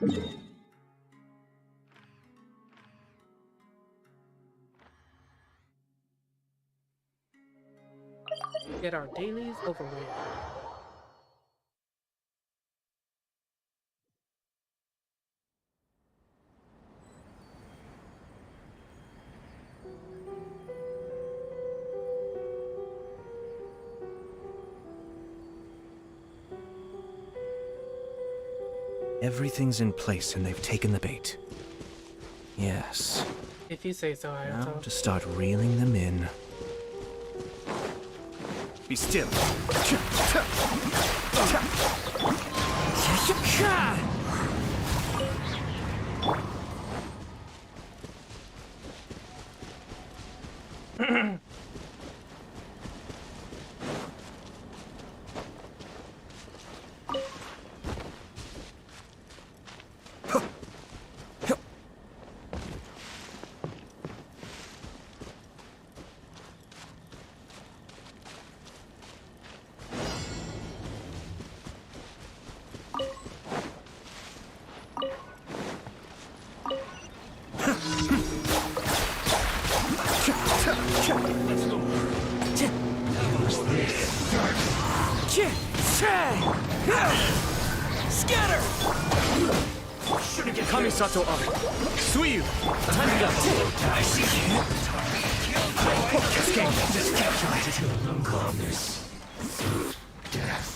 Get our dailies over with. Everything's in place and they've taken the bait. Yes. If you say so, Now Archon. to start reeling them in. Be still. Scatter! Kamisato up. Sumeru. Time to go. Calmness. Death.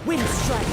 Wind strike!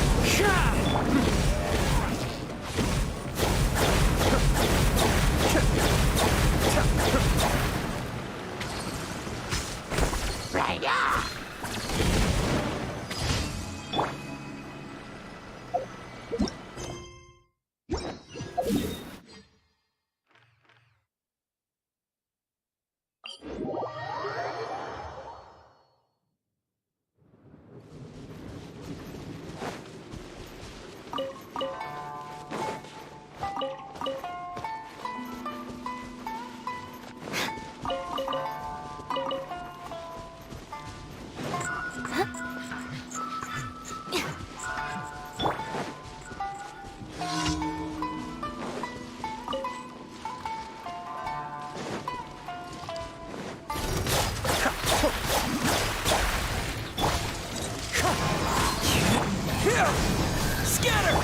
Scatter!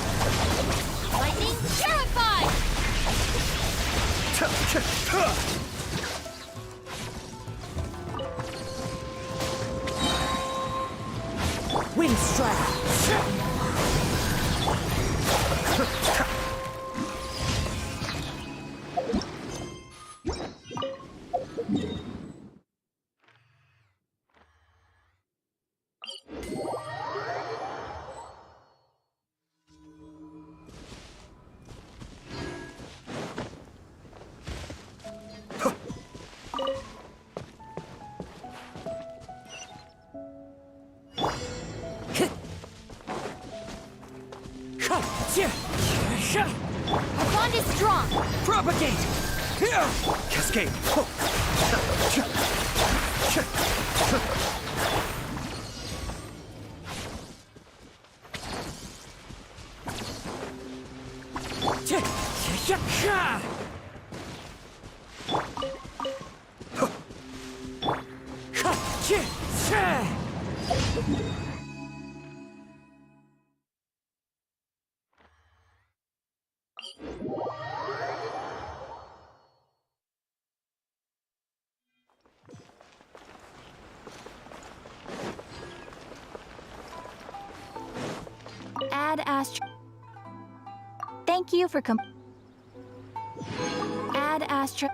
Lightning terrified! Wind strike! Our bond is strong! Propagate! Cascade. Add Astro. Thank you for Add Astro.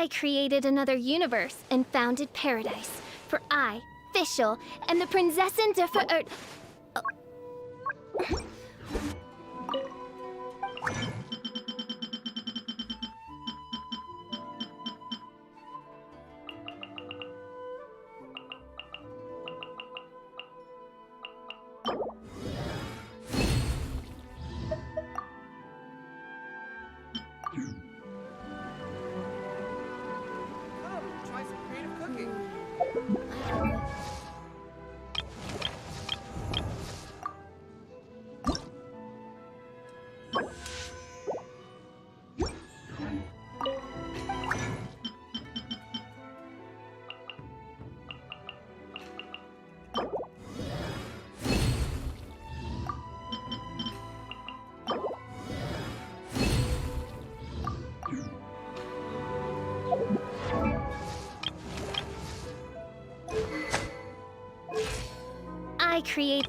I created another universe and founded paradise. For I, Fischl, am the Prinzessin der Verirrt... Oh, try some creative cooking. I create...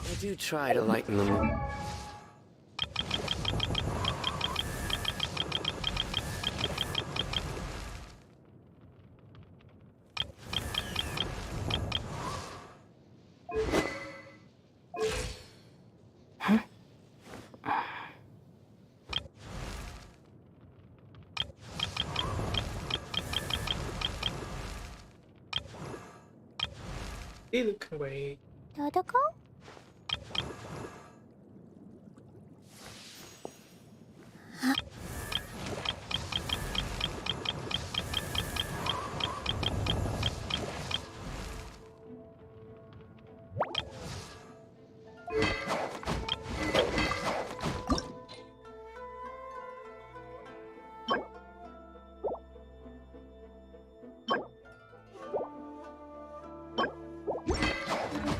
I do try to lighten the mood. Either can wait. Dodoko?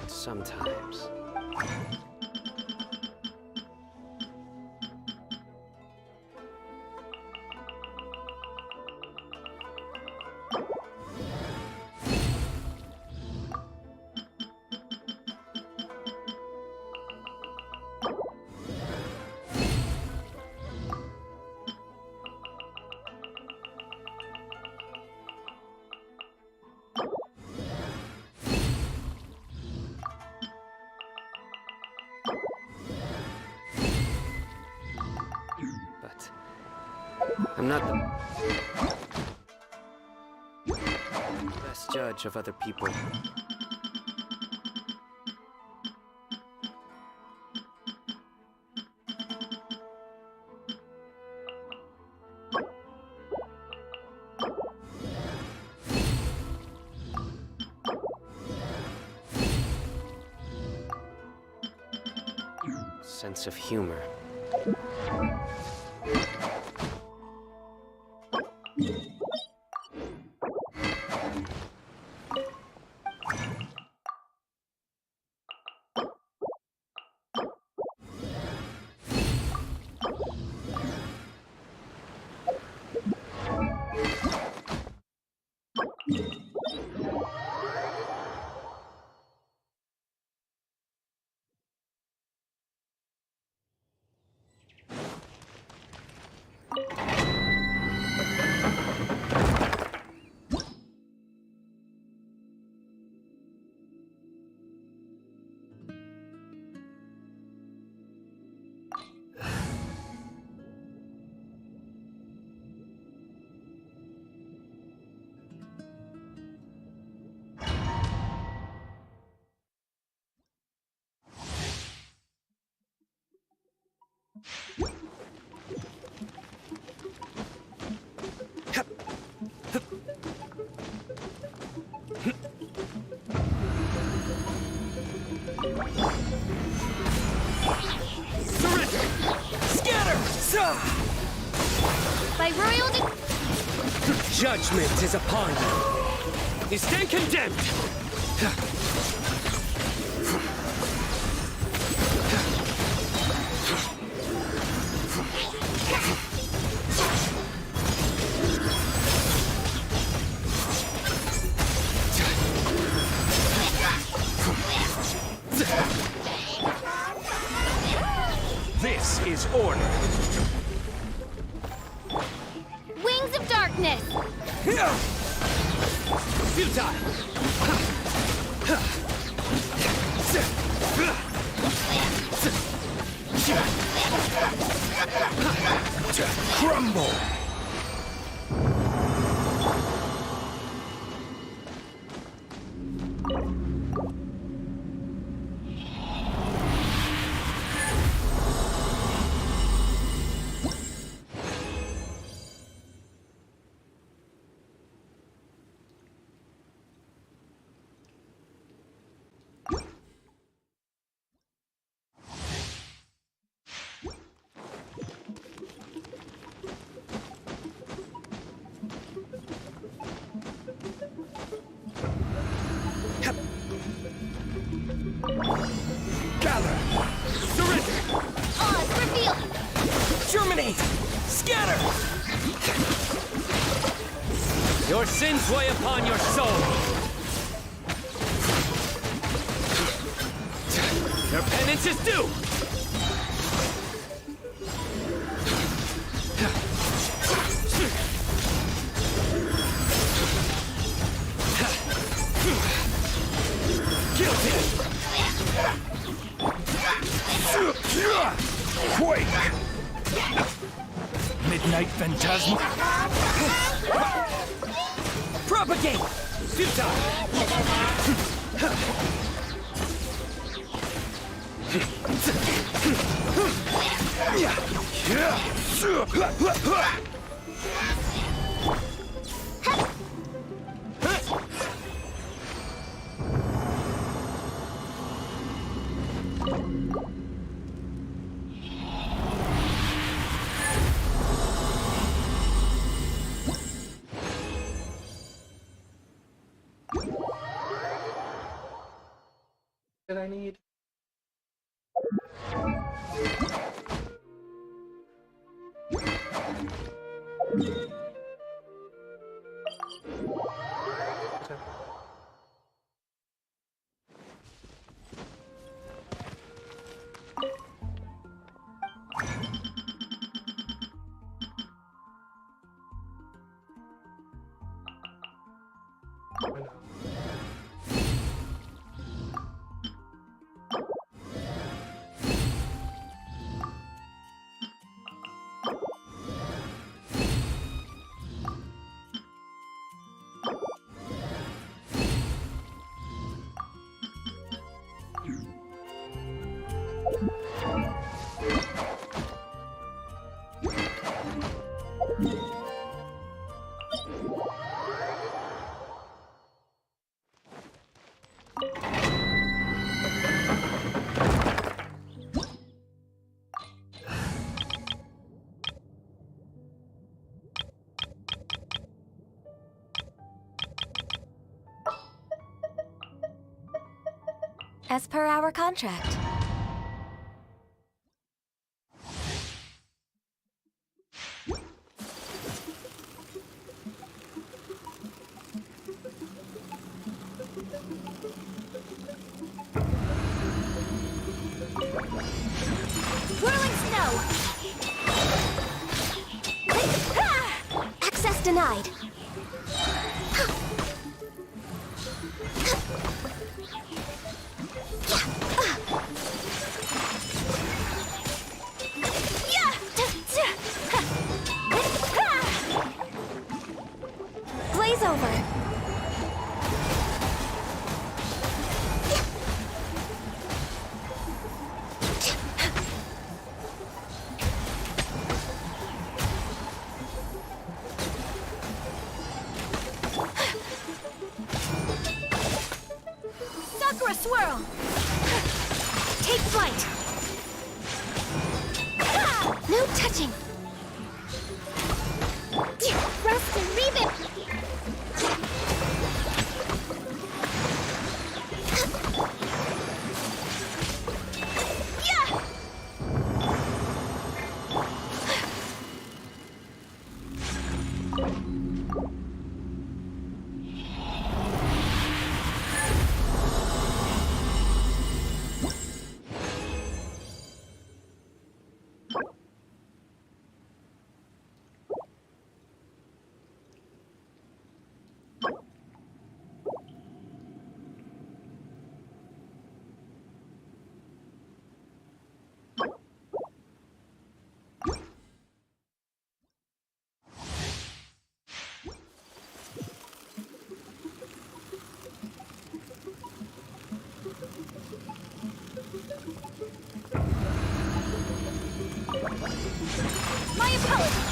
Sometimes. I'm not the best judge of other people. Sense of humor. By royal Judgment is upon you. You stand condemned. This is order. wings of darkness. Crumble! Gather! Surrender! Oz, reveal! Germinate! Scatter! Your sins weigh upon your soul! Your penance is due! Guilty! Quake! Midnight Phantasm! Propagate! That I need. As per our contract. Whirling snow! Access denied. Blaze over. Sakura swirl! Take flight! No touching! Rust and revive! My apologies!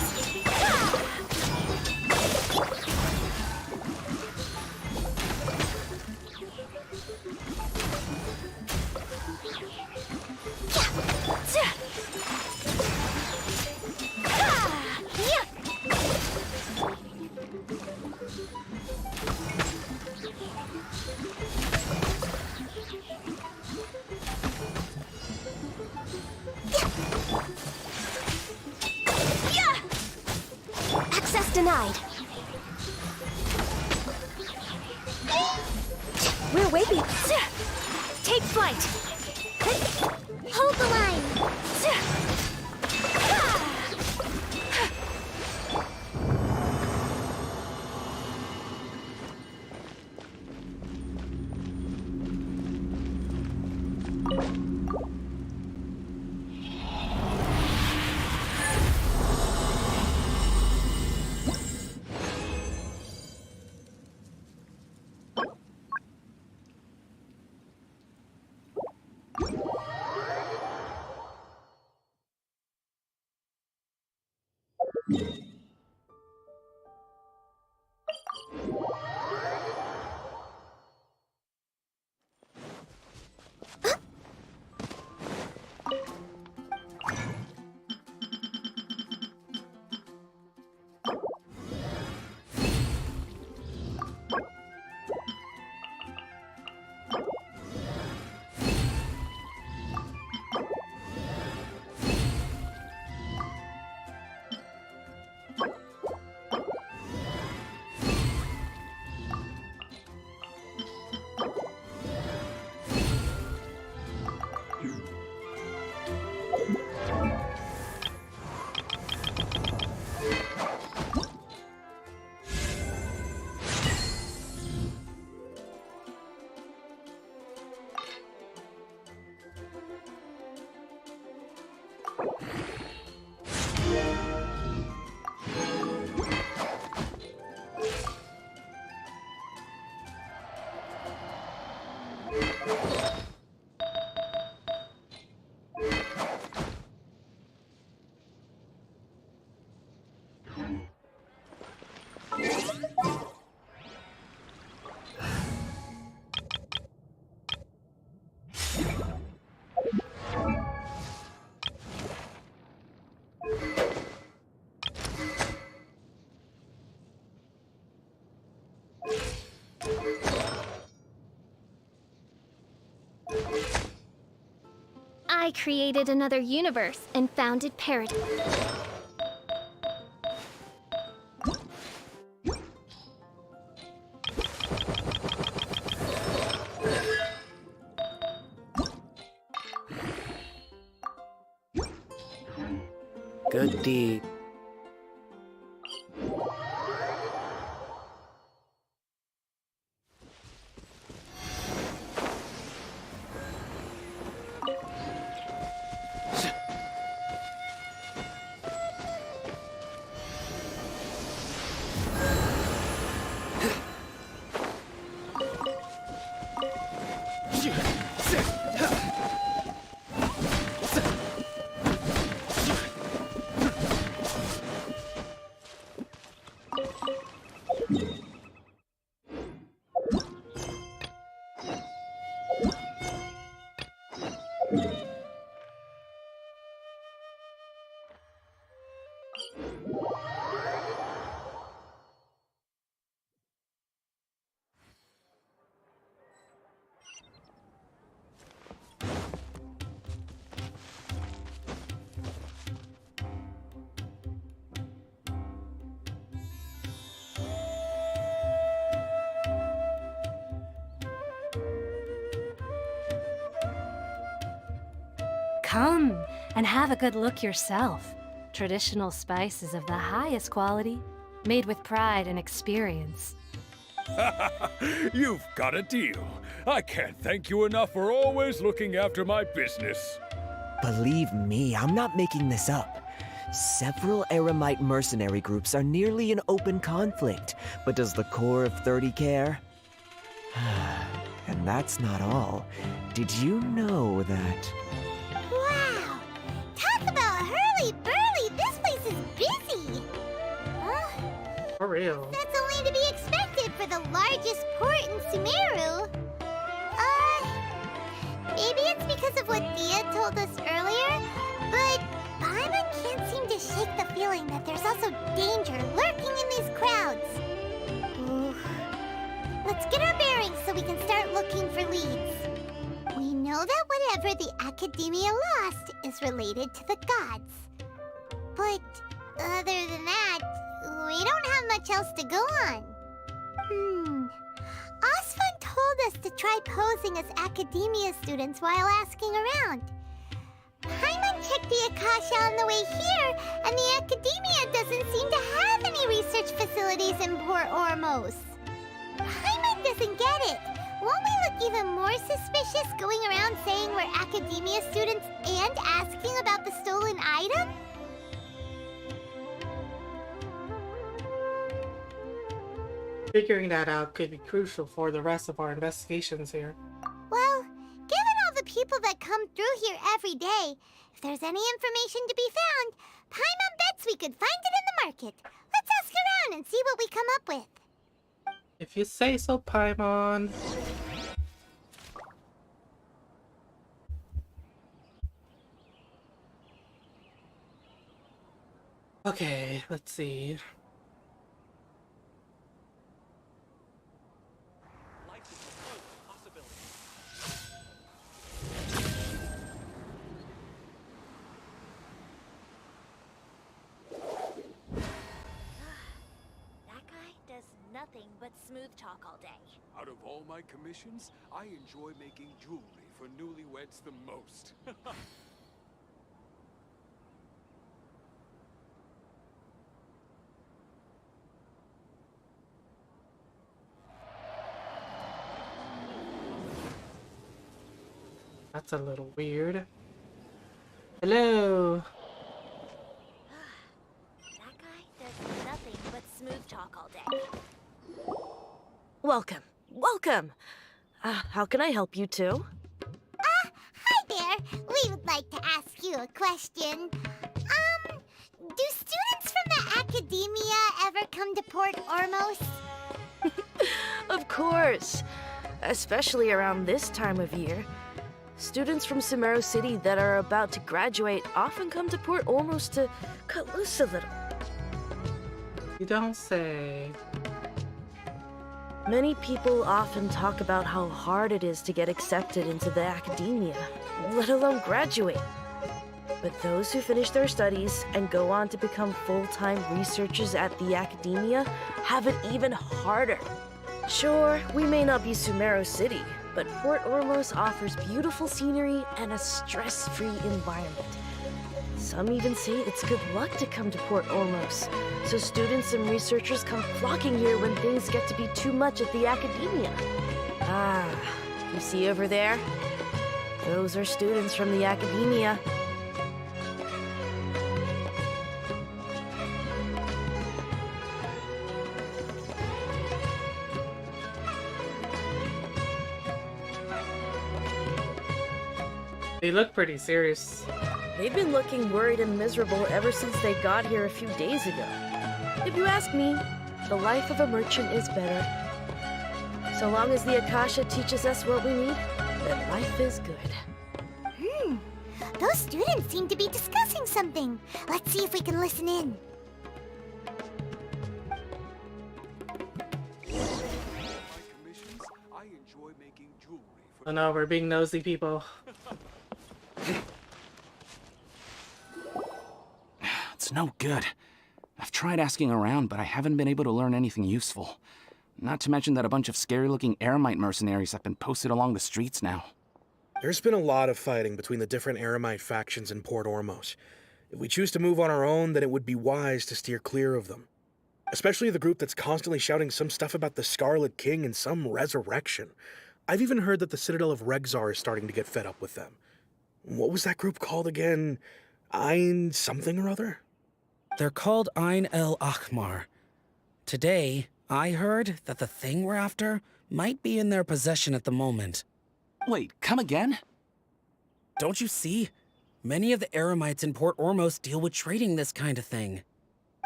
Access denied. We're waiting. Take flight. Hold the line. I created another universe and founded paradise. Good deed. Come and have a good look yourself. Traditional spices of the highest quality, made with pride and experience. You've got a deal. I can't thank you enough for always looking after my business. Believe me, I'm not making this up. Several Eremite mercenary groups are nearly in open conflict, but does the core of 30 care? And that's not all. Did you know that... Wow! Talk about hurly-burly! This place is busy! Huh? For real. That's only to be expected for the largest port in Sumeru. Maybe it's because of what Dia told us earlier, but Paimon can't seem to shake the feeling that there's also danger lurking in these crowds. Ooh. Let's get our bearings so we can start looking for leads. We know that whatever the Academia lost is related to the gods. But other than that, we don't have much else to go on. Osfun told us to try posing as Academia students while asking around. Paimon checked the Akasha on the way here, and the Academia doesn't seem to have any research facilities in Port Ormos. Paimon doesn't get it. Won't we look even more suspicious going around saying we're Academia students and asking about the stolen item? Figuring that out could be crucial for the rest of our investigations here. Well, given all the people that come through here every day, if there's any information to be found, Paimon bets we could find it in the market. Let's ask around and see what we come up with. If you say so, Paimon. Okay, let's see. Nothing but smooth talk all day. Out of all my commissions, I enjoy making jewelry for newlyweds the most. That's a little weird. Hello. That guy does nothing but smooth talk all day. Welcome. Welcome. How can I help you two? Hi there. We would like to ask you a question. Do students from the Academia ever come to Port Ormos? Of course. Especially around this time of year. Students from Sumeru City that are about to graduate often come to Port Ormos to cut loose a little. You don't say. Many people often talk about how hard it is to get accepted into the academia, let alone graduate. But those who finish their studies and go on to become full-time researchers at the academia have it even harder. Sure, we may not be Sumeru City, but Port Ormos offers beautiful scenery and a stress-free environment. Some even say it's good luck to come to Port Ormos, so students and researchers come flocking here when things get to be too much at the academia. Ah, you see over there? Those are students from the academia. They look pretty serious. They've been looking worried and miserable ever since they got here a few days ago. If you ask me, the life of a merchant is better. So long as the Akasha teaches us what we need, then life is good. Those students seem to be discussing something. Let's see if we can listen in. Commissions, I enjoy making jewelry for Oh no, we're being nosy people. It's no good. I've tried asking around, but I haven't been able to learn anything useful. Not to mention that a bunch of scary-looking Eremite mercenaries have been posted along the streets now. There's been a lot of fighting between the different Eremite factions in Port Ormos. If we choose to move on our own, then it would be wise to steer clear of them. Especially the group that's constantly shouting some stuff about the Scarlet King and some resurrection. I've even heard that the Citadel of Regzar is starting to get fed up with them. What was that group called again? Ein something or other? They're called Ein El Akhmar. Today, I heard that the thing we're after might be in their possession at the moment. Wait, come again? Don't you see? Many of the Eremites in Port Ormos deal with trading this kind of thing.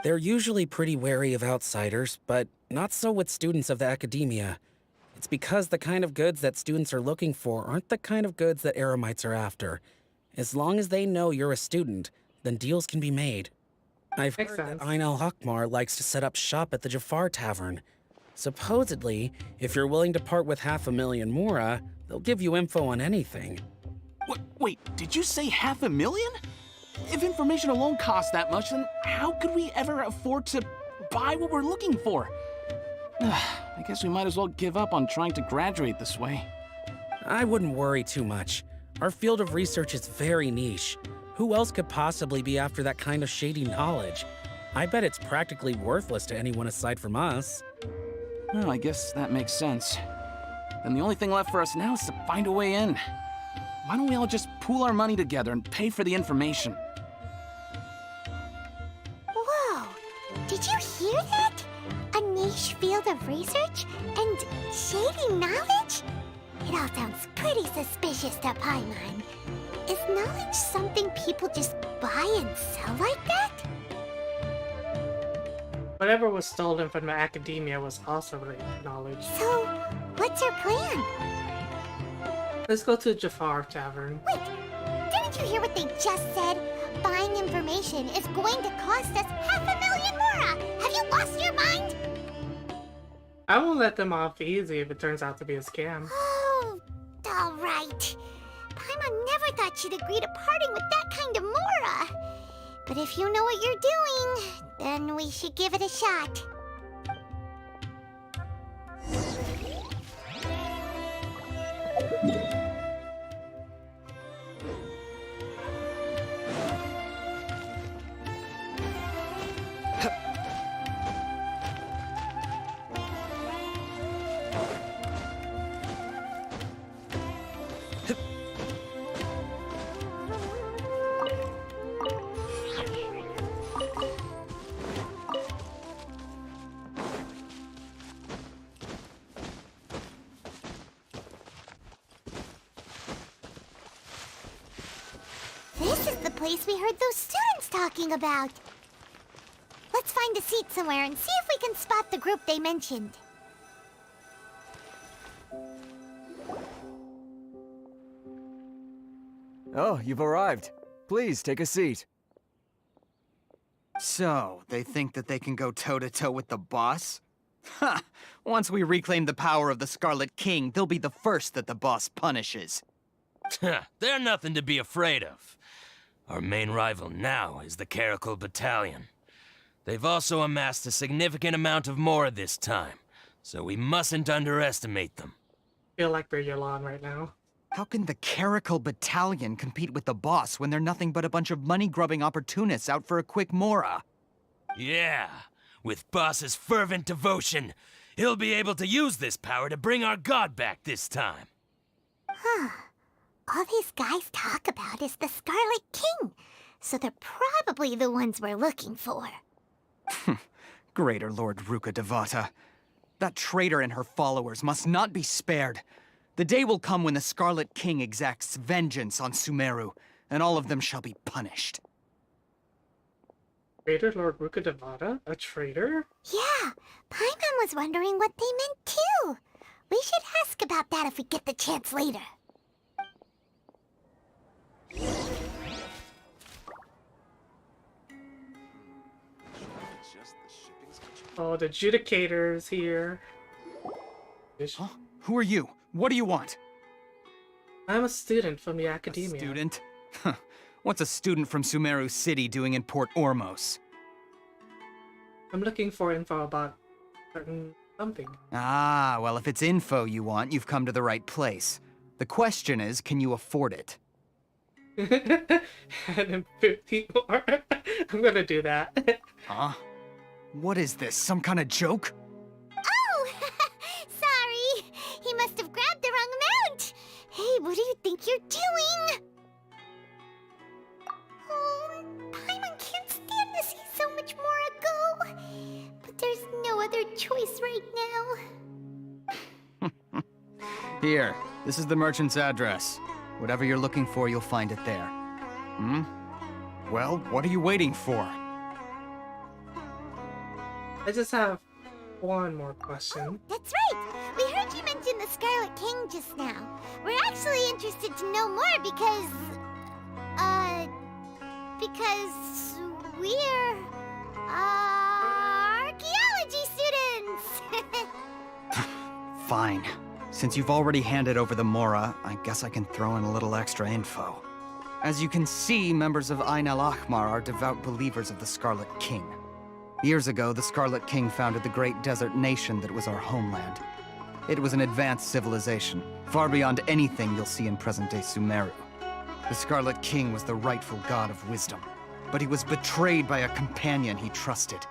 They're usually pretty wary of outsiders, but not so with students of the academia. It's because the kind of goods that students are looking for aren't the kind of goods that Eremites are after. As long as they know you're a student, then deals can be made. I've heard that Ein El Hakmar likes to set up shop at the Jafar Tavern. Supposedly, if you're willing to part with 500,000 mora, they'll give you info on anything. Wait, did you say 500,000? If information alone costs that much, then how could we ever afford to buy what we're looking for? I guess we might as well give up on trying to graduate this way. I wouldn't worry too much. Our field of research is very niche. Who else could possibly be after that kind of shady knowledge? I bet it's practically worthless to anyone aside from us. Well, I guess that makes sense. Then the only thing left for us now is to find a way in. Why don't we all just pool our money together and pay for the information? Whoa! Did you hear that? A niche field of research? And shady knowledge? It all sounds pretty suspicious to Paimon. Is knowledge something people just buy and sell like that? Whatever was stolen from the academia was also related to knowledge. So, what's your plan? Let's go to Jafar Tavern. Wait, didn't you hear what they just said? Buying information is going to cost us 500,000 mora! Have you lost your mind? I won't let them off easy if it turns out to be a scam. Oh, alright. Paimon never thought she'd agree to parting with that kind of mora. But if you know what you're doing, then we should give it a shot. This is the place we heard those students talking about. Let's find a seat somewhere and see if we can spot the group they mentioned. Oh, you've arrived. Please, take a seat. So, they think that they can go toe-to-toe with the boss? Ha! Once we reclaim the power of the Scarlet King, they'll be the first that the boss punishes. They're nothing to be afraid of. Our main rival now is the Caracal Battalion. They've also amassed a significant amount of more this time, so we mustn't underestimate them. I feel like we're Yolan right now. How can the Caracal Battalion compete with the boss when they're nothing but a bunch of money-grubbing opportunists out for a quick mora? Yeah, with Boss's fervent devotion, he'll be able to use this power to bring our god back this time. Huh. All these guys talk about is the Scarlet King, so they're probably the ones we're looking for. Greater Lord Ruka Devata. That traitor and her followers must not be spared. The day will come when the Scarlet King exacts vengeance on Sumeru, and all of them shall be punished. Traitor Lord Ruka Devata? A traitor? Yeah, Paimon was wondering what they meant too. We should ask about that if we get the chance later. Oh, the Judicator's here. Huh? Who are you? What do you want? I'm a student from the academia. A student? What's a student from Sumeru City doing in Port Ormos? I'm looking for info about certain something. Ah, well, if it's info you want, you've come to the right place. The question is, can you afford it? And 50 more. I'm gonna do that. Huh? What is this? Some kind of joke? Oh! Sorry! He must have grabbed the wrong amount! Hey, what do you think you're doing? Oh, Paimon can't stand to see so much more go. But there's no other choice right now. Here, this is the merchant's address. Whatever you're looking for, you'll find it there. Hmm? Well, what are you waiting for? I just have one more question. Oh, that's right! We heard you mention the Scarlet King just now. We're actually interested to know more because we're, archaeology students! Fine. Since you've already handed over the Mora, I guess I can throw in a little extra info. As you can see, members of Ain al-Ahmar are devout believers of the Scarlet King. Years ago, the Scarlet King founded the great desert nation that was our homeland. It was an advanced civilization, far beyond anything you'll see in present-day Sumeru. The Scarlet King was the rightful god of wisdom, but he was betrayed by a companion he trusted.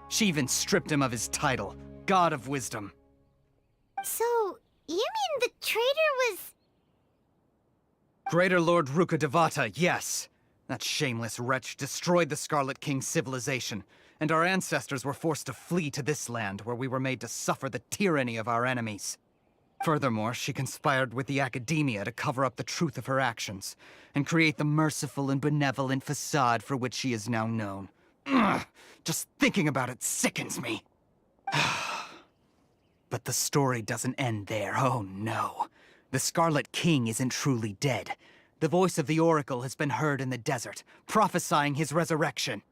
She even stripped him of his title, God of Wisdom. So, you mean the traitor was... Greater Lord Ruka Devata, yes. That shameless wretch destroyed the Scarlet King's civilization, and our ancestors were forced to flee to this land where we were made to suffer the tyranny of our enemies. Furthermore, she conspired with the academia to cover up the truth of her actions, and create the merciful and benevolent facade for which she is now known. Ugh, just thinking about it sickens me. But the story doesn't end there, oh no. The Scarlet King isn't truly dead. The voice of the Oracle has been heard in the desert, prophesying his resurrection.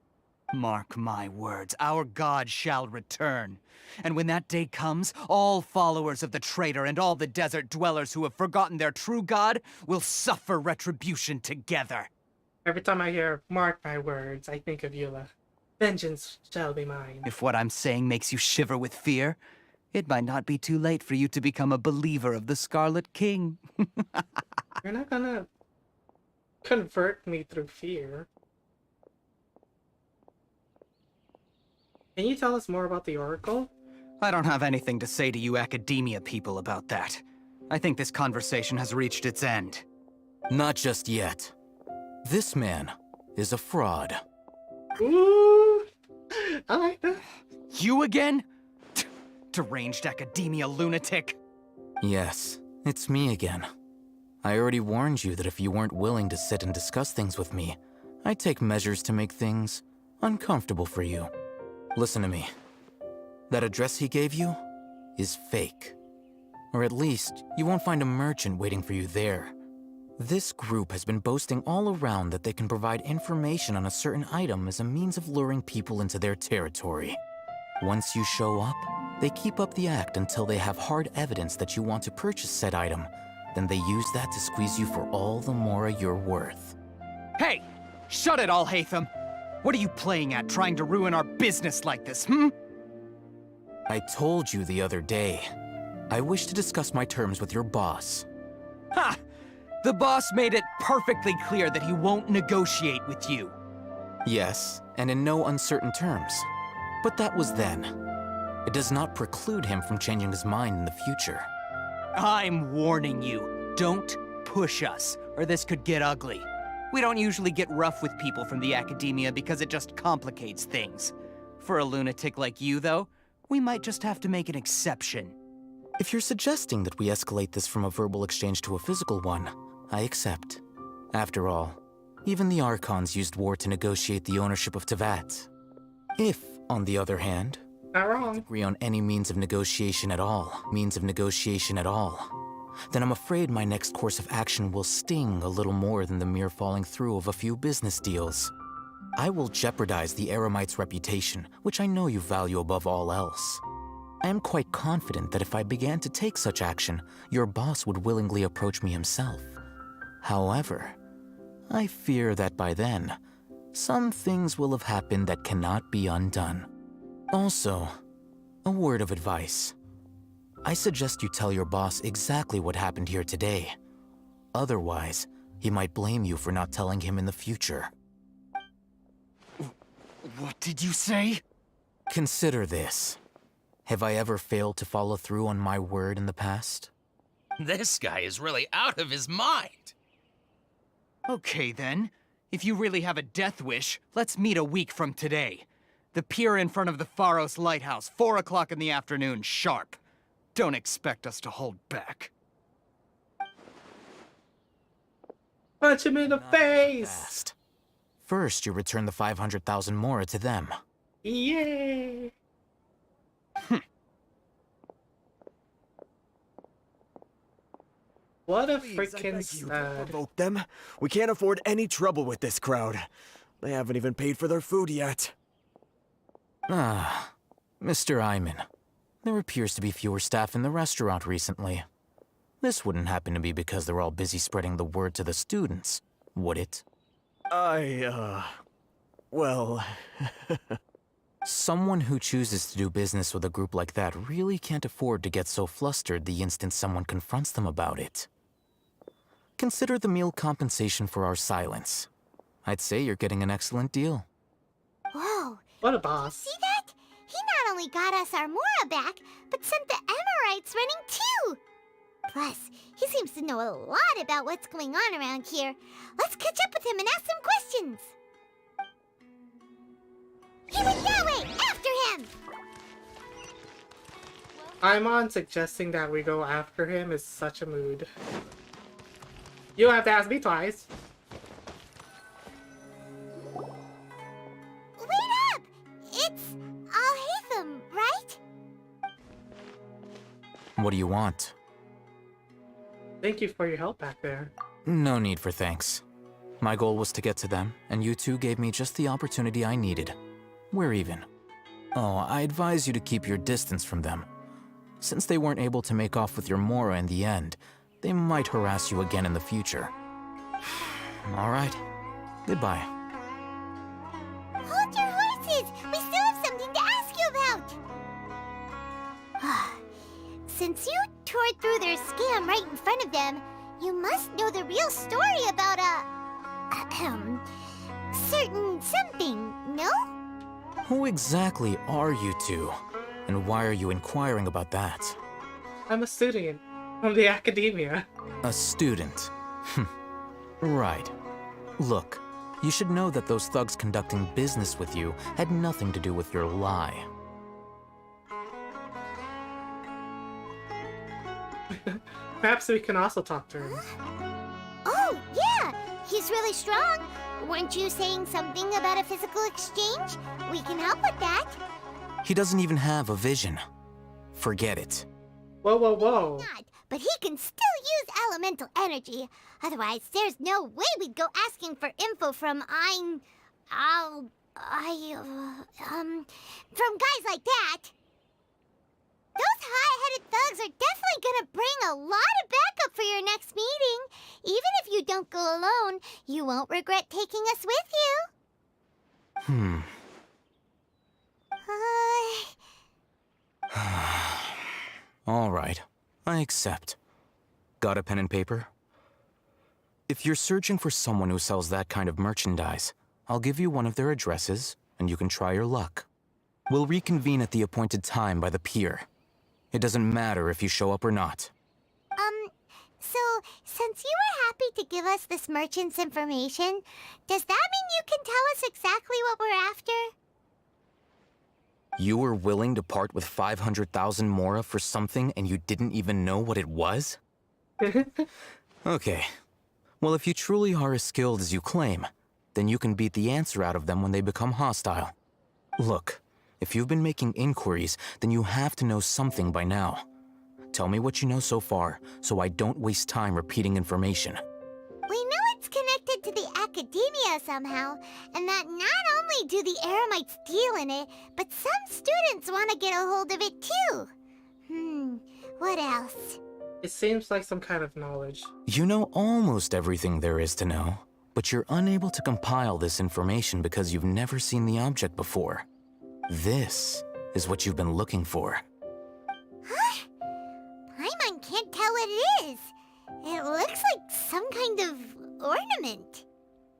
Mark my words, our god shall return. And when that day comes, all followers of the traitor and all the desert dwellers who have forgotten their true god will suffer retribution together. Every time I hear "mark my words," I think of Eula. Vengeance shall be mine. If what I'm saying makes you shiver with fear, it might not be too late for you to become a believer of the Scarlet King. You're not gonna convert me through fear. Can you tell us more about the Oracle? I don't have anything to say to you academia people about that. I think this conversation has reached its end. Not just yet. This man is a fraud. Ooh, I like that. You again? Deranged academia lunatic. Yes, it's me again. I already warned you that if you weren't willing to sit and discuss things with me, I'd take measures to make things uncomfortable for you. Listen to me. That address he gave you is fake. Or at least, you won't find a merchant waiting for you there. This group has been boasting all around that they can provide information on a certain item as a means of luring people into their territory. Once you show up, they keep up the act until they have hard evidence that you want to purchase said item. Then they use that to squeeze you for all the mora you're worth. Hey! Shut it, Alhaitham! What are you playing at, trying to ruin our business like this, I told you the other day. I wish to discuss my terms with your boss. Ha! The boss made it perfectly clear that he won't negotiate with you. Yes, and in no uncertain terms. But that was then. It does not preclude him from changing his mind in the future. I'm warning you, don't push us, or this could get ugly. We don't usually get rough with people from the academia because it just complicates things. For a lunatic like you, though, we might just have to make an exception. If you're suggesting that we escalate this from a verbal exchange to a physical one, I accept. After all, even the Archons used war to negotiate the ownership of Tevat. If, on the other hand, not wrong, agree on any means of negotiation at all, then I'm afraid my next course of action will sting a little more than the mere falling through of a few business deals. I will jeopardize the Eremite's reputation, which I know you value above all else. I am quite confident that if I began to take such action, your boss would willingly approach me himself. However, I fear that by then, some things will have happened that cannot be undone. Also, a word of advice. I suggest you tell your boss exactly what happened here today. Otherwise, he might blame you for not telling him in the future. What did you say? Consider this. Have I ever failed to follow through on my word in the past? This guy is really out of his mind. Okay then. If you really have a death wish, let's meet a week from today. The pier in front of the Pharos Lighthouse, 4 o'clock in the afternoon, sharp. Don't expect us to hold back. Punch him in the face! Fast. First, you return the 500,000 mora to them. Yay! What a freaking stud. Provoke them. We can't afford any trouble with this crowd. They haven't even paid for their food yet. Ah, Mr. Iman. There appears to be fewer staff in the restaurant recently. This wouldn't happen to be because they're all busy spreading the word to the students, would it? Well... Someone who chooses to do business with a group like that really can't afford to get so flustered the instant someone confronts them about it. Consider the meal compensation for our silence. I'd say you're getting an excellent deal. Whoa! What a boss. See that? He not only got us our mora back, but sent the Emirites running too! Plus, he seems to know a lot about what's going on around here. Let's catch up with him and ask some questions! He went that way! After him! Imon suggesting that we go after him is such a mood. You don't have to ask me twice. Wait up! It's Alhaitham, right? What do you want? Thank you for your help back there. No need for thanks. My goal was to get to them, and you two gave me just the opportunity I needed. We're even. Oh, I advise you to keep your distance from them. Since they weren't able to make off with your mora in the end, they might harass you again in the future. All right. Goodbye. Hold your horses! We still have something to ask you about! Since you tore through their scam right in front of them, you must know the real story about certain something, no? Who exactly are you two? And why are you inquiring about that? I'm a student from the academia. A student? Right. Look, you should know that those thugs conducting business with you had nothing to do with your lie. Perhaps we can also talk to him. Oh, yeah! He's really strong. Weren't you saying something about a physical exchange? We can help with that. He doesn't even have a vision. Forget it. Whoa, whoa, whoa. Not, but he can still use elemental energy. Otherwise, there's no way we'd go asking for info from from guys like that. Those hot-headed thugs are definitely gonna bring a lot of backup for your next meeting. Even if you don't go alone, you won't regret taking us with you. All right, I accept. Got a pen and paper? If you're searching for someone who sells that kind of merchandise, I'll give you one of their addresses, and you can try your luck. We'll reconvene at the appointed time by the pier. It doesn't matter if you show up or not. So, since you were happy to give us this merchant's information, does that mean you can tell us exactly what we're after? You were willing to part with 500,000 mora for something and you didn't even know what it was? Okay. Well, if you truly are as skilled as you claim, then you can beat the answer out of them when they become hostile. Look, if you've been making inquiries, then you have to know something by now. Tell me what you know so far, so I don't waste time repeating information. We know it's connected to the academia somehow, and that not only do the Eremites deal in it, but some students want to get a hold of it too. What else? It seems like some kind of knowledge. You know almost everything there is to know, but you're unable to compile this information because you've never seen the object before. This is what you've been looking for. Huh? Paimon can't tell what it is. It looks like some kind of ornament.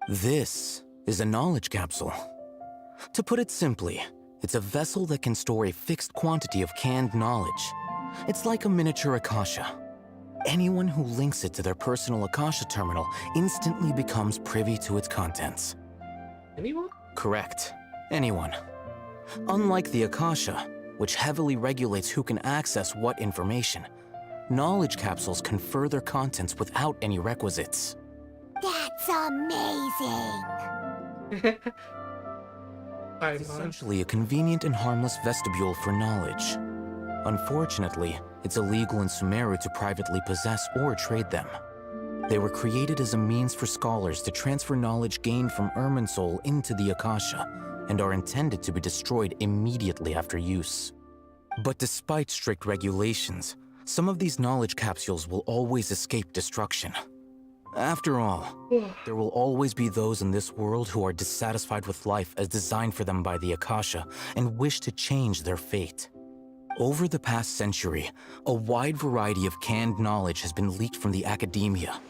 This is a knowledge capsule. To put it simply, it's a vessel that can store a fixed quantity of canned knowledge. It's like a miniature Akasha. Anyone who links it to their personal Akasha terminal instantly becomes privy to its contents. Anyone? Correct. Anyone. Unlike the Akasha, which heavily regulates who can access what information, knowledge capsules confer their contents without any requisites. That's amazing! It's essentially a convenient and harmless vestibule for knowledge. Unfortunately, it's illegal in Sumeru to privately possess or trade them. They were created as a means for scholars to transfer knowledge gained from Irminsul into the Akasha, and are intended to be destroyed immediately after use. But despite strict regulations, some of these knowledge capsules will always escape destruction. After all, there will always be those in this world who are dissatisfied with life as designed for them by the Akasha and wish to change their fate. Over the past century, a wide variety of canned knowledge has been leaked from the academia.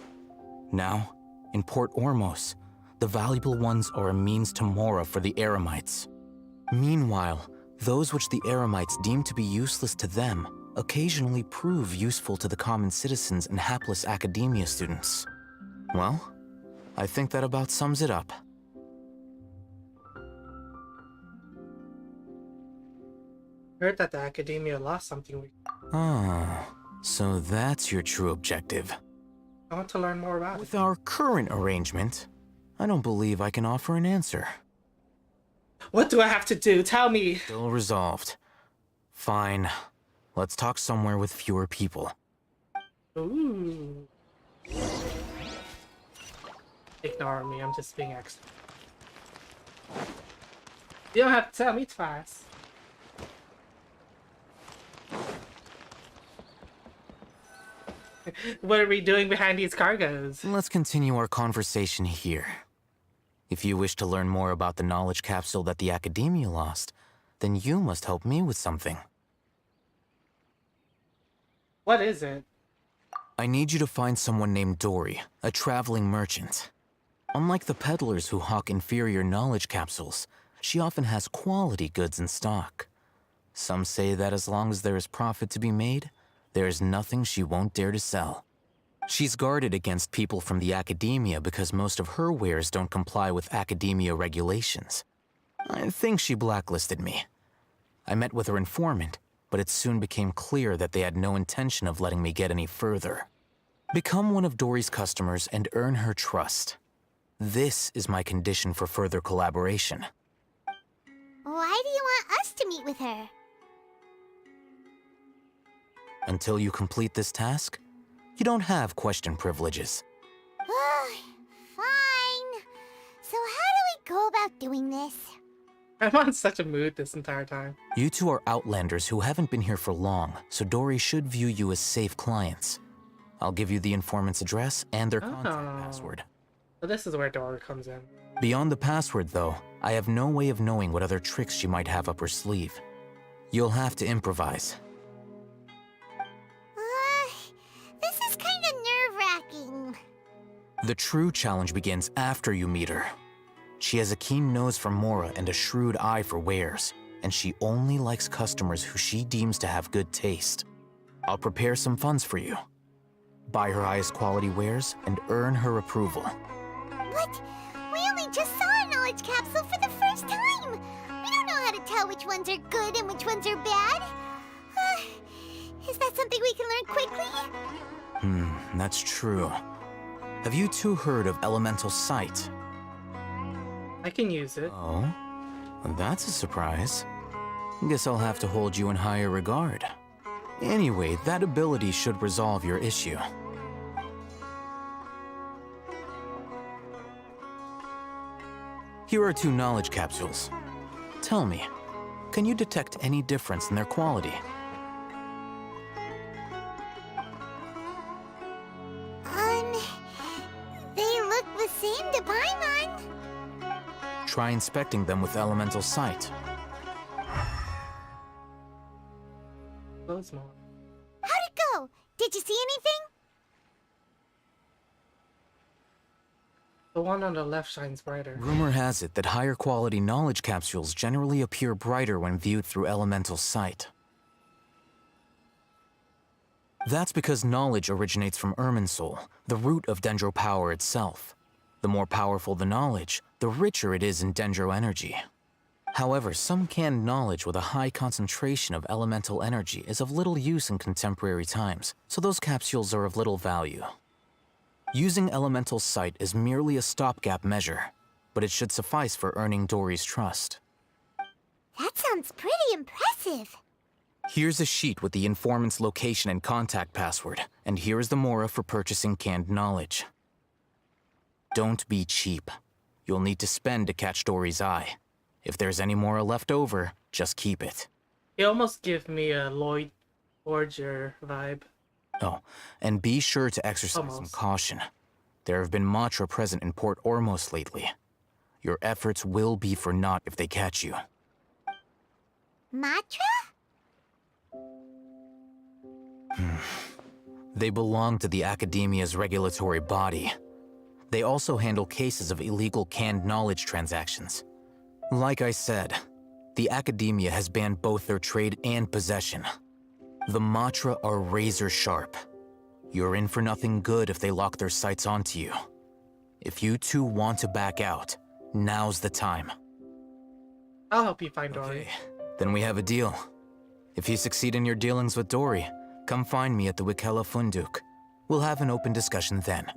Now, in Port Ormos, the valuable ones are a means to mora for the Eremites. Meanwhile, those which the Eremites deem to be useless to them occasionally prove useful to the common citizens and hapless academia students. Well, I think that about sums it up. Heard that the academia lost something. Ah, so that's your true objective. I want to learn more about With our current arrangement, I don't believe I can offer an answer. What do I have to do? Tell me! Still resolved. Fine. Let's talk somewhere with fewer people. Ooh. Ignore me, I'm just being extra. You don't have to tell me twice. What are we doing behind these cargoes? Let's continue our conversation here. If you wish to learn more about the knowledge capsule that the academia lost, then you must help me with something. What is it? I need you to find someone named Dory, a traveling merchant. Unlike the peddlers who hawk inferior knowledge capsules, she often has quality goods in stock. Some say that as long as there is profit to be made, there is nothing she won't dare to sell. She's guarded against people from the academia because most of her wares don't comply with academia regulations. I think she blacklisted me. I met with her informant, but it soon became clear that they had no intention of letting me get any further. Become one of Dory's customers and earn her trust. This is my condition for further collaboration. Why do you want us to meet with her? Until you complete this task, you don't have question privileges. Fine. So how do we go about doing this? I'm on such a mood this entire time. You two are outlanders who haven't been here for long, so Dory should view you as safe clients. I'll give you the informant's address and their contact password. So this is where Dory comes in. Beyond the password, though, I have no way of knowing what other tricks she might have up her sleeve. You'll have to improvise. This is kind of nerve-wracking. The true challenge begins after you meet her. She has a keen nose for Mora and a shrewd eye for wares, and she only likes customers who she deems to have good taste. I'll prepare some funds for you. Buy her highest quality wares and earn her approval. What? We only just saw a knowledge capsule for the first time! We don't know how to tell which ones are good and which ones are bad. Is that something we can learn quickly? That's true. Have you two heard of elemental sight? I can use it. Oh? Well, that's a surprise. Guess I'll have to hold you in higher regard. Anyway, that ability should resolve your issue. Here are 2 knowledge capsules. Tell me, can you detect any difference in their quality? They look the same to Paimon. Try inspecting them with elemental sight. Close more. How'd it go? Did you see anything? The one on the left shines brighter. Rumor has it that higher quality knowledge capsules generally appear brighter when viewed through elemental sight. That's because knowledge originates from Irminsul, the root of Dendro power itself. The more powerful the knowledge, the richer it is in Dendro energy. However, some canned knowledge with a high concentration of elemental energy is of little use in contemporary times, so those capsules are of little value. Using elemental sight is merely a stopgap measure, but it should suffice for earning Dory's trust. That sounds pretty impressive. Here's a sheet with the informant's location and contact password, and here is the Mora for purchasing canned knowledge. Don't be cheap. You'll need to spend to catch Dory's eye. If there's any Mora left over, just keep it. It almost gives me a Lloyd Forger vibe. Oh, and be sure to exercise some caution. There have been Matra present in Port Ormos lately. Your efforts will be for naught if they catch you. Matra? They belong to the Academia's regulatory body. They also handle cases of illegal canned knowledge transactions. Like I said, the Academia has banned both their trade and possession. The Matra are razor sharp. You're in for nothing good if they lock their sights onto you. If you two want to back out, now's the time. I'll help you find Dory. Then we have a deal. If you succeed in your dealings with Dory, come find me at the Wikela Funduk. We'll have an open discussion then.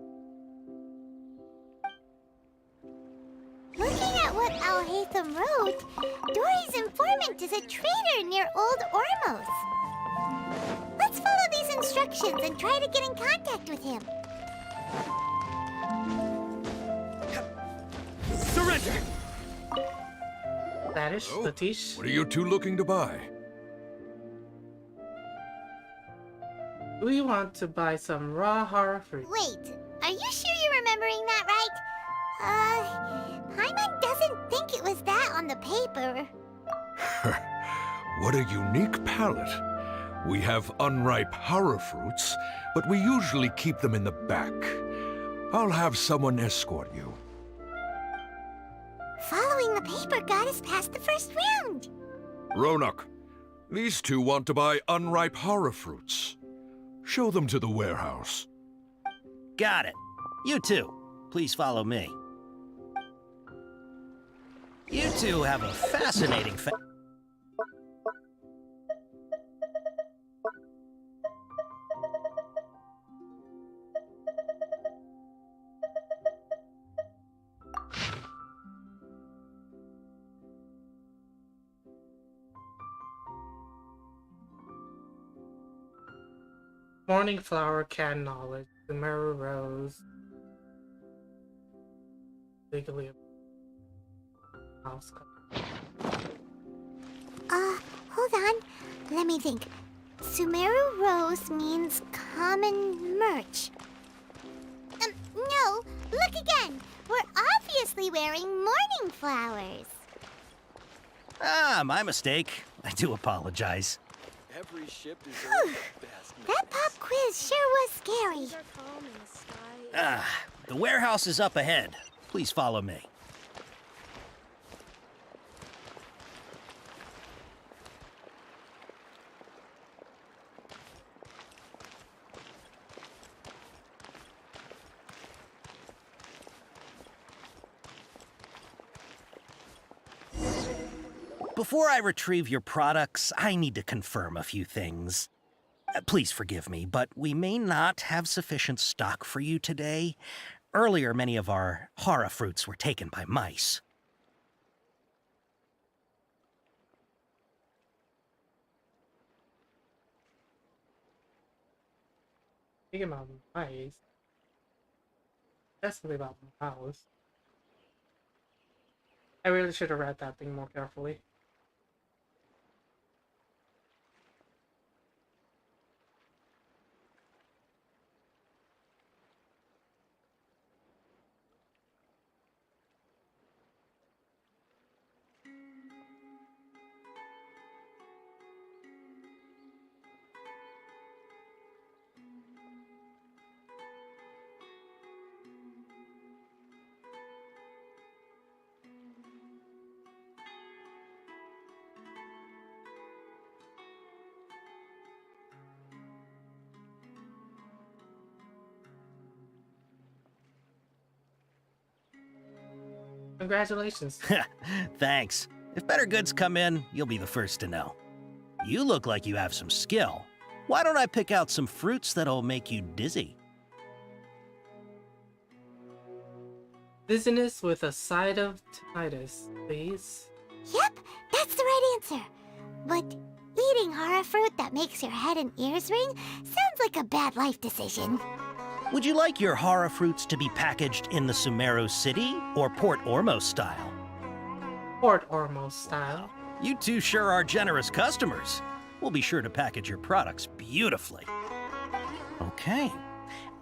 Looking at what Al-Haytham wrote, Dory's informant is a trader near Old Ormos. Let's follow these instructions and try to get in contact with him. Surrender! Latish, Latish. What are you two looking to buy? We want to buy some raw horror fruit. Wait, are you sure you're remembering that right? Paimon doesn't think it was that on the paper. What a unique palate. We have unripe horror fruits, but we usually keep them in the back. I'll have someone escort you. Following the paper got us past the first round. Ronak, these two want to buy unripe horror fruits. Show them to the warehouse. Got it. You two, please follow me. You two have a fascinating Morning flower, canned knowledge, Sumeru rose. Legally house. Hold on. Let me think. Sumeru Rose means common merch. No, look again. We're obviously wearing morning flowers. Ah, my mistake. I do apologize. Every ship deserves the best. That pop quiz sure was scary. Ah, the warehouse is up ahead. Please follow me. Before I retrieve your products, I need to confirm a few things. Please forgive me, but we may not have sufficient stock for you today. Earlier, many of our hara fruits were taken by mice. Speaking about mice, that's something about mouse. I really should have read that thing more carefully. Congratulations. Thanks. If better goods come in, you'll be the first to know. You look like you have some skill. Why don't I pick out some fruits that'll make you dizzy? Dizziness with a side of tinnitus, please. Yep, that's the right answer. But eating hara fruit that makes your head and ears ring sounds like a bad life decision. Would you like your hara fruits to be packaged in the Sumeru City or Port Ormos style? Port Ormos style. You two sure are generous customers. We'll be sure to package your products beautifully. Okay.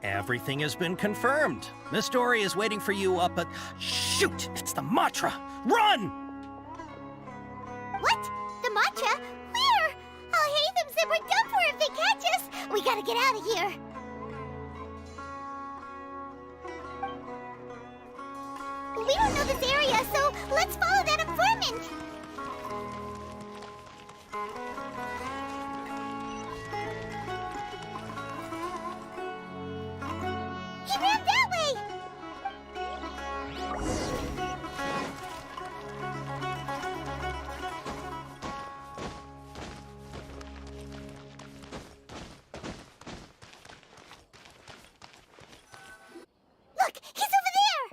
Everything has been confirmed. Miss Dory is waiting for you up at... Shoot! It's the Matra! Run! What? The Matra? Where? Oh, Hatham said we're done for if they catch us. We gotta get out of here. We don't know this area, so let's follow that informant. He ran that way. Look, he's over there.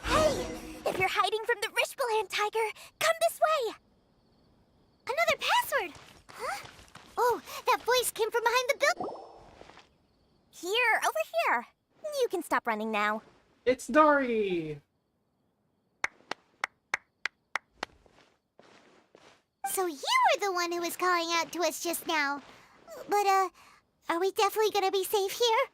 Hey, if you're hiding from the Rishbaland tiger, come this way. Another password! Huh? Oh, that voice came from behind the building. Here, over here. You can stop running now. It's Dory! So you were the one who was calling out to us just now. But, are we definitely gonna be safe here?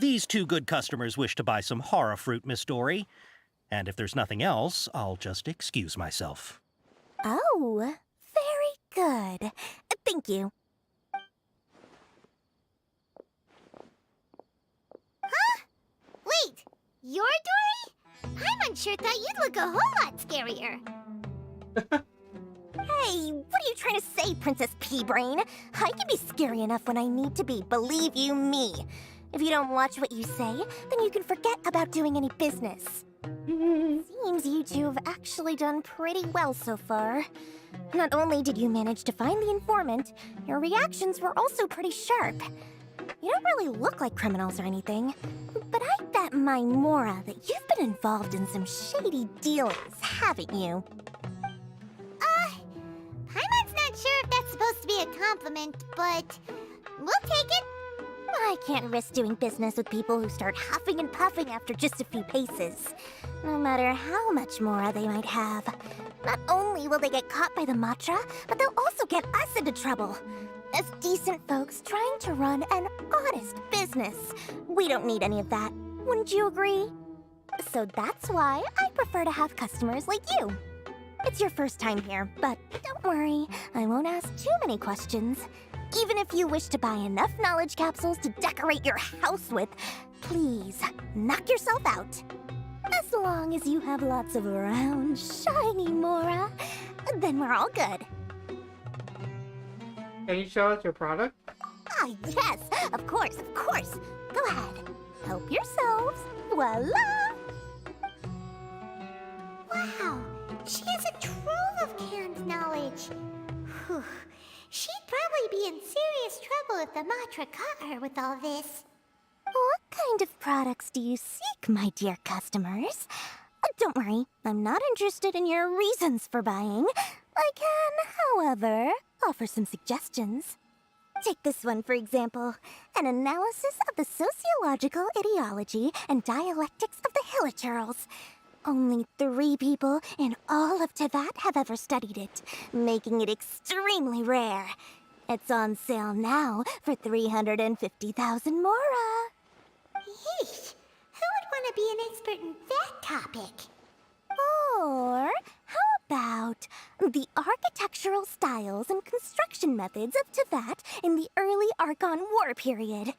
These two good customers wish to buy some hara fruit, Miss Dory. And if there's nothing else, I'll just excuse myself. Oh, very good. Thank you. Huh? Wait, you're Dory? Paimon sure thought you'd look a whole lot scarier. Hey, what are you trying to say, Princess Pea-Brain? I can be scary enough when I need to be, believe you me. If you don't watch what you say, then you can forget about doing any business. Seems you two have actually done pretty well so far. Not only did you manage to find the informant, your reactions were also pretty sharp. You don't really look like criminals or anything, but I bet my Mora that you've been involved in some shady dealings, haven't you? Paimon's not sure if that's supposed to be a compliment, but we'll take it. I can't risk doing business with people who start huffing and puffing after just a few paces. No matter how much Mora they might have. Not only will they get caught by the Matra, but they'll also get us into trouble. As decent folks trying to run an honest business. We don't need any of that. Wouldn't you agree? So that's why I prefer to have customers like you. It's your first time here, but don't worry, I won't ask too many questions. Even if you wish to buy enough knowledge capsules to decorate your house with, please, knock yourself out. As long as you have lots of round, shiny Mora, then we're all good. Can you show us your product? Ah, yes, of course, of course. Go ahead. Help yourselves. Voila! Wow, she has a trove of canned knowledge. Whew. She'd probably be in serious trouble if the Matra caught her with all this. What kind of products do you seek, my dear customers? Don't worry, I'm not interested in your reasons for buying. I can, however, offer some suggestions. Take this one, for example. An analysis of the sociological ideology and dialectics of the Hilichurls. Only 3 people in all of Tevat have ever studied it, making it extremely rare. It's on sale now for 350,000 Mora. Yeesh, who would want to be an expert in that topic? Or how about the architectural styles and construction methods of Tevat in the early Archon War period?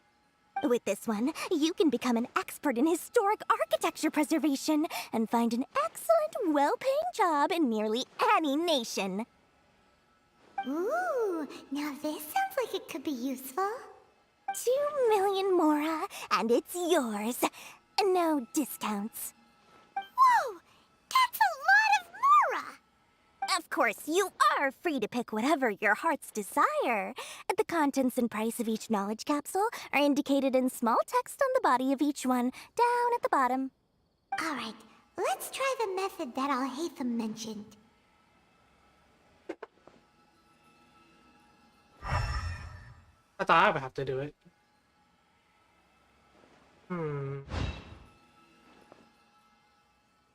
With this one, you can become an expert in historic architecture preservation and find an excellent, well-paying job in nearly any nation. Ooh, now this sounds like it could be useful. 2 million Mora, and it's yours. No discounts. Whoa! That's a lot of Mora! Of course, you are free to pick whatever your heart's desire. The contents and price of each knowledge capsule are indicated in small text on the body of each one, down at the bottom. Alright, let's try the method that Alhaitham mentioned. I thought I would have to do it. I'll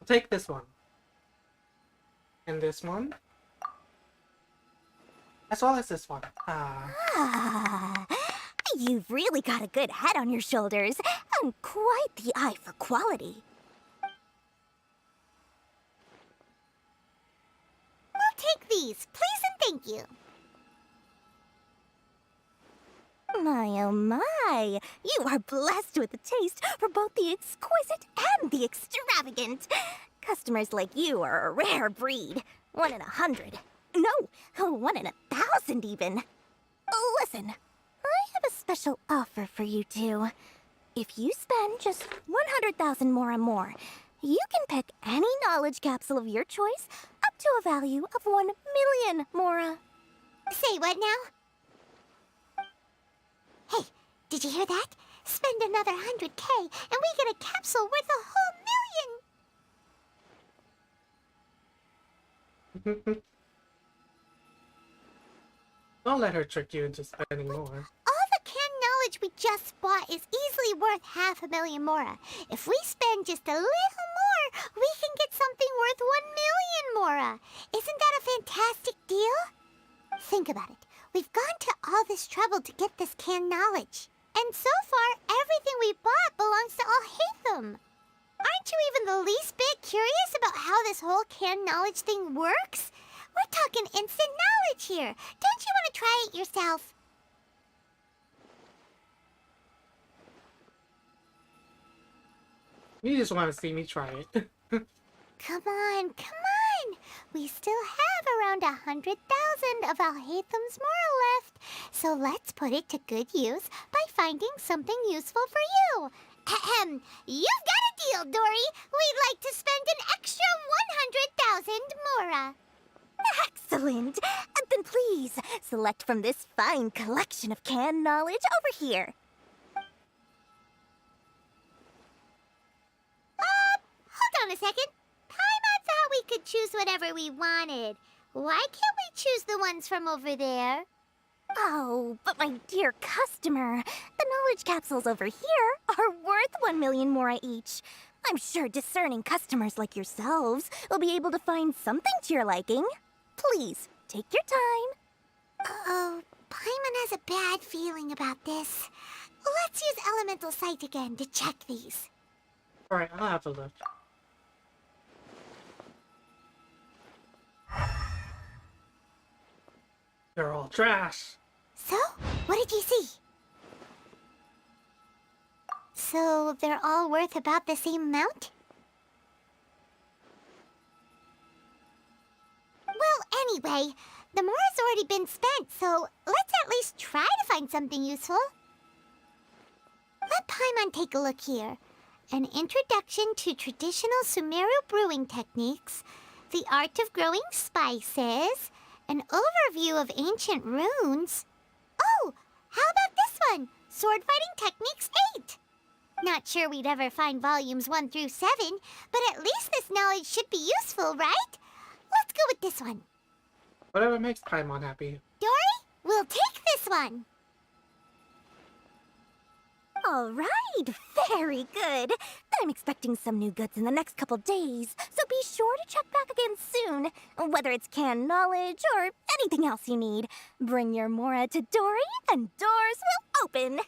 take this one. And this one. As well as this one. You've really got a good head on your shoulders, and quite the eye for quality. We'll take these, please and thank you. My oh my, you are blessed with a taste for both the exquisite and the extravagant. Customers like you are a rare breed. 1 in 100. No, 1 in 1,000 even. Listen, I have a special offer for you two. If you spend just 100,000 more, you can pick any knowledge capsule of your choice up to a value of 1 million Mora. Say what now? Hey, did you hear that? Spend another 100K and we get a capsule worth a whole million! Don't let her trick you into spending more. All the canned knowledge we just bought is easily worth 500,000 Mora. If we spend just a little more, we can get something worth 1 million Mora. Isn't that a fantastic deal? Think about it. We've gone to all this trouble to get this canned knowledge. And so far, everything we bought belongs to Alhaitham. Aren't you even the least bit curious about how this whole canned knowledge thing works? We're talking instant knowledge here. Don't you want to try it yourself? You just want to see me try it. Come on. We still have around 100,000 of Alhaitham's Mora left. So let's put it to good use by finding something useful for you. Ahem. You've got a deal, Dory. We'd like to spend an extra 100,000 mora. Excellent. Then please, select from this fine collection of canned knowledge over here. Hold on a second. Paimon thought we could choose whatever we wanted. Why can't we choose the ones from over there? Oh, but my dear customer, the knowledge capsules over here are worth 1 million mora each. I'm sure discerning customers like yourselves will be able to find something to your liking. Please, take your time. Uh-oh, Paimon has a bad feeling about this. Let's use Elemental Sight again to check these. Alright, I'll have a look. They're all trash. So, what did you see? So, they're all worth about the same amount? Well, anyway, the mora's already been spent, so let's at least try to find something useful. Let Paimon take a look here. An introduction to traditional Sumeru brewing techniques, the art of growing spices, an overview of ancient runes. Oh, how about this one? Sword Fighting Techniques 8. Not sure we'd ever find volumes 1 through 7, but at least this knowledge should be useful, right? Let's go with this one. Whatever makes Paimon happy. Dory, we'll take this one. All right, very good. I'm expecting some new goods in the next couple days, so be sure to check back again soon. Whether it's canned knowledge or anything else you need, bring your mora to Dory and doors will open.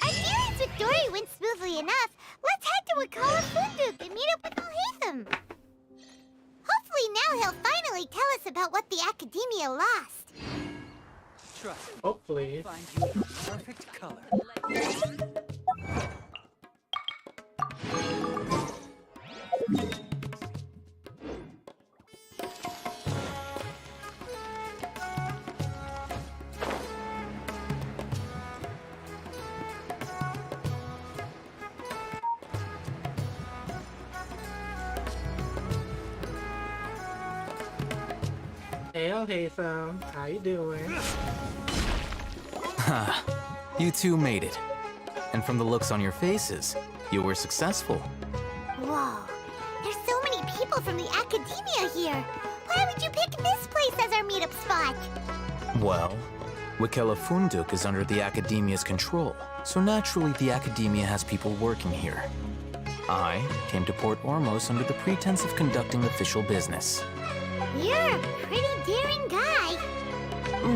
Our dealings with Dory went smoothly enough. Let's head to Wakala Funduk and meet up with Alhaitham. Hopefully now he'll finally tell us about what the Academia lost. Trust. Hopefully. Find you the perfect color. Hey, Alhaitham. How you doing? Ha, you two made it. And from the looks on your faces, you were successful. Whoa, there's so many people from the Academia here. Why would you pick this place as our meetup spot? Well, Wakela Funduk is under the Academia's control, so naturally the Academia has people working here. I came to Port Ormos under the pretense of conducting official business. You're a pretty daring guy.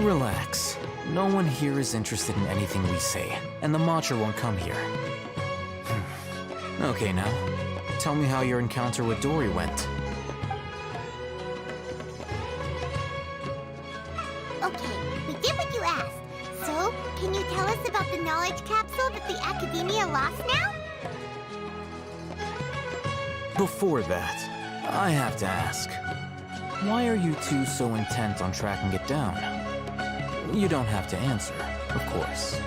Relax. No one here is interested in anything we say, and the Matcha won't come here. Okay now, tell me how your encounter with Dory went. Okay, we did what you asked. So, can you tell us about the knowledge capsule that the Academia lost now? Before that, I have to ask, why are you two so intent on tracking it down? You don't have to answer, of course.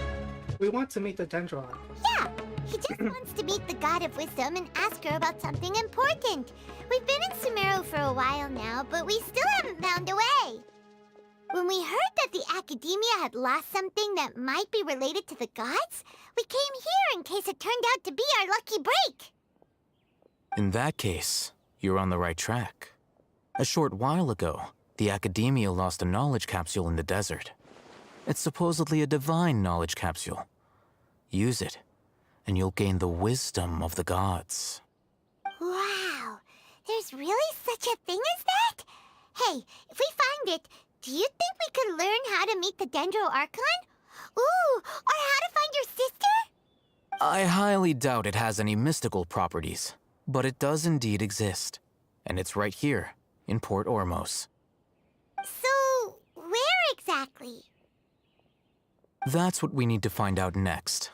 We want to meet the Dendron. Yeah, he just wants to meet the God of Wisdom and ask her about something important. We've been in Sumeru for a while now, but we still haven't found a way. When we heard that the Academia had lost something that might be related to the gods, we came here in case it turned out to be our lucky break. In that case, you're on the right track. A short while ago, the Academia lost a knowledge capsule in the desert. It's supposedly a divine knowledge capsule. Use it, and you'll gain the wisdom of the gods. Wow, there's really such a thing as that? Hey, if we find it, do you think we could learn how to meet the Dendro Archon? Ooh, or how to find your sister? I highly doubt it has any mystical properties, but it does indeed exist. And it's right here, in Port Ormos. So, where exactly? That's what we need to find out next.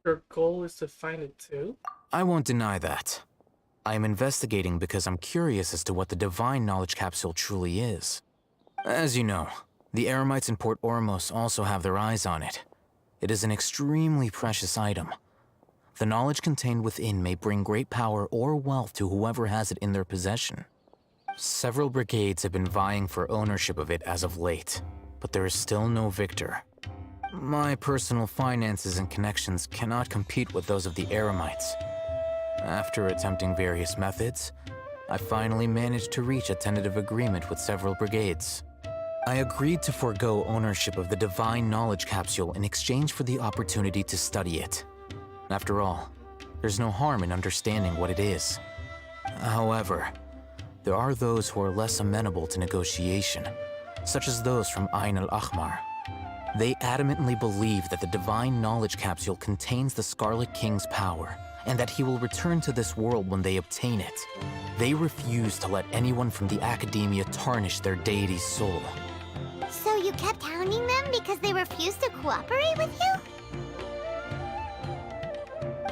Your goal is to find it too? I won't deny that. I am investigating because I'm curious as to what the divine knowledge capsule truly is. As you know, the Eremites in Port Ormos also have their eyes on it. It is an extremely precious item, The knowledge contained within may bring great power or wealth to whoever has it in their possession. Several brigades have been vying for ownership of it as of late, but there is still no victor. My personal finances and connections cannot compete with those of the Eremites. After attempting various methods, I finally managed to reach a tentative agreement with several brigades. I agreed to forego ownership of the Divine Knowledge Capsule in exchange for the opportunity to study it. After all, there's no harm in understanding what it is. However, there are those who are less amenable to negotiation, such as those from Ain al-Ahmar. They adamantly believe that the Divine Knowledge Capsule contains the Scarlet King's power, and that he will return to this world when they obtain it. They refuse to let anyone from the Academia tarnish their deity's soul. So you kept hounding them because they refused to cooperate with you?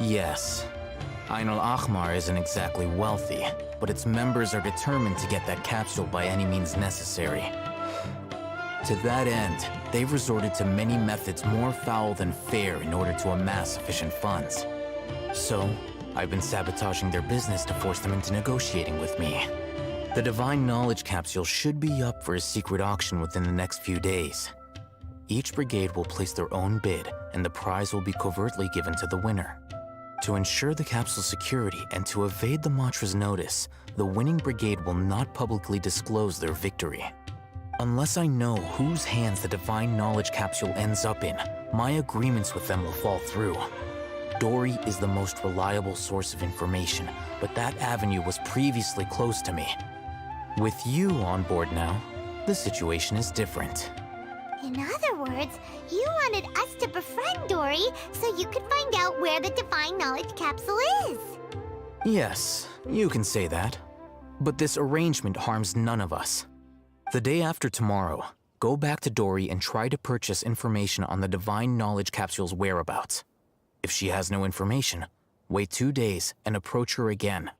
Yes. Ain al-Ahmar isn't exactly wealthy, but its members are determined to get that capsule by any means necessary. To that end, they've resorted to many methods more foul than fair in order to amass sufficient funds. So, I've been sabotaging their business to force them into negotiating with me. The Divine Knowledge Capsule should be up for a secret auction within the next few days. Each brigade will place their own bid, and the prize will be covertly given to the winner. To ensure the capsule's security and to evade the Matra's notice, the winning brigade will not publicly disclose their victory. Unless I know whose hands the Divine Knowledge Capsule ends up in, my agreements with them will fall through. Dory is the most reliable source of information, but that avenue was previously closed to me. With you on board now, the situation is different. In other words, you wanted us to befriend Dory so you could find out where the Divine Knowledge Capsule is. Yes, you can say that. But this arrangement harms none of us. The day after tomorrow, go back to Dory and try to purchase information on the Divine Knowledge Capsule's whereabouts. If she has no information, wait 2 days and approach her again.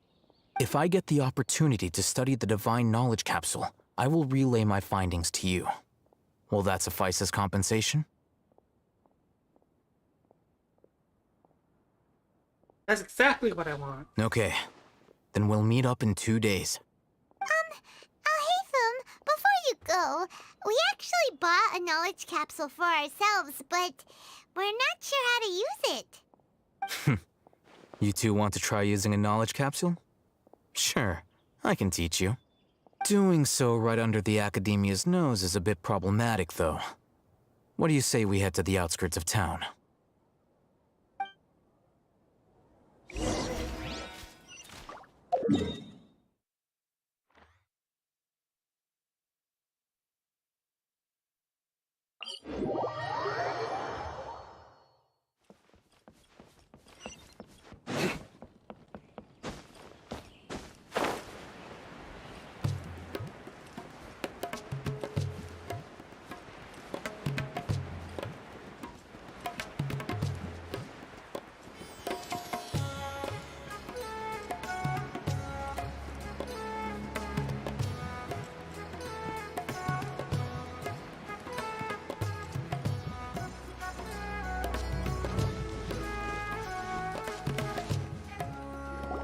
If I get the opportunity to study the Divine Knowledge Capsule, I will relay my findings to you. Will that suffice as compensation? That's exactly what I want. Okay, then we'll meet up in 2 days. Alhaitham, before you go, we actually bought a knowledge capsule for ourselves, but we're not sure how to use it. You two want to try using a knowledge capsule? Sure, I can teach you. Doing so right under the Academia's nose is a bit problematic, though. What do you say we head to the outskirts of town?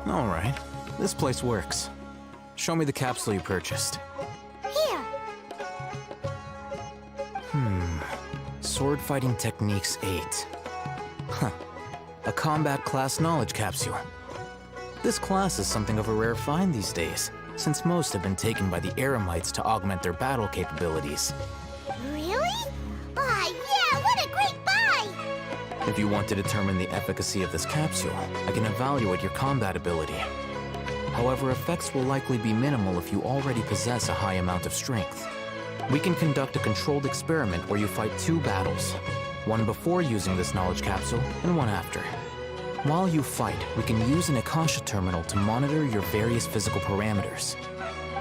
All right, this place works. Show me the capsule you purchased. Here. Sword Fighting Techniques 8. Huh. A combat class knowledge capsule. This class is something of a rare find these days, since most have been taken by the Eremites to augment their battle capabilities. Really? Ah, yeah, what a great buy! If you want to determine the efficacy of this capsule, I can evaluate your combat ability. However, effects will likely be minimal if you already possess a high amount of strength. We can conduct a controlled experiment where you fight 2 battles, one before using this knowledge capsule and one after. While you fight, we can use an Akasha terminal to monitor your various physical parameters.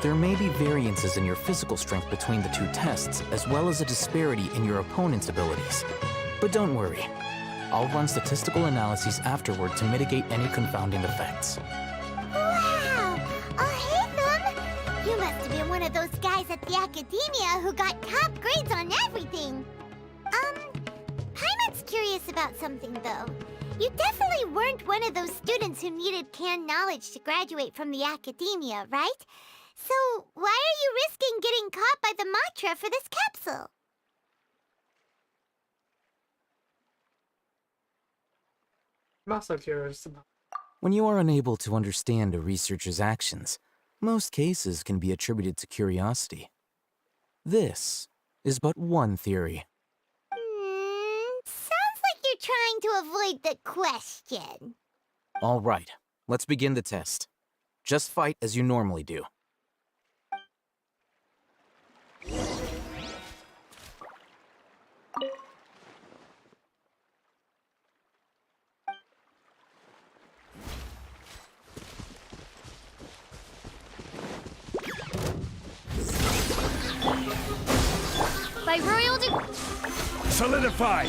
There may be variances in your physical strength between the 2 tests, as well as a disparity in your opponent's abilities. But don't worry, I'll run statistical analyses afterward to mitigate any confounding effects. Wow! Alhaitham! You must have been one of those guys at the Academia who got top grades on everything! Paimon's curious about something, though. You definitely weren't one of those students who needed canned knowledge to graduate from the academia, right? So why are you risking getting caught by the Matra for this capsule? I'm also curious about. When you are unable to understand a researcher's actions, most cases can be attributed to curiosity. This is but one theory. Sounds like you're trying to avoid the question. All right, let's begin the test. Just fight as you normally do. By royal Solidify!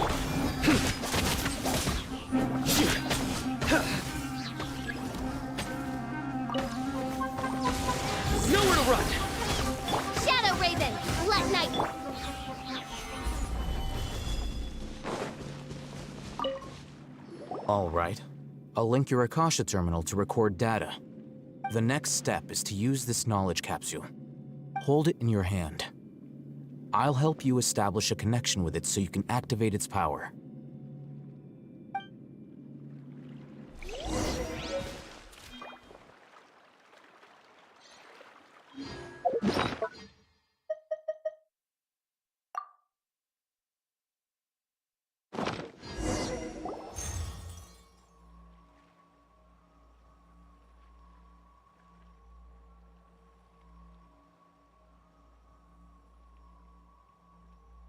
Nowhere to run! Shadow Raven, Blood Knight. All right. I'll link your Akasha terminal to record data. The next step is to use this knowledge capsule. Hold it in your hand. I'll help you establish a connection with it so you can activate its power.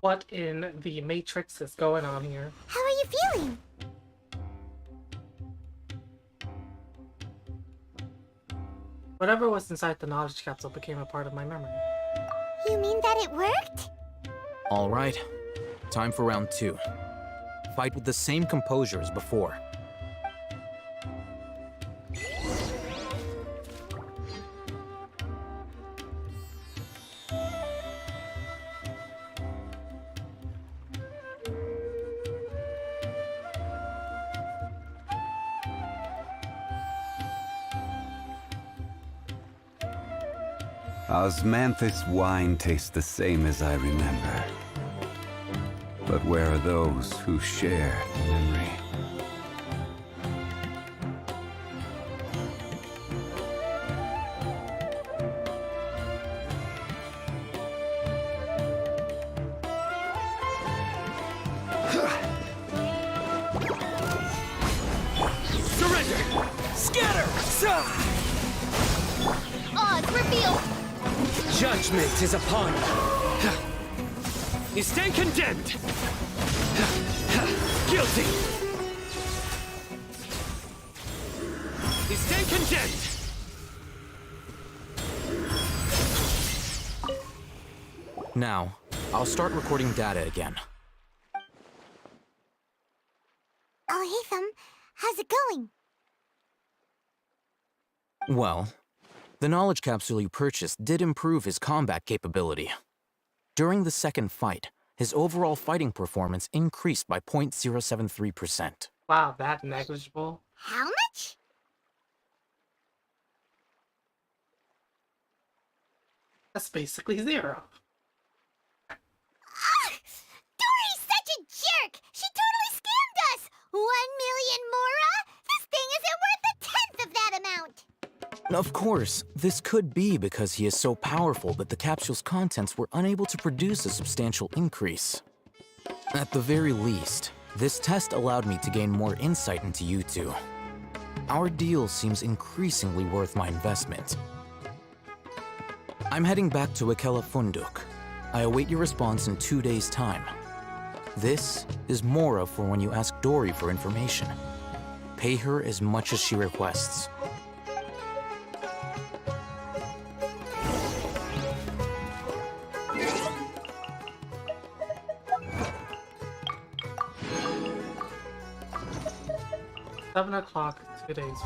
What in the Matrix is going on here? How are you feeling? Whatever was inside the knowledge capsule became a part of my memory. You mean that it worked? All right. Time for round 2. Fight with the same composure as before. Osmanthus wine tastes the same as I remember. But where are those who share memory? Surrender! Scatter! Odds revealed! Judgment is upon you. You stand condemned. Guilty. You stand condemned. Now, I'll start recording data again. Oh, Hatham, how's it going? Well, the knowledge capsule you purchased did improve his combat capability. During the second fight, his overall fighting performance increased by 0.073%. Wow, that negligible. How much? That's basically 0. Dory's such a jerk! She totally scammed us! 1 million mora? This thing isn't worth a tenth of that amount! Of course, this could be because he is so powerful that the capsule's contents were unable to produce a substantial increase. At the very least, this test allowed me to gain more insight into you two. Our deal seems increasingly worth my investment. I'm heading back to Akela Funduk. I await your response in 2 days' time. This is Mora for when you ask Dory for information. Pay her as much as she requests. Seven o'clock, 2 days.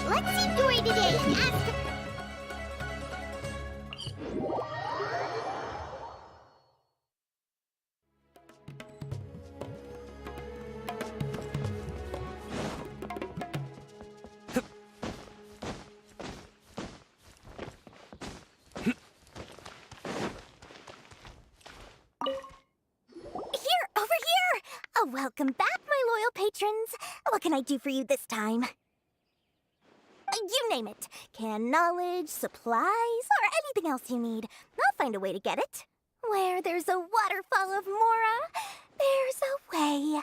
Let's see Dory today and ask her. Welcome back, my loyal patrons. What can I do for you this time? You name it. Can knowledge, supplies, or anything else you need. I'll find a way to get it. Where there's a waterfall of Mora, there's a way.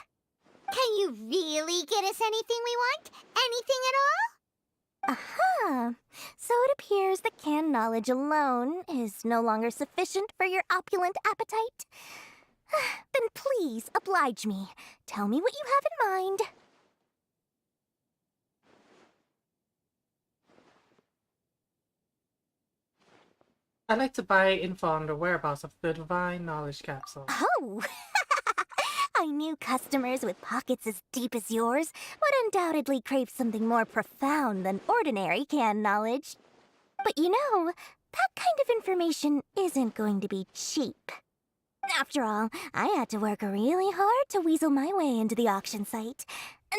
Can you really get us anything we want? Anything at all? Aha. So it appears that canned knowledge alone is no longer sufficient for your opulent appetite. Then please, oblige me. Tell me what you have in mind. I'd like to buy info on the whereabouts of the Divine Knowledge Capsule. Oh! I knew customers with pockets as deep as yours would undoubtedly crave something more profound than ordinary canned knowledge. But you know, that kind of information isn't going to be cheap. After all, I had to work really hard to weasel my way into the auction site.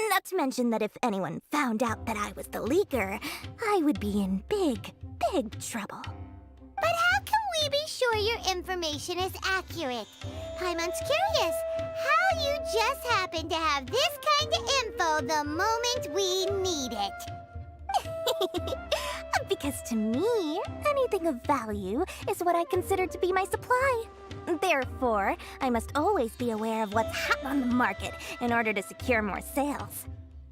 Not to mention that if anyone found out that I was the leaker, I would be in big, big trouble. But how can we be sure your information is accurate? Paimon's curious how you just happen to have this kind of info the moment we need it. Because to me, anything of value is what I consider to be my supply. Therefore, I must always be aware of what's hot on the market in order to secure more sales.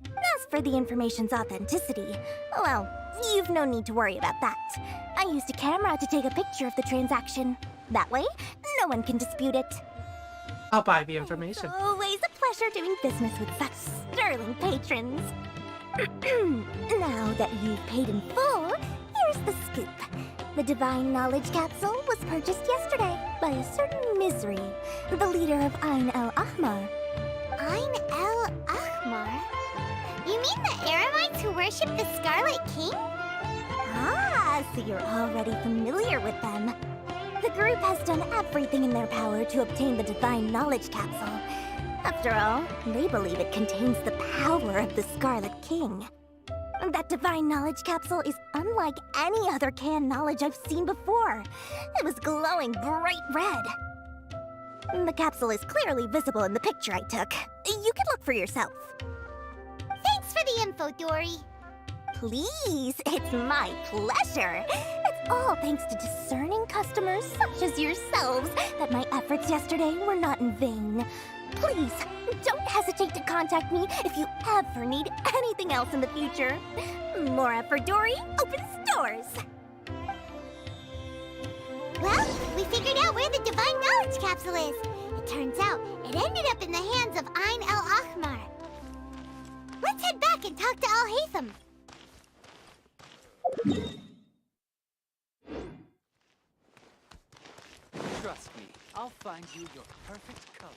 As for the information's authenticity, well, you've no need to worry about that. I used a camera to take a picture of the transaction. That way, no one can dispute it. I'll buy the information. It's always a pleasure doing business with such sterling patrons. Now that you've paid in full, here's the scoop. The Divine Knowledge Capsule was purchased yesterday by a certain Misery, the leader of Ain el Ahmar. Ain el Ahmar? You mean the Eremites who worship the Scarlet King? Ah, so you're already familiar with them. The group has done everything in their power to obtain the Divine Knowledge Capsule. After all, they believe it contains the power of the Scarlet King. That Divine Knowledge Capsule is unlike any other canned knowledge I've seen before. It was glowing bright red. The capsule is clearly visible in the picture I took. You can look for yourself. Thanks for the info, Dory. Please, it's my pleasure. It's all thanks to discerning customers such as yourselves that my efforts yesterday were not in vain. Please, don't hesitate to contact me if you ever need anything else in the future. Mora for Dory opens doors. Well, we figured out where the Divine Knowledge Capsule is. It turns out it ended up in the hands of Ain el Ahmar. Let's head back and talk to Al-Haytham. Trust me, I'll find you your perfect color.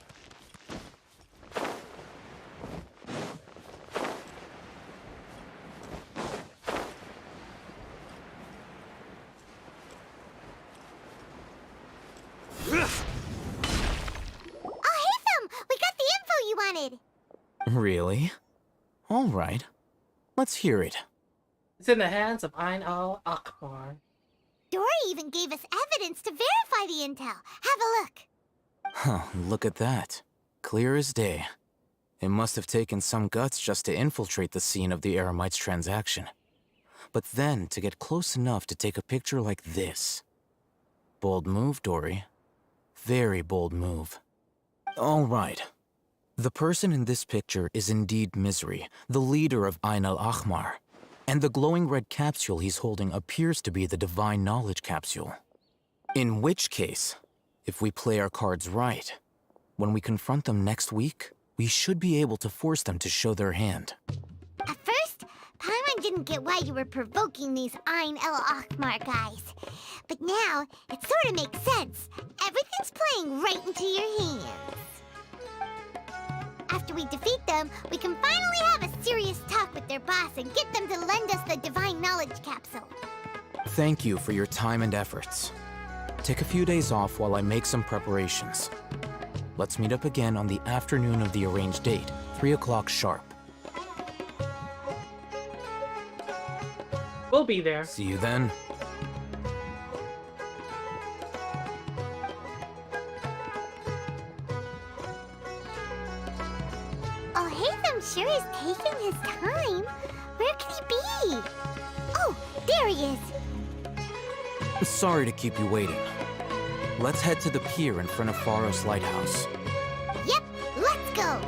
Really? All right. Let's hear it. It's in the hands of Ain el Ahmar. Dory even gave us evidence to verify the intel. Have a look. Huh, look at that. Clear as day. It must have taken some guts just to infiltrate the scene of the Eremites' transaction. But then to get close enough to take a picture like this. Bold move, Dory. Very bold move. All right. The person in this picture is indeed Misery, the leader of Ain el Ahmar. And the glowing red capsule he's holding appears to be the Divine Knowledge Capsule. In which case, if we play our cards right, when we confront them next week, we should be able to force them to show their hand. At first, Paimon didn't get why you were provoking these Ain el Ahmar guys. But now, it sort of makes sense. Everything's playing right into your hands. After we defeat them, we can finally have a serious talk with their boss and get them to lend us the Divine Knowledge Capsule. Thank you for your time and efforts. Take a few days off while I make some preparations. Let's meet up again on the afternoon of the arranged date, 3 o'clock sharp. We'll be there. See you then. Oh, Haytham sure is taking his time. Where could he be? Oh, there he is. Sorry to keep you waiting. Let's head to the pier in front of Pharos Lighthouse. Yep, let's go.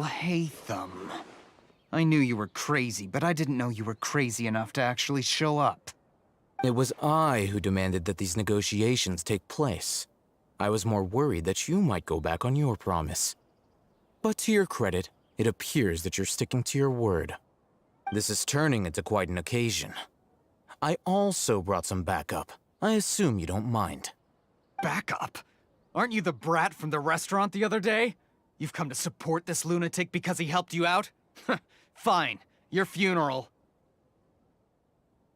Haytham. I knew you were crazy, but I didn't know you were crazy enough to actually show up. It was I who demanded that these negotiations take place. I was more worried that you might go back on your promise. But to your credit, it appears that you're sticking to your word. This is turning into quite an occasion. I also brought some backup. I assume you don't mind. Backup? Aren't you the brat from the restaurant the other day? You've come to support this lunatic because he helped you out? Fine, your funeral.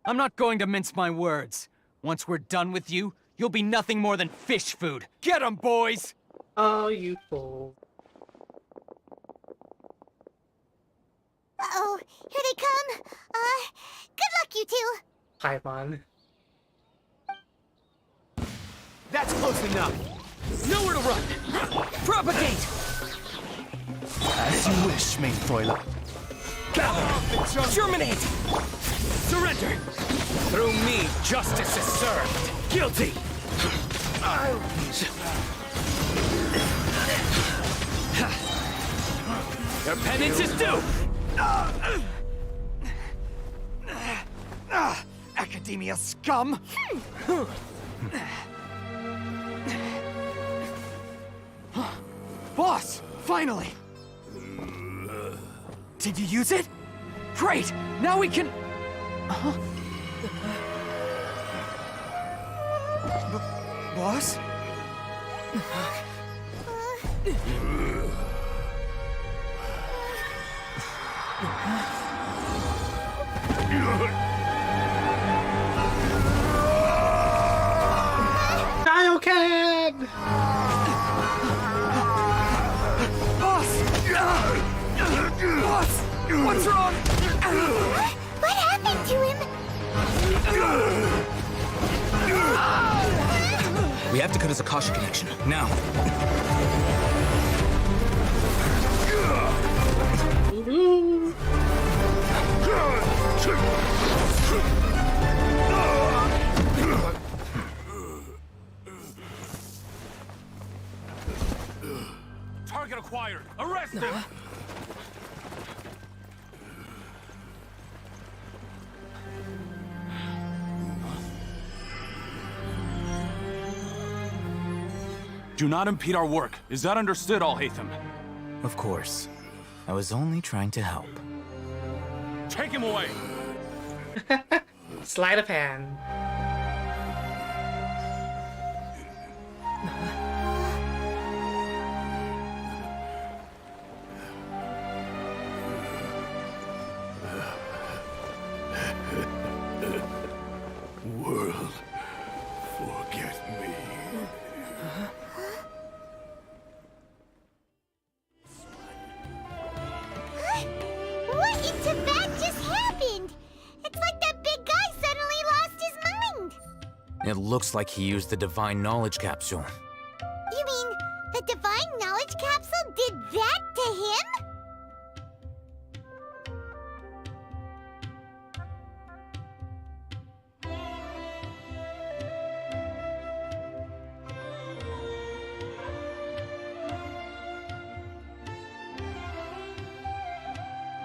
I'm not going to mince my words. Once we're done with you, you'll be nothing more than fish food. Get 'em, boys! Oh, you fool. Uh-oh, here they come. Good luck, you two. Paimon. That's close enough. Nowhere to run. Propagate! As you wish, Mainfroiler. Gather! Germinate! Surrender! Through me, justice is served. Guilty! Your penance is due! Academia scum! Boss! Finally! Did you use it? Great! Now we can... Boss? Kaioken! Boss! What's wrong? What happened to him? We have to cut his Akasha connection, now. Target acquired! Arrest him! Do not impede our work. Is that understood, Alhaitham? Of course. I was only trying to help. Take him away! Sleight of hand. World, forget me. What in Tibet just happened? It's like that big guy suddenly lost his mind. It looks like he used the Divine Knowledge Capsule. You mean the Divine Knowledge Capsule did that to him?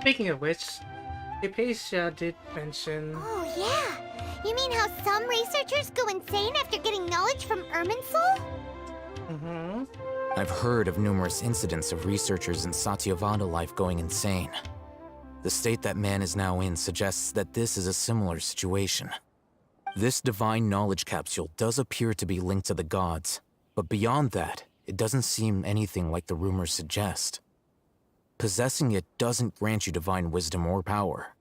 Speaking of which, Hypatia did mention... Oh yeah! You mean how some researchers go insane after getting knowledge from Irminsul? Mm-hmm. I've heard of numerous incidents of researchers in Satyavada life going insane. The state that man is now in suggests that this is a similar situation. This Divine Knowledge Capsule does appear to be linked to the gods, but beyond that, it doesn't seem anything like the rumors suggest. Possessing it doesn't grant you divine wisdom or power.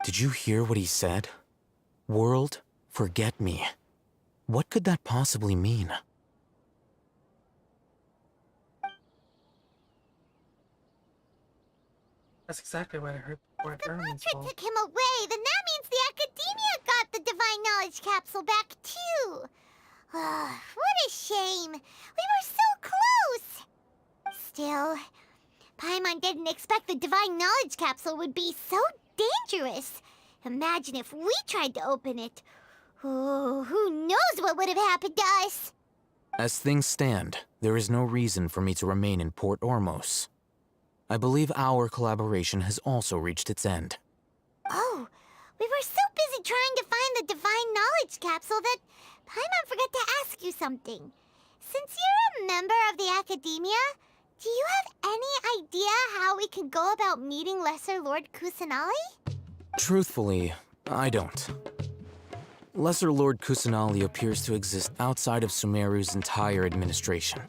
Did you hear what he said? World, forget me. What could that possibly mean? That's exactly what I heard before at The Irminsul. mantra took him away, then that means the Academia got the Divine Knowledge Capsule back too. What a shame. We were so close. Still, Paimon didn't expect the Divine Knowledge Capsule would be so dangerous. Imagine if we tried to open it. Oh, who knows what would have happened to us? As things stand, there is no reason for me to remain in Port Ormos. I believe our collaboration has also reached its end. Oh, we were so busy trying to find the Divine Knowledge Capsule that Paimon forgot to ask you something. Since you're a member of the Academia, do you have any idea how we can go about meeting Lesser Lord Kusanali? Truthfully, I don't. Lesser Lord Kusanali appears to exist outside of Sumeru's entire administration.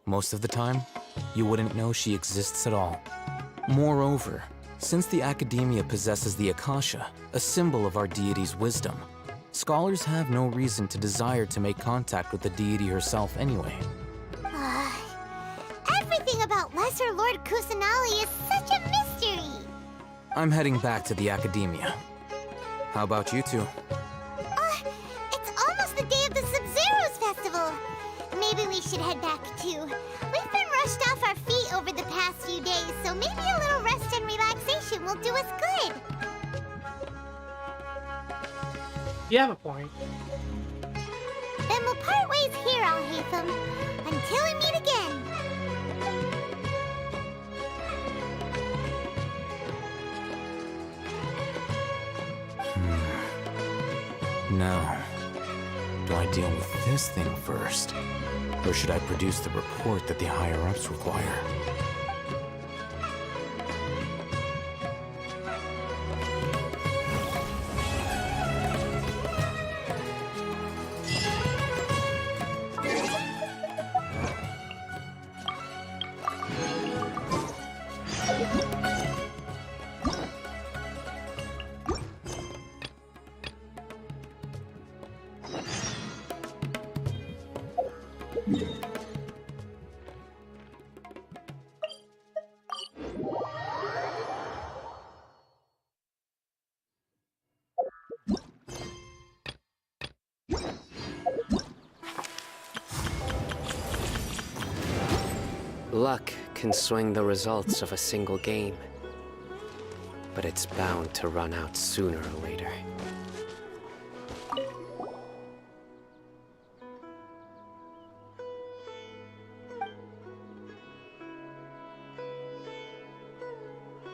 Most of the time, you wouldn't know she exists at all. Moreover, since the Academia possesses the Akasha, a symbol of our deity's wisdom, scholars have no reason to desire to make contact with the deity herself anyway. Everything about Lesser Lord Kusanali is such a mystery! I'm heading back to the Academia. How about you two? It's almost the day of the Sub-Zero's festival. Maybe we should head back too. We've been rushed off our feet over the past few days, so maybe a little rest and relaxation will do us good. You have a point. Then we'll part ways here, Al-Haytham. Until we meet again. Now, do I deal with this thing first? Or should I produce the report that the higher-ups require? Luck can swing the results of a single game, but it's bound to run out sooner or later.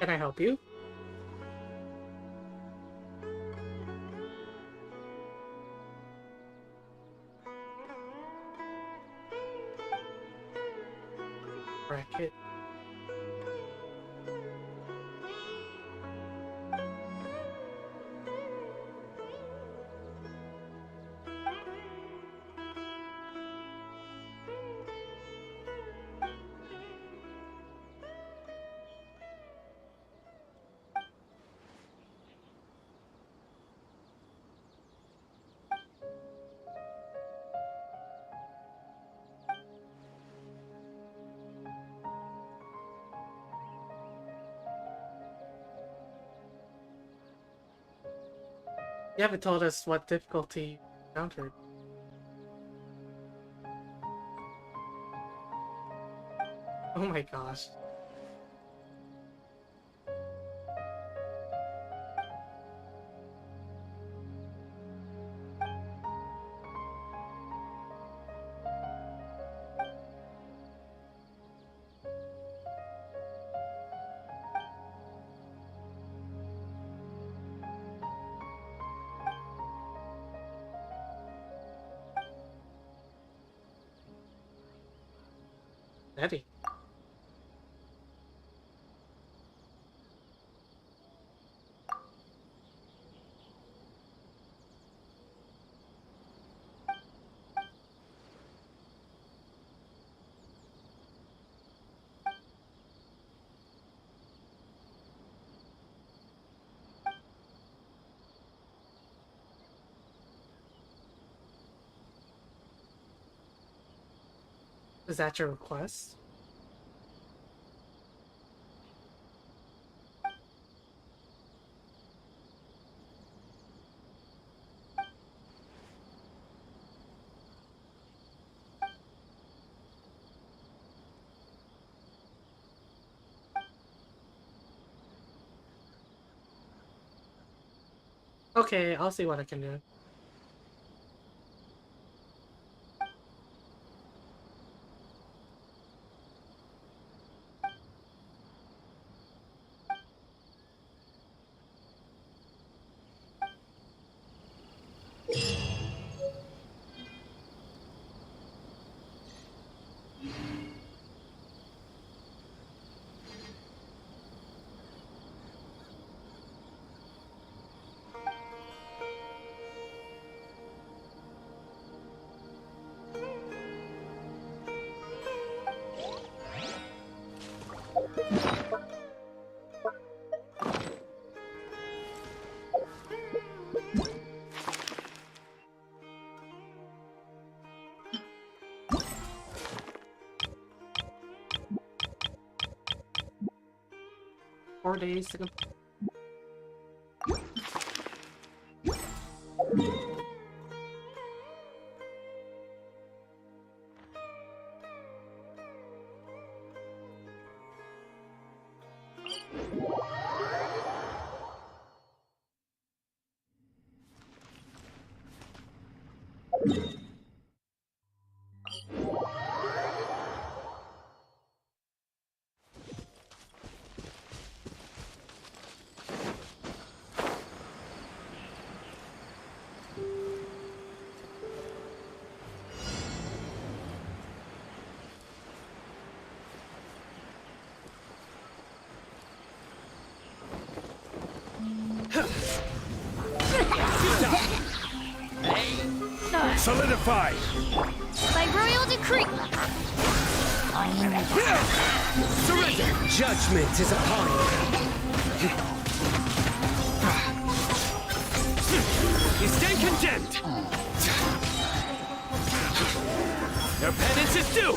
Can I help you? Bracket. You haven't told us what difficulty you encountered. Oh my gosh. Heavy. Is that your request? Okay, I'll see what I can do. Four days to complete. Solidify! By royal decree! Surrender! Judgment is upon you! You stand condemned! Your penance is due!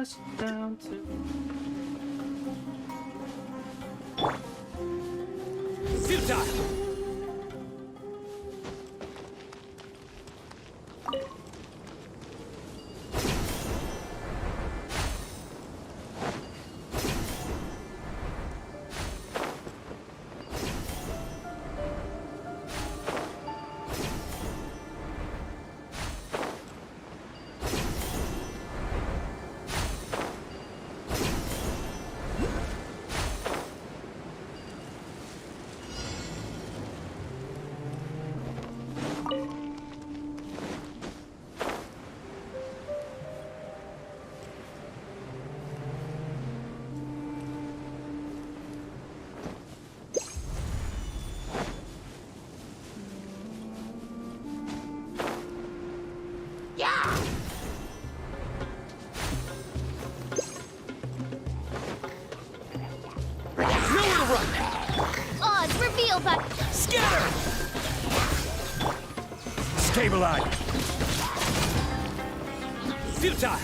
Rush down to... Futile! Odds reveal but Scatter! Stabilize! Futile!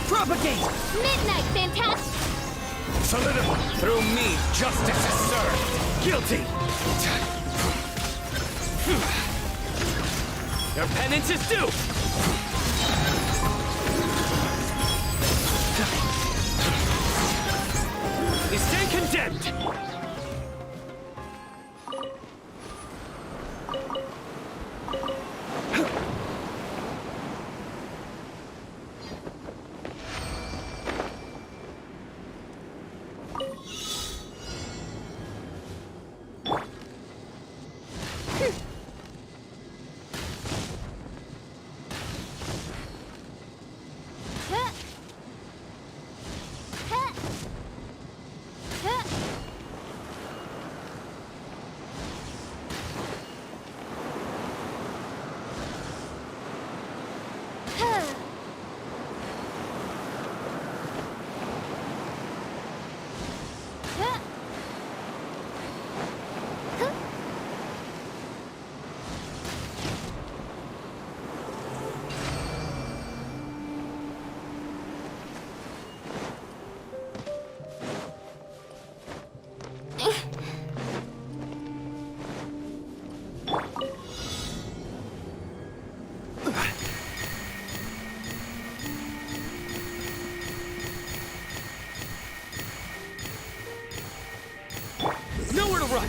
propagate! Midnight, fantastic! Solidify! Through me, justice is served! Guilty! Your penance is due! You stand condemned! Nowhere to run!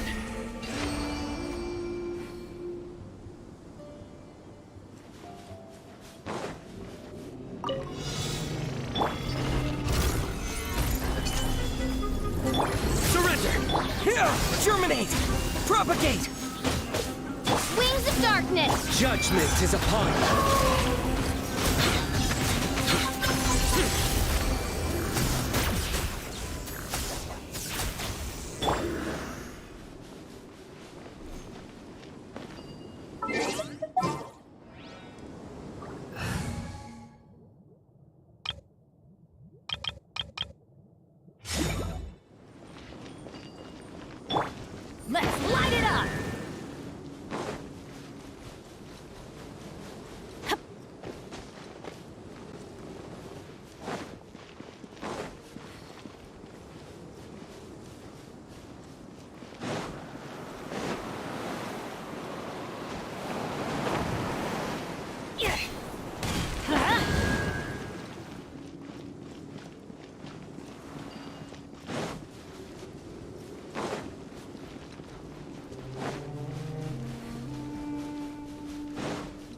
Surrender! Here! Germinate! Propagate! Wings of darkness! Judgment is upon you! Let's light it up!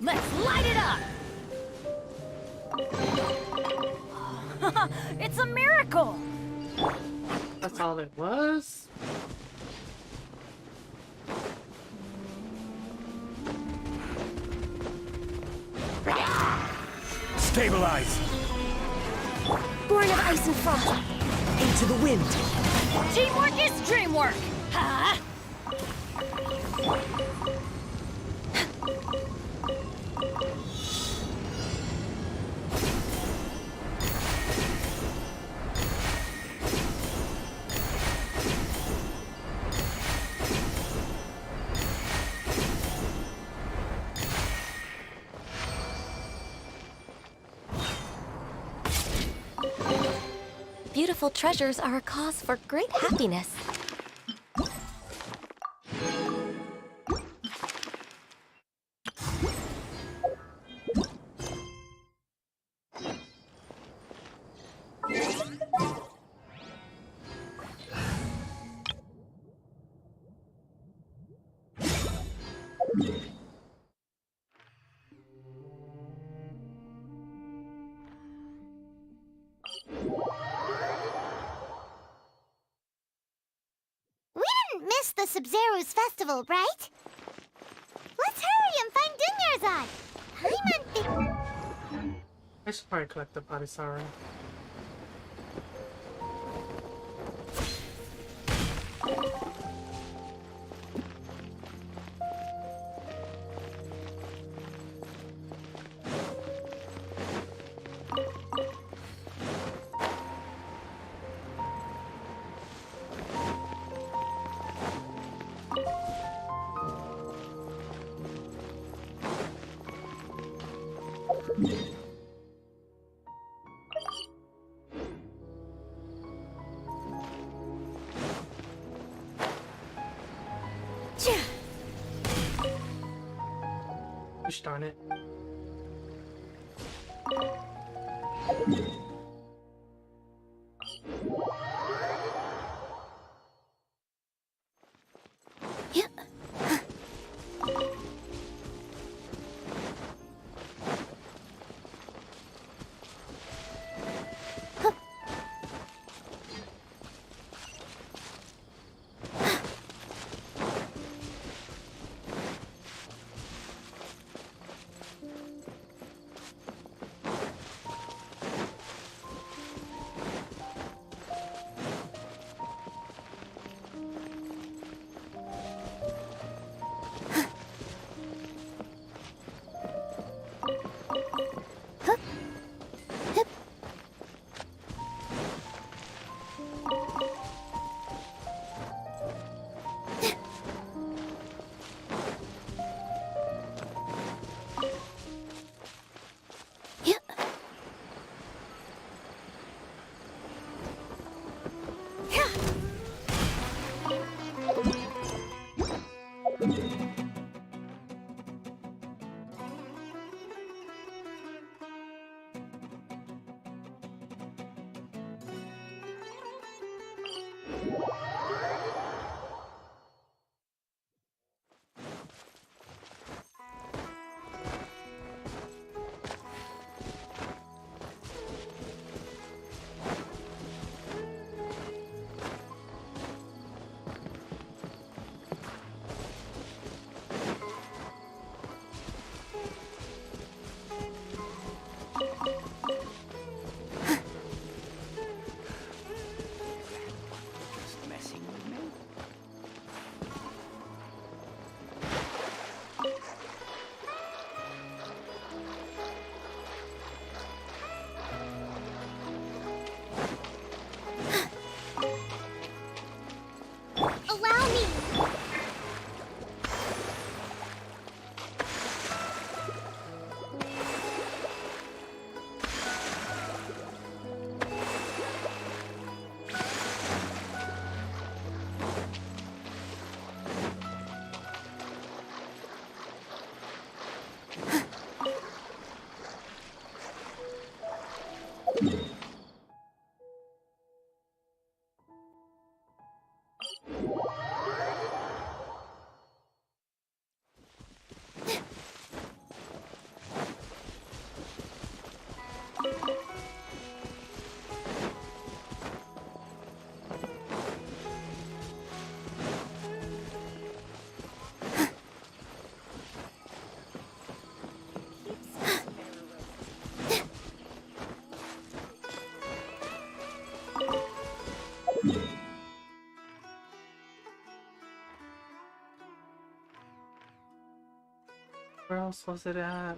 Let's light it up! It's a miracle! That's all it was? Stabilize! Born of ice and frost. Into the wind. Teamwork is dreamwork! Huh? Beautiful treasures are a cause for great happiness. We didn't miss the Sumeru's festival, right? Let's hurry and find Dunyarzad. I should probably collect the Bodhisattva. Gosh darn it. Where else was it at?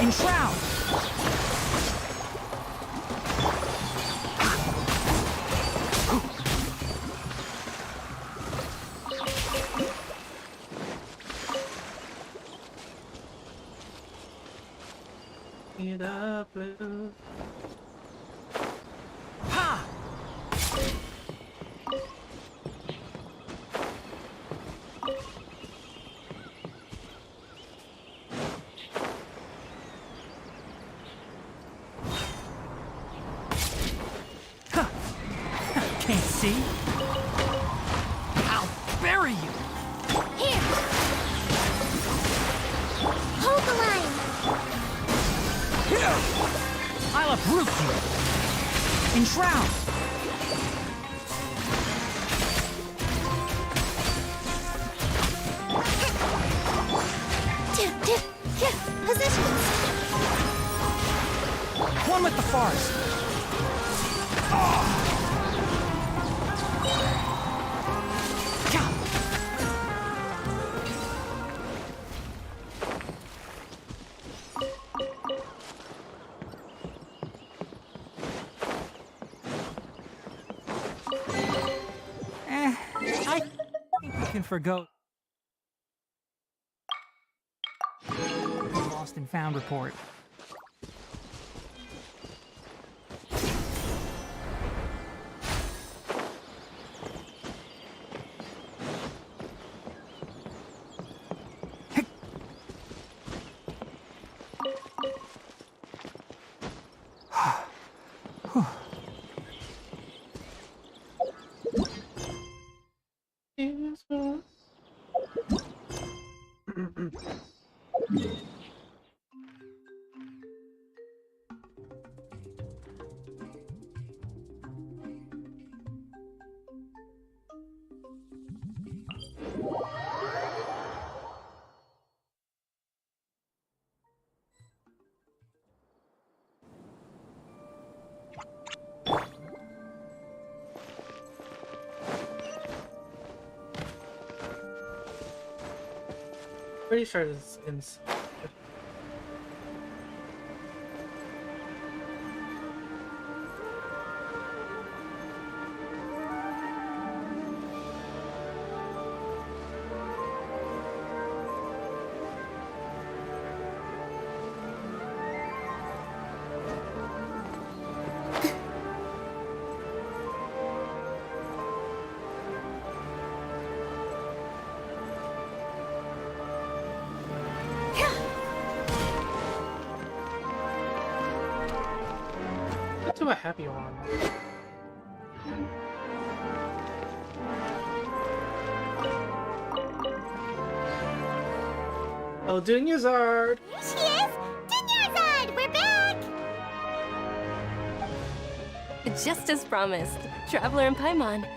Enshroud! Get up, blue. Ha! Can't see? I'll bury you! Here! Hold the line! Group you! Enshroud! Positions! One with the forest! I think we can forgo the lost and found report. Pretty sure it's inside. To a happy one. Oh, Dunyazard! Here she is! Dunyazard! We're back! Just as promised, Traveler and Paimon.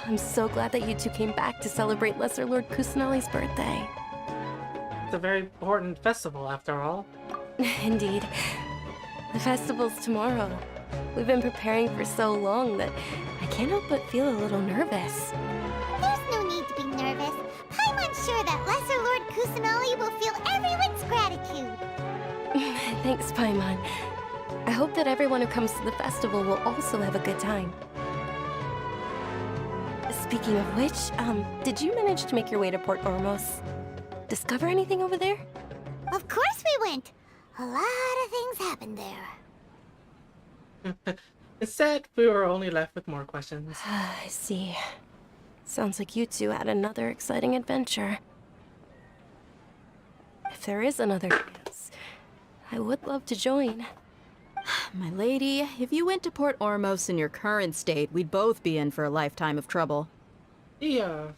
I'm so glad that you two came back to celebrate Lesser Lord Kusanali's birthday. It's a very important festival, after all. Indeed. The festival's tomorrow. We've been preparing for so long that I can't help but feel a little nervous. There's no need to be nervous. Paimon's sure that Lesser Lord Kusanali will feel everyone's gratitude. Thanks, Paimon. I hope that everyone who comes to the festival will also have a good time. Speaking of which, did you manage to make your way to Port Ormos? Discover anything over there? Of course we went. A lot of things happened there. Instead, we were only left with more questions. I see. Sounds like you two had another exciting adventure. If there is another chance, I would love to join. My lady, if you went to Port Ormos in your current state, we'd both be in for a lifetime of trouble. Yeah.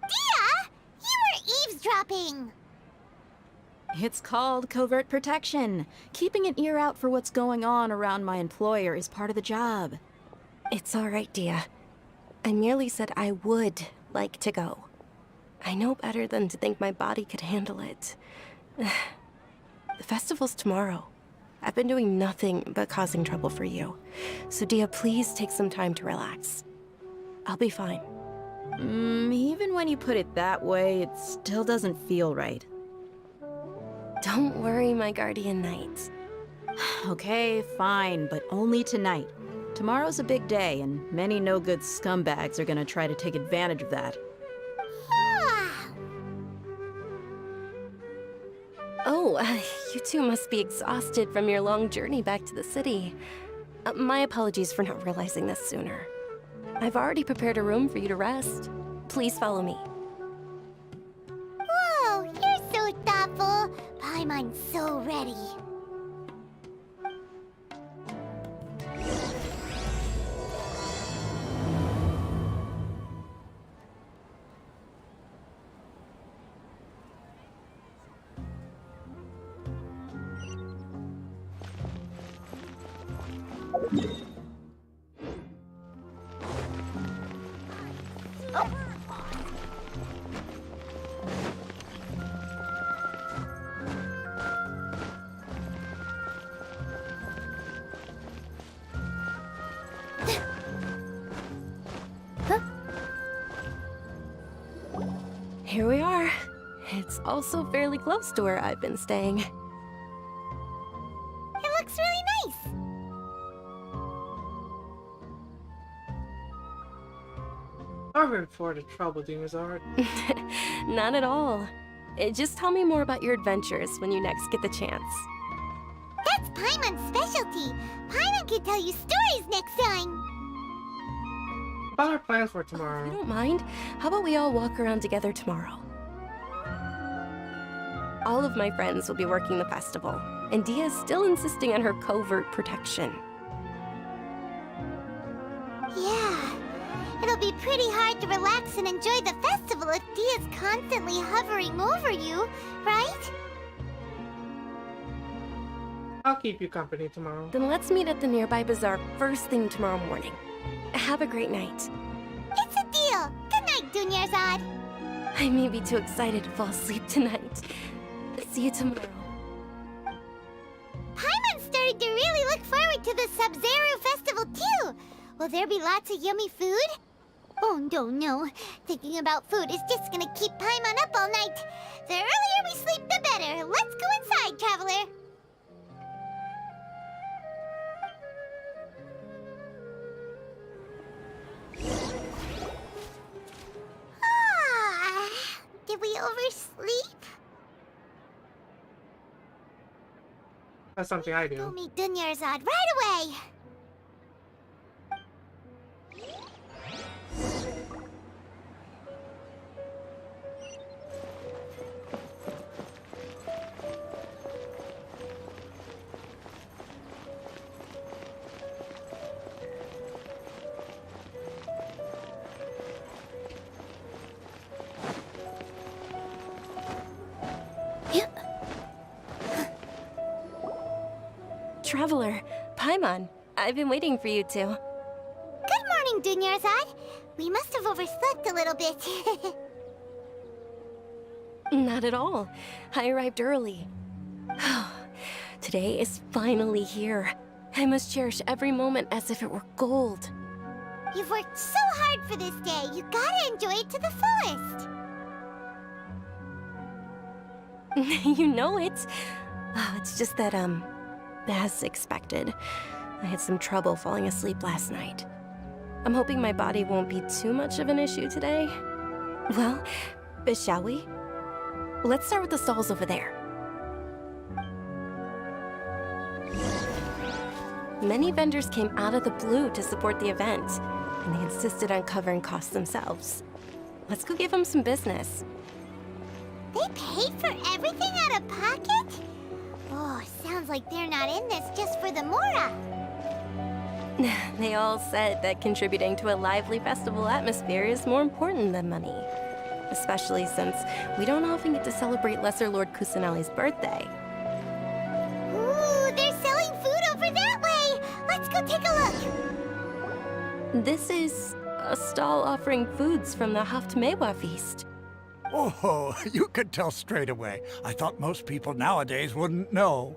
Dia! You were eavesdropping! It's called covert protection. Keeping an ear out for what's going on around my employer is part of the job. It's all right, Dia. I merely said I would like to go. I know better than to think my body could handle it. The festival's tomorrow. I've been doing nothing but causing trouble for you. So Dia, please take some time to relax. I'll be fine. Even when you put it that way, it still doesn't feel right. Don't worry, my guardian knight. Okay, fine, but only tonight. Tomorrow's a big day, and many no-good scumbags are gonna try to take advantage of that. Oh, you two must be exhausted from your long journey back to the city. My apologies for not realizing this sooner. I've already prepared a room for you to rest. Please follow me. Whoa, you're so thoughtful. Paimon's so ready. Here we are. It's also fairly close to where I've been staying. It looks really nice. Sorry for the trouble, Dinozard. Not at all. Just tell me more about your adventures when you next get the chance. That's Paimon's specialty. Paimon can tell you stories next time. What are our plans for tomorrow? If you don't mind, how about we all walk around together tomorrow? All of my friends will be working the festival, and Dia's still insisting on her covert protection. Yeah, it'll be pretty hard to relax and enjoy the festival if Dia's constantly hovering over you, right? I'll keep you company tomorrow. Then let's meet at the nearby bazaar first thing tomorrow morning. Have a great night. It's a deal. Good night, Dunyarzad. I may be too excited to fall asleep tonight. See you tomorrow. Paimon's starting to really look forward to the Sub-Zero festival too. Will there be lots of yummy food? Oh no. Thinking about food is just gonna keep Paimon up all night. The earlier we sleep, the better. Let's go inside, traveler. Did we oversleep? That's something I do. Go meet Dunyarzad right away. Traveler, Paimon, I've been waiting for you two. Good morning, Dunyarzad. We must have overslept a little bit. Not at all. I arrived early. Today is finally here. I must cherish every moment as if it were gold. You've worked so hard for this day. You gotta enjoy it to the fullest. You know it. It's just that, as expected, I had some trouble falling asleep last night. I'm hoping my body won't be too much of an issue today. Well, shall we? Let's start with the stalls over there. Many vendors came out of the blue to support the event, and they insisted on covering costs themselves. Let's go give them some business. They paid for everything out of pocket? Oh, sounds like they're not in this just for the Mora. They all said that contributing to a lively festival atmosphere is more important than money. Especially since we don't often get to celebrate Lesser Lord Kusanali's birthday. Ooh, they're selling food over that way! Let's go take a look! This is a stall offering foods from the Haftmewa feast. Oh, you could tell straight away. I thought most people nowadays wouldn't know.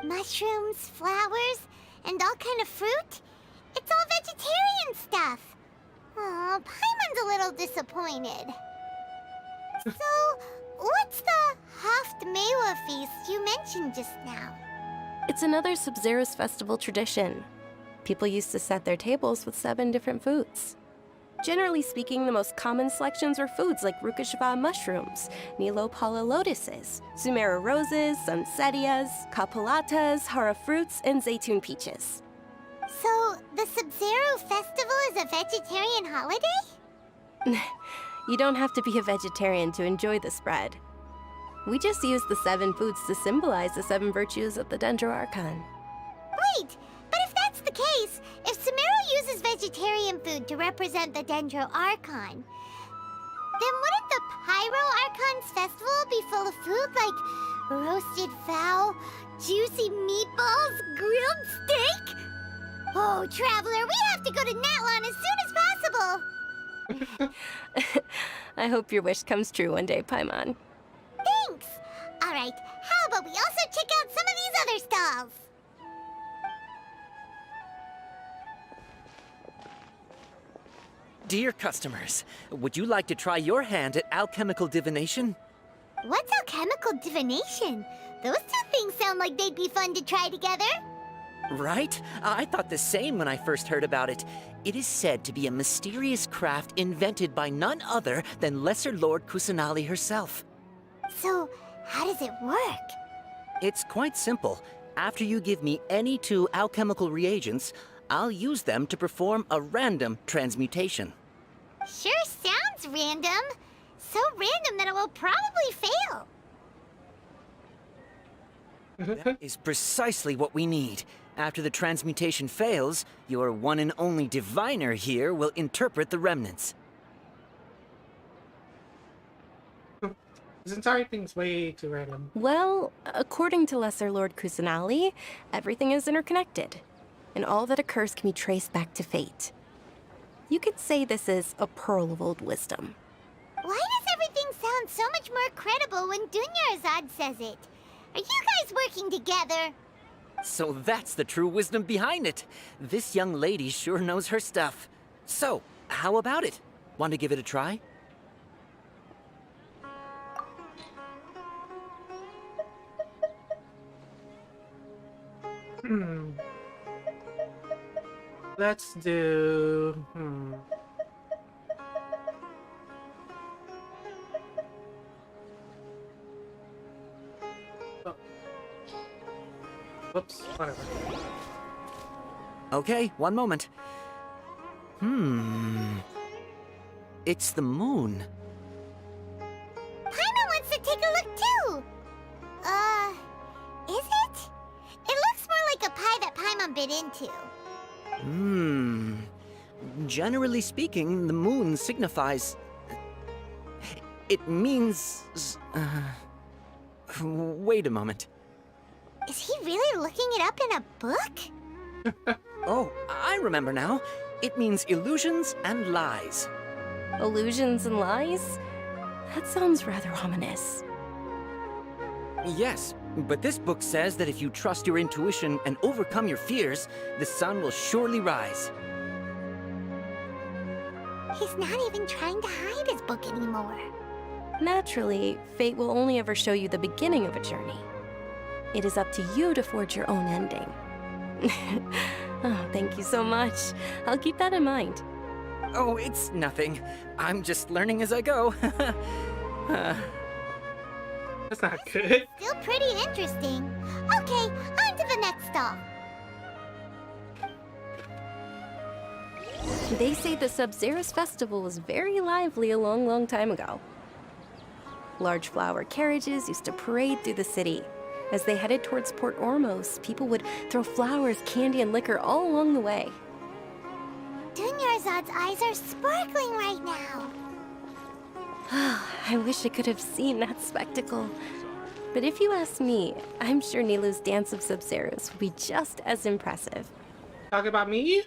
Mushrooms, flowers, and all kind of fruit? It's all vegetarian stuff. Oh, Paimon's a little disappointed. So, what's the Haftmewa feast you mentioned just now? It's another Sub-Zero's festival tradition. People used to set their tables with 7 different foods. Generally speaking, the most common selections were foods like Rukashva mushrooms, Nilopala lotuses, Sumeru roses, Sunsetias, Kapulatas, Hara fruits, and Zaytun peaches. So, the Sub-Zero festival is a vegetarian holiday? You don't have to be a vegetarian to enjoy the spread. We just use the 7 foods to symbolize the 7 virtues of the Dendro Archon. Wait, but if that's the case, if Sumeru uses vegetarian food to represent the Dendro Archon, then wouldn't the Pyro Archon's festival be full of food like roasted fowl, juicy meatballs, grilled steak? Oh, Traveler, we have to go to Natlan as soon as possible! I hope your wish comes true one day, Paimon. Thanks! Alright, how about we also check out some of these other stalls? Dear customers, would you like to try your hand at alchemical divination? What's alchemical divination? Those two things sound like they'd be fun to try together. Right? I thought the same when I first heard about it. It is said to be a mysterious craft invented by none other than Lesser Lord Kusanali herself. So, how does it work? It's quite simple. After you give me any 2 alchemical reagents, I'll use them to perform a random transmutation. Sure sounds random. So random that it will probably fail. That is precisely what we need. After the transmutation fails, your one and only diviner here will interpret the remnants. This entire thing's way too random. Well, according to Lesser Lord Kusanali, everything is interconnected, and all that occurs can be traced back to fate. You could say this is a pearl of old wisdom. Why does everything sound so much more credible when Dunyarzad says it? Are you guys working together? So that's the true wisdom behind it. This young lady sure knows her stuff. So, how about it? Want to give it a try? Let's do... Oh. Whoops, whatever. Okay, one moment. It's the moon. Paimon wants to take a look too! Is it? It looks more like a pie that Paimon bit into. Generally speaking, the moon signifies... It means... Wait a moment. Is he really looking it up in a book? Oh, I remember now. It means illusions and lies. Illusions and lies? That sounds rather ominous. Yes, but this book says that if you trust your intuition and overcome your fears, the sun will surely rise. He's not even trying to hide his book anymore. Naturally, fate will only ever show you the beginning of a journey. It is up to you to forge your own ending. Oh, thank you so much. I'll keep that in mind. Oh, it's nothing. I'm just learning as I go. That's not good. Still pretty interesting. Okay, on to the next stall. They say the Sub-Zerus festival was very lively a long, long time ago. Large flower carriages used to parade through the city. As they headed towards Port Ormos, people would throw flowers, candy, and liquor all along the way. Dunyarzad's eyes are sparkling right now. I wish I could have seen that spectacle. But if you ask me, I'm sure Nilou's Dance of Sub-Zerus would be just as impressive. Talk about me?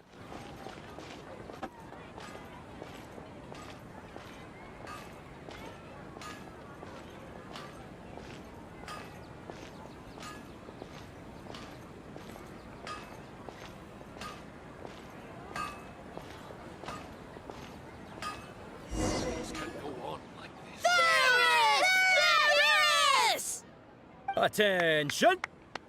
Attention!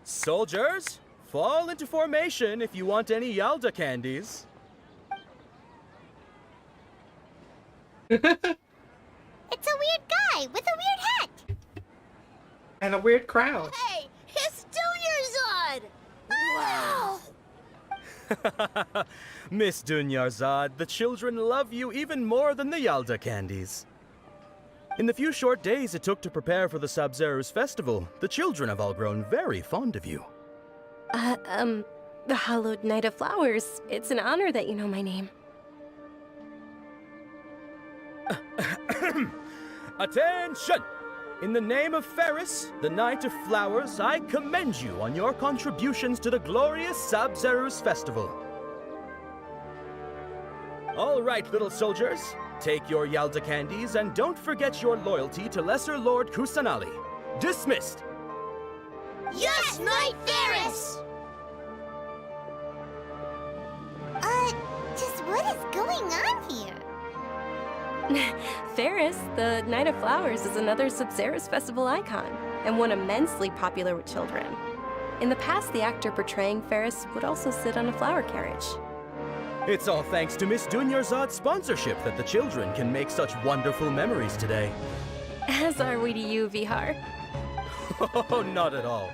Soldiers, fall into formation if you want any Yalda candies. It's a weird guy with a weird hat. And a weird crowd. Hey, it's Dunyarzad! Wow! Miss Dunyarzad, the children love you even more than the Yalda candies. In the few short days it took to prepare for the Sub-Zerus festival, the children have all grown very fond of you. The Hallowed Knight of Flowers. It's an honor that you know my name. Attention! In the name of Ferris, the Knight of Flowers, I commend you on your contributions to the glorious Sub-Zerus festival. All right, little soldiers. Take your Yalda candies and don't forget your loyalty to Lesser Lord Kusanali. Dismissed! Yes, Knight Ferris! Just what is going on here? Ferris, the Knight of Flowers, is another Sabzeruz festival icon, and one immensely popular with children. In the past, the actor portraying Ferris would also sit on a flower carriage. It's all thanks to Miss Dunyarzad's sponsorship that the children can make such wonderful memories today. As are we to you, Vihar. Oh, not at all.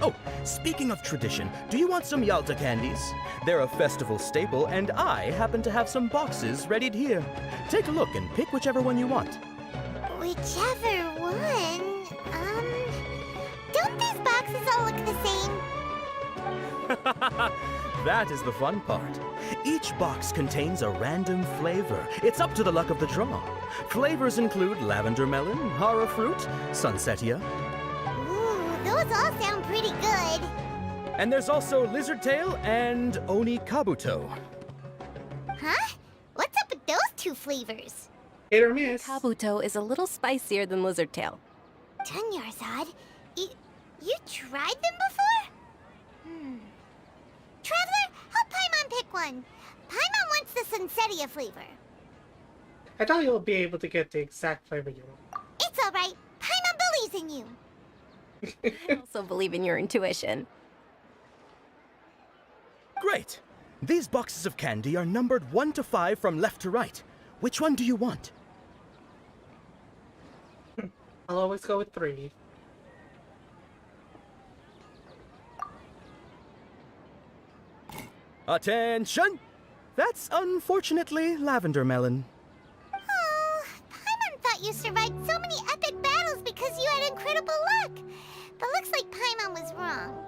Oh, speaking of tradition, do you want some Yalta candies? They're a festival staple, and I happen to have some boxes readied here. Take a look and pick whichever one you want. Whichever one? Don't these boxes all look the same? That is the fun part. Each box contains a random flavor. It's up to the luck of the draw. Flavors include lavender melon, hara fruit, sunsetia. Ooh, those all sound pretty good. And there's also lizard tail and oni kabuto. Huh? What's up with those two flavors? Hit or miss. Kabuto is a little spicier than Lizardtail. Dunyarzad, you tried them before? Traveler, help Paimon pick one. Paimon wants the Sunsetia flavor. I thought you'll be able to get the exact flavor you want. It's alright. Paimon believes in you. I also believe in your intuition. Great! These boxes of candy are numbered 1 to 5 from left to right. Which one do you want? I'll always go with 3. Attention! That's unfortunately lavender melon. Oh, Paimon thought you survived so many epic battles because you had incredible luck. But looks like Paimon was wrong.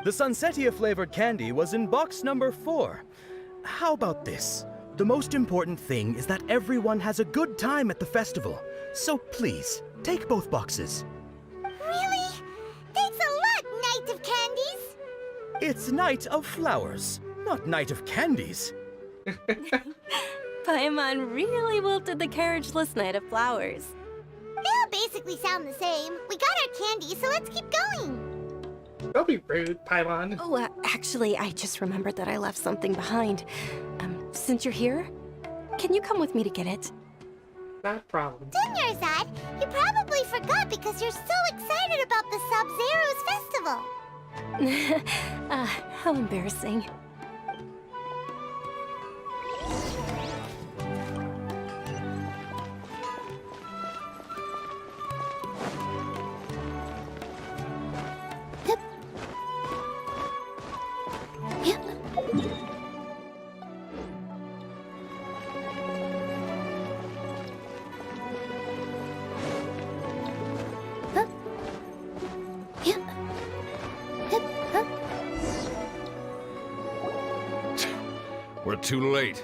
The Sunsetia flavored candy was in box number 4. How about this? The most important thing is that everyone has a good time at the festival. So please, take both boxes. Really? Thanks a lot, Knight of Candies! It's Night of Flowers, not Night of Candies. Paimon really wilted the carriageless Knight of Flowers. They all basically sound the same. We got our candy, so let's keep going. Don't be rude, Paimon. Oh, actually, I just remembered that I left something behind. Since you're here, can you come with me to get it? Not a problem. Dunyarzad, you probably forgot because you're so excited about the Sabzeruz festival. How embarrassing. We're too late.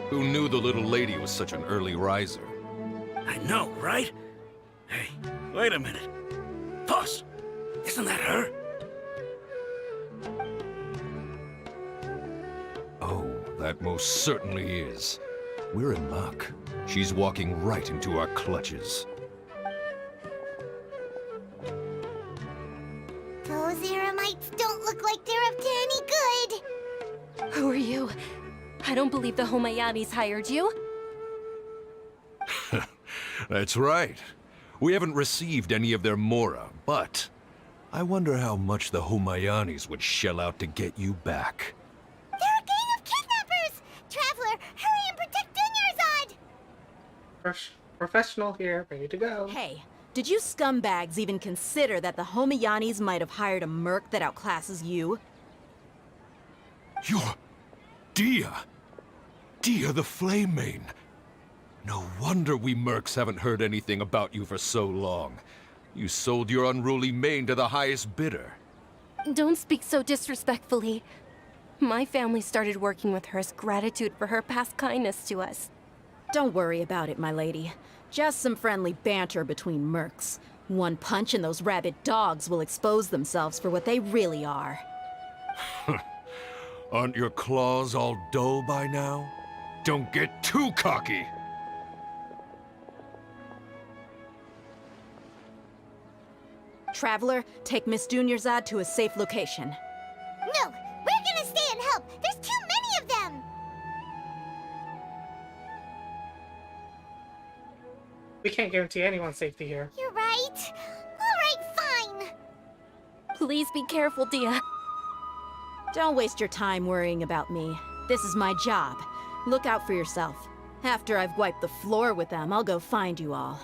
Who knew the little lady was such an early riser? I know, right? Hey, wait a minute. Boss, isn't that her? Oh, that most certainly is. We're in luck. She's walking right into our clutches. Those Eremites don't look like they're up to any good. Who are you? I don't believe the Homayanis hired you. That's right. We haven't received any of their mora, but I wonder how much the Homayanis would shell out to get you back. They're a gang of kidnappers! Traveler, hurry and protect Dunyarzad! Professional here, ready to go. Hey, did you scumbags even consider that the Homayanis might have hired a merc that outclasses you? You're... Dia! Dia the Flame Mane! No wonder we mercs haven't heard anything about you for so long. You sold your unruly mane to the highest bidder. Don't speak so disrespectfully. My family started working with her as gratitude for her past kindness to us. Don't worry about it, my lady. Just some friendly banter between mercs. One punch and those rabid dogs will expose themselves for what they really are. Aren't your claws all dull by now? Don't get too cocky! Traveler, take Miss Dunyarzad to a safe location. No! We're gonna stay and help! There's too many of them! We can't guarantee anyone's safety here. You're right. Alright, fine. Please be careful, Dia. Don't waste your time worrying about me. This is my job. Look out for yourself. After I've wiped the floor with them, I'll go find you all.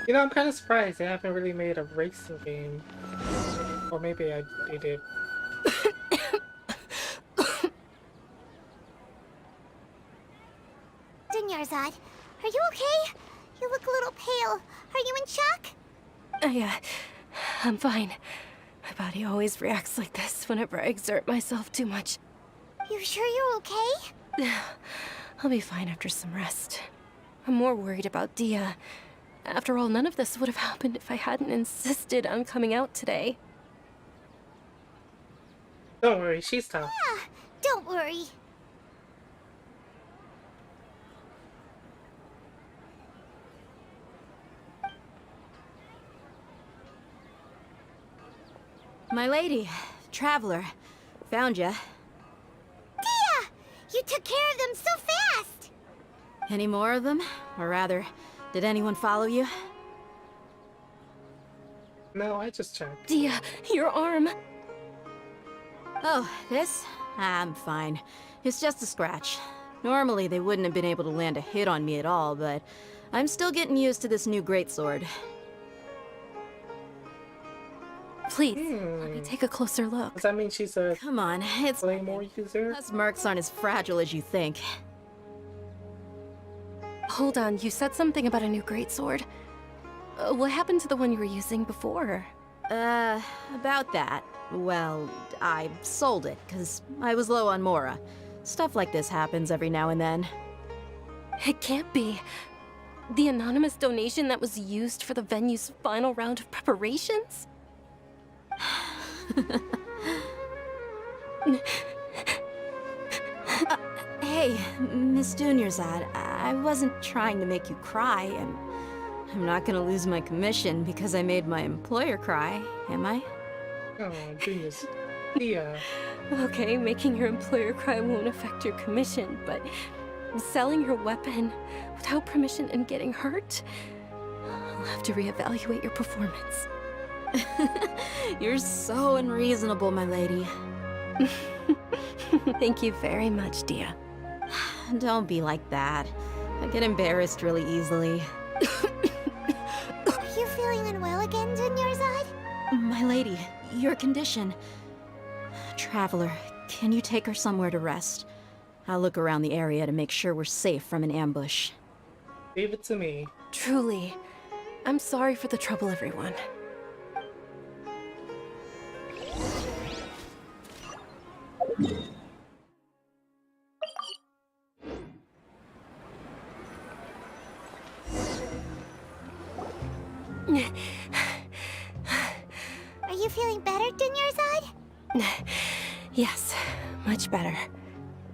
You know, I'm kind of surprised they haven't really made a racing game. Or maybe they did. Dunyarzad, are you okay? You look a little pale. Are you in shock? I'm fine. My body always reacts like this whenever I exert myself too much. You sure you're okay? I'll be fine after some rest. I'm more worried about Dia. After all, none of this would have happened if I hadn't insisted on coming out today. Don't worry, she's tough. Yeah, don't worry. My lady, Traveler, found ya. Dia! You took care of them so fast! Any more of them? Or rather, did anyone follow you? No, I just checked. Dia, your arm! Oh, this? I'm fine. It's just a scratch. Normally, they wouldn't have been able to land a hit on me at all, but I'm still getting used to this new greatsword. Please, let me take a closer look. Does that mean she's a Come on, it's Claymore user? Us mercs aren't as fragile as you think. Hold on, you said something about a new greatsword. What happened to the one you were using before? About that. Well, I sold it, because I was low on Mora. Stuff like this happens every now and then. It can't be. The anonymous donation that was used for the venue's final round of preparations? Hey, Miss Dunyarzad, I wasn't trying to make you cry, and I'm not gonna lose my commission because I made my employer cry, am I? Oh, goodness. Dia. Okay, making your employer cry won't affect your commission, but selling your weapon without permission and getting hurt? I'll have to reevaluate your performance. You're so unreasonable, my lady. Thank you very much, Dia. Don't be like that. I get embarrassed really easily. Are you feeling unwell again, Dunyarzad? My lady, your condition. Traveler, can you take her somewhere to rest? I'll look around the area to make sure we're safe from an ambush. Leave it to me. Truly. I'm sorry for the trouble, everyone. Are you feeling better, Dunyarzad? Yes, much better.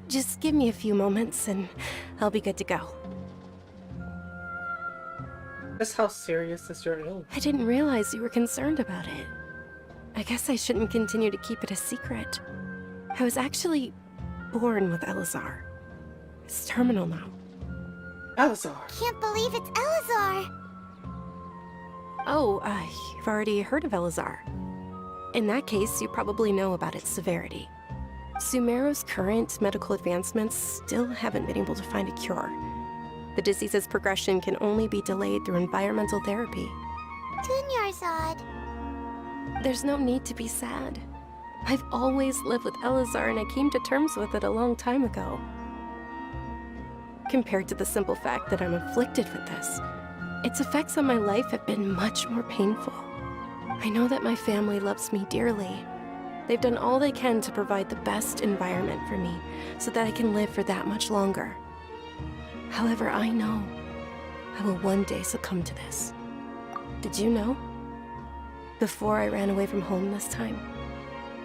Just give me a few moments and I'll be good to go. Just how serious is your illness? I didn't realize you were concerned about it. I guess I shouldn't continue to keep it a secret. I was actually born with Elazar. It's terminal now. Elazar? Can't believe it's Elazar! Oh, you've already heard of Elazar. In that case, you probably know about its severity. Sumeru's current medical advancements still haven't been able to find a cure. The disease's progression can only be delayed through environmental therapy. Dunyarzad. There's no need to be sad. I've always lived with Elazar and I came to terms with it a long time ago. Compared to the simple fact that I'm afflicted with this, its effects on my life have been much more painful. I know that my family loves me dearly. They've done all they can to provide the best environment for me so that I can live for that much longer. However, I know I will one day succumb to this. Did you know? Before I ran away from home this time,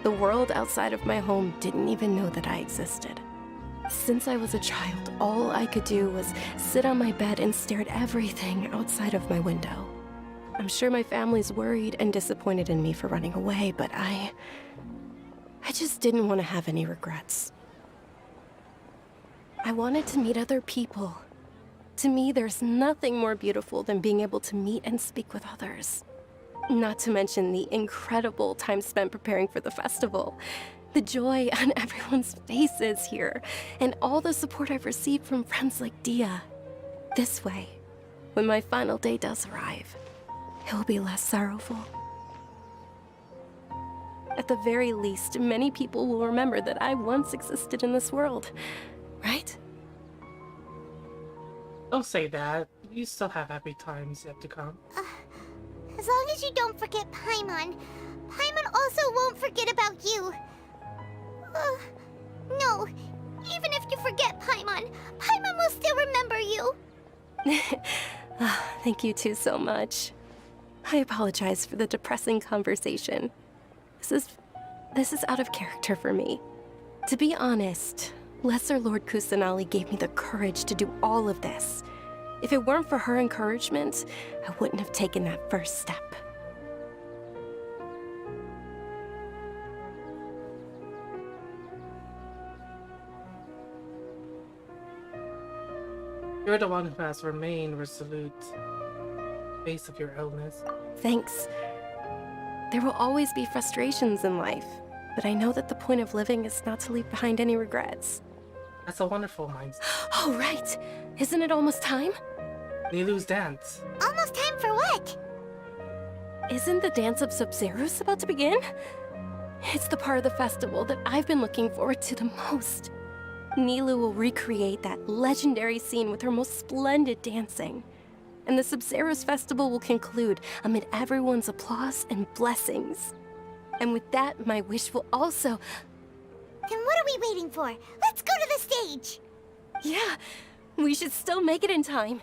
the world outside of my home didn't even know that I existed. Since I was a child, all I could do was sit on my bed and stare at everything outside of my window. I'm sure my family's worried and disappointed in me for running away, but I just didn't want to have any regrets. I wanted to meet other people. To me, there's nothing more beautiful than being able to meet and speak with others. Not to mention the incredible time spent preparing for the festival. The joy on everyone's faces here, and all the support I've received from friends like Dia. This way, when my final day does arrive, it will be less sorrowful. At the very least, many people will remember that I once existed in this world, right? Don't say that. You still have happy times yet to come. As long as you don't forget Paimon. Paimon also won't forget about you. No. Even if you forget Paimon, Paimon will still remember you. Thank you two so much. I apologize for the depressing conversation. This is out of character for me. To be honest, Lesser Lord Kusanali gave me the courage to do all of this. If it weren't for her encouragement, I wouldn't have taken that first step. You're the one who has remained resolute in the face of your illness. Thanks. There will always be frustrations in life, but I know that the point of living is not to leave behind any regrets. That's a wonderful mindset. Oh, right! Isn't it almost time? Nilu's dance. Almost time for what? Isn't the Dance of Sub-Zeros about to begin? It's the part of the festival that I've been looking forward to the most. Nilu will recreate that legendary scene with her most splendid dancing. And the Sub-Zeros festival will conclude amid everyone's applause and blessings. And with that, my wish will also... Then what are we waiting for? Let's go to the stage! Yeah, we should still make it in time.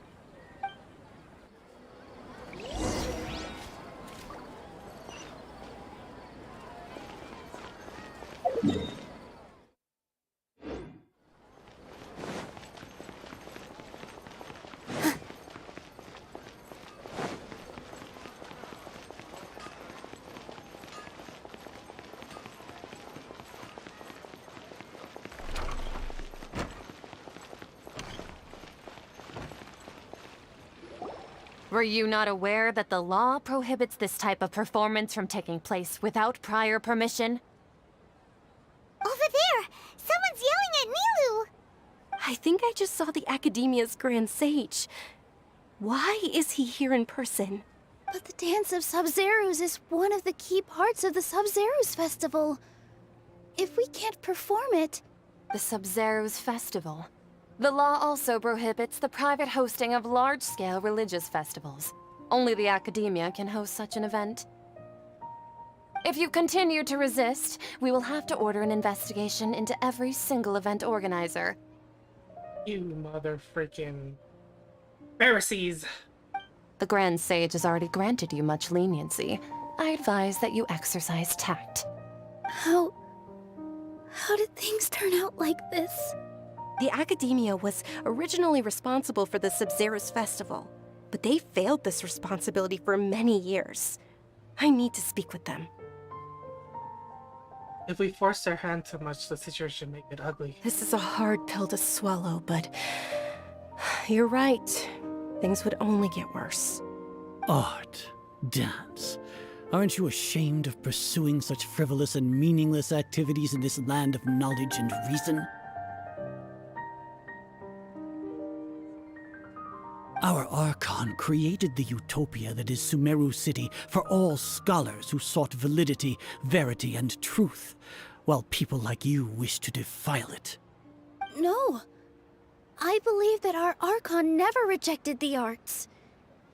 Were you not aware that the law prohibits this type of performance from taking place without prior permission? Over there! Someone's yelling at Nilu! I think I just saw the Academia's Grand Sage. Why is he here in person? But the Dance of Sub-Zeros is one of the key parts of the Sub-Zeros festival. If we can't perform it... The Sub-Zeros festival. The law also prohibits the private hosting of large-scale religious festivals. Only the Academia can host such an event. If you continue to resist, we will have to order an investigation into every single event organizer. You mother freaking Pharisees! The Grand Sage has already granted you much leniency. I advise that you exercise tact. How did things turn out like this? The Academia was originally responsible for the Sub-Zeros festival, but they failed this responsibility for many years. I need to speak with them. If we force their hand too much, the situation may get ugly. This is a hard pill to swallow, but you're right. Things would only get worse. Art, dance. Aren't you ashamed of pursuing such frivolous and meaningless activities in this land of knowledge and reason? Our Archon created the utopia that is Sumeru City for all scholars who sought validity, verity, and truth, while people like you wish to defile it. No. I believe that our Archon never rejected the arts.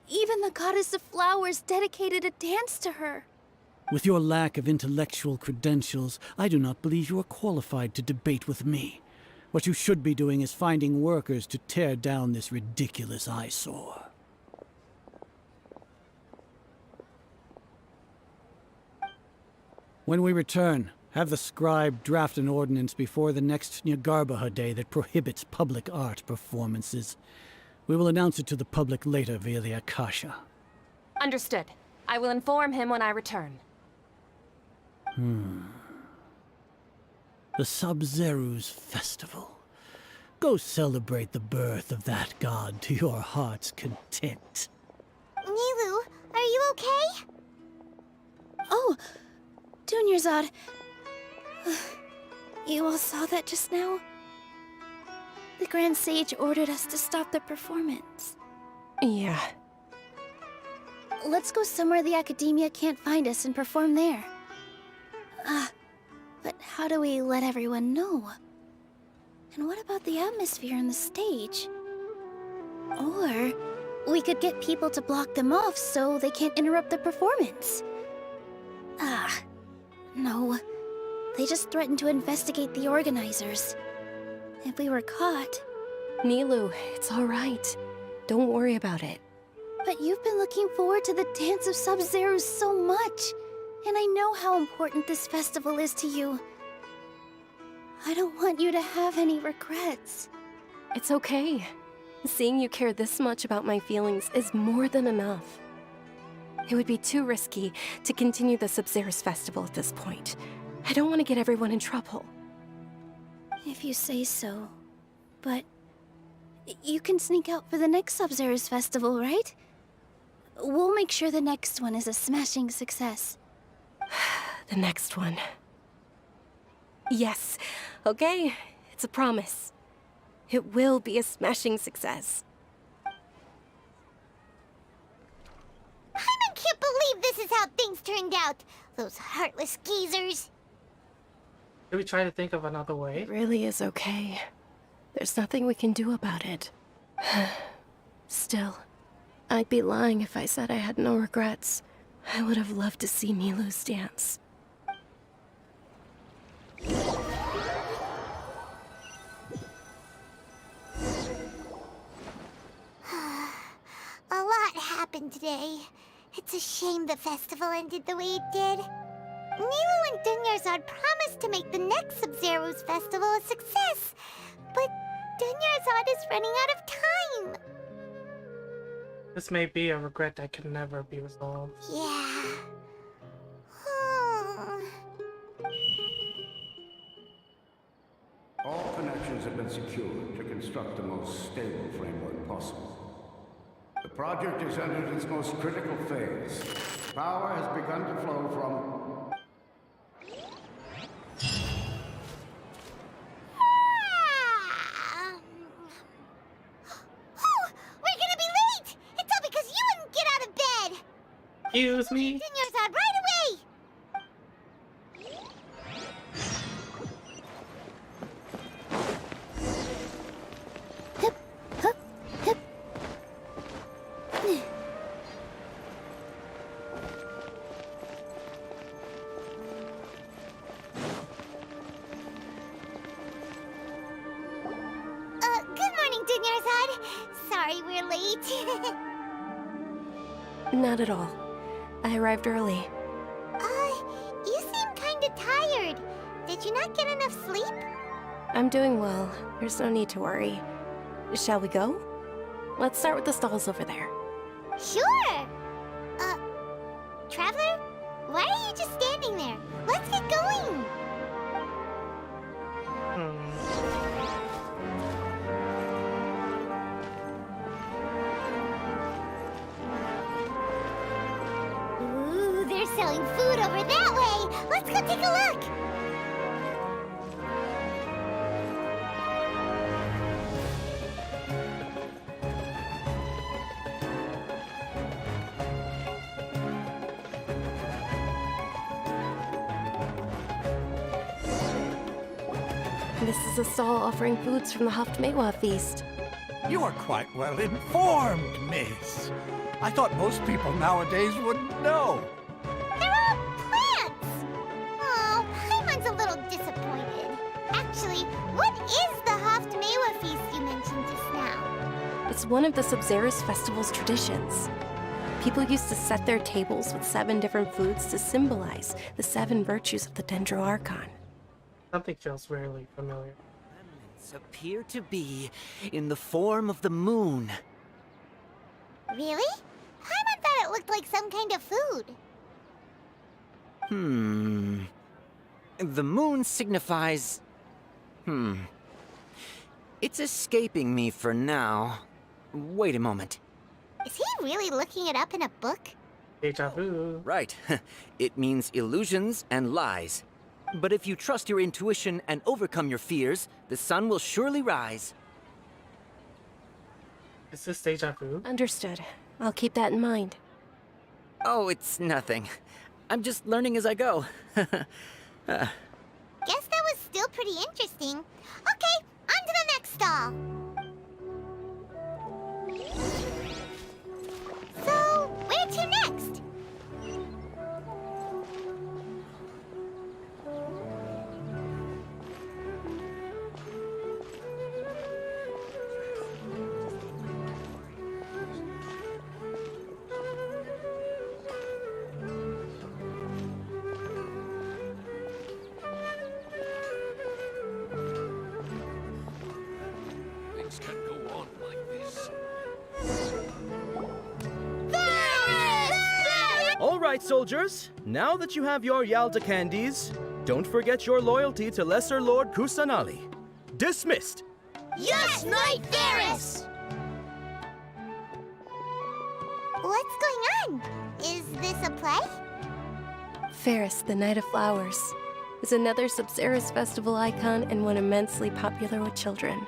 Even the Goddess of Flowers dedicated a dance to her. With your lack of intellectual credentials, I do not believe you are qualified to debate with me. What you should be doing is finding workers to tear down this ridiculous eyesore. When we return, have the scribe draft an ordinance before the next Nyargarbaha Day that prohibits public art performances. We will announce it to the public later via the Akasha. Understood. I will inform him when I return. The Sub-Zeru's festival. Go celebrate the birth of that god to your heart's content. Nilou, are you okay? Oh, Dunyarzad. You all saw that just now? The Grand Sage ordered us to stop the performance. Yeah. Let's go somewhere the Academia can't find us and perform there. But how do we let everyone know? And what about the atmosphere on the stage? Or we could get people to block them off so they can't interrupt the performance. No. They just threatened to investigate the organizers. If we were caught... Nilou, it's all right. Don't worry about it. But you've been looking forward to the Dance of Sub-Zero so much. And I know how important this festival is to you. I don't want you to have any regrets. It's okay. Seeing you care this much about my feelings is more than enough. It would be too risky to continue the Sub-Zero's festival at this point. I don't want to get everyone in trouble. If you say so. But you can sneak out for the next Sub-Zero's festival, right? We'll make sure the next one is a smashing success. The next one. Yes. Okay. It's a promise. It will be a smashing success. I can't believe this is how things turned out. Those heartless geezers. Should we try to think of another way? It really is okay. There's nothing we can do about it. Still, I'd be lying if I said I had no regrets. I would have loved to see Nilou's dance. A lot happened today. It's a shame the festival ended the way it did. Nilou and Dunyarzad promised to make the next Sub-Zero's festival a success, but Dunyarzad is running out of time. This may be a regret that can never be resolved. Yeah. All connections have been secured to construct the most stable framework possible. The project has entered its most critical phase. Power has begun to flow from... Excuse me? Dunyarzad, right away! Hip, hup, hip. Good morning, Dunyarzad. Sorry we're late. Not at all. I arrived early. You seem kinda tired. Did you not get enough sleep? I'm doing well. There's no need to worry. Shall we go? Let's start with the stalls over there. Sure! Traveler? Why are you just standing there? Let's get going! Ooh, they're selling food over that way! Let's go take a look! This is a stall offering foods from the Haftmewa feast. You are quite well informed, miss. I thought most people nowadays wouldn't know. They're all plants! Oh, Paimon's a little disappointed. Actually, what is the Haftmewa feast you mentioned just now? It's one of the Sub-Zero's festival's traditions. People used to set their tables with 7 different foods to symbolize the 7 virtues of the Dendro Archon. Something feels weirdly familiar. Remnants appear to be in the form of the moon. Really? Paimon thought it looked like some kind of food. The moon signifies... It's escaping me for now. Wait a moment. Is he really looking it up in a book? Deja vu. Right. It means illusions and lies. But if you trust your intuition and overcome your fears, the sun will surely rise. Is this deja vu? Understood. I'll keep that in mind. Oh, it's nothing. I'm just learning as I go. Guess that was still pretty interesting. Okay, on to the next stall. So, where to next? Things can't go on like this. All right, soldiers. Now that you have your Yalda candies, don't forget your loyalty to Lesser Lord Kusanali. Dismissed! Yes, Knight Varus! What's going on? Is this a play? Ferris, the Knight of Flowers, is another Sabzeruz festival icon and one immensely popular with children.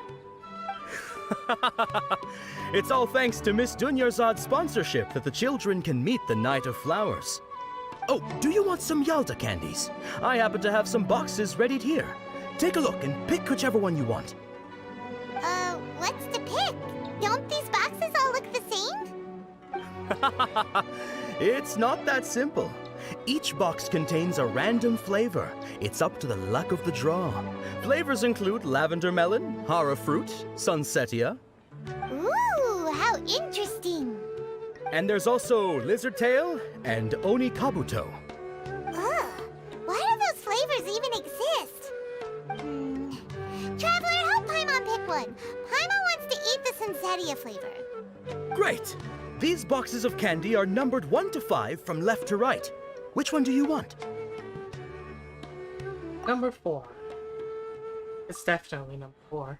It's all thanks to Miss Dunyarzad's sponsorship that the children can meet the Knight of Flowers. Oh, do you want some Yalda candies? I happen to have some boxes ready here. Take a look and pick whichever one you want. What's to pick? Don't these boxes all look the same? It's not that simple. Each box contains a random flavor. It's up to the luck of the draw. Flavors include lavender melon, hara fruit, sunsetia. Ooh, how interesting. And there's also lizard tail and oni kabuto. Ugh, why do those flavors even exist? Traveler, help Paimon pick one. Paimon wants to eat the sunsetia flavor. Great! These boxes of candy are numbered 1 to 5 from left to right. Which one do you want? Number 4. It's definitely number 4.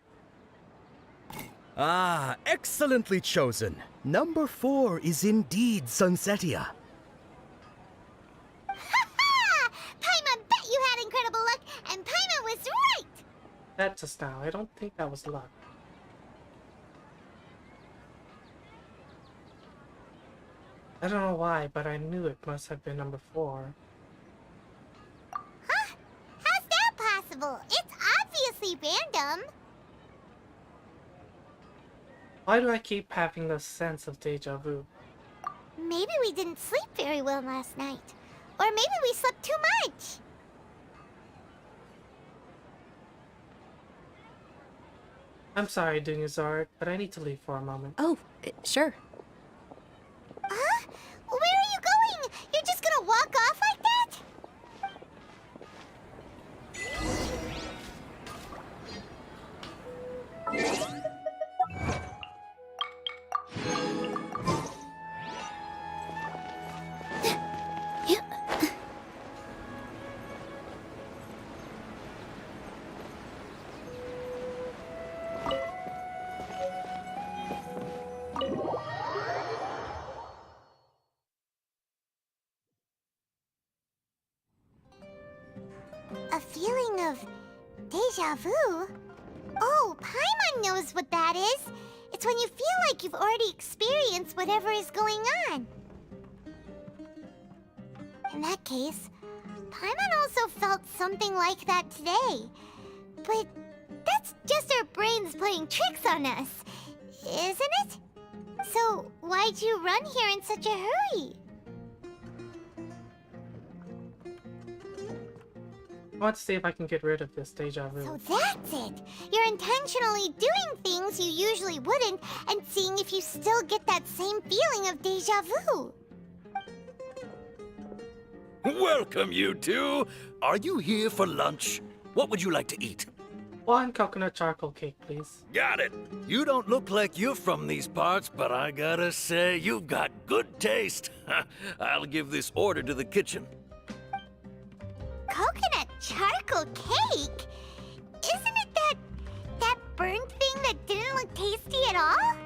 Ah, excellently chosen. Number 4 is indeed Sunsetia. Ha-ha! Paimon bet you had incredible luck, and Paimon was right! That's just now. I don't think that was luck. I don't know why, but I knew it must have been number 4. Huh? How's that possible? It's obviously random. Why do I keep having the sense of deja vu? Maybe we didn't sleep very well last night. Or maybe we slept too much. I'm sorry, Dunyarzad, but I need to leave for a moment. Oh, sure. Huh? Where are you going? You're just gonna walk off like that? A feeling of deja vu? Oh, Paimon knows what that is. It's when you feel like you've already experienced whatever is going on. In that case, Paimon also felt something like that today. But that's just our brains playing tricks on us, isn't it? So why'd you run here in such a hurry? I want to see if I can get rid of this deja vu. So that's it! You're intentionally doing things you usually wouldn't and seeing if you still get that same feeling of deja vu. Welcome, you two. Are you here for lunch? What would you like to eat? One coconut charcoal cake, please. Got it. You don't look like you're from these parts, but I gotta say, you've got good taste. I'll give this order to the kitchen. Coconut charcoal cake? Isn't it that burnt thing that didn't look tasty at all?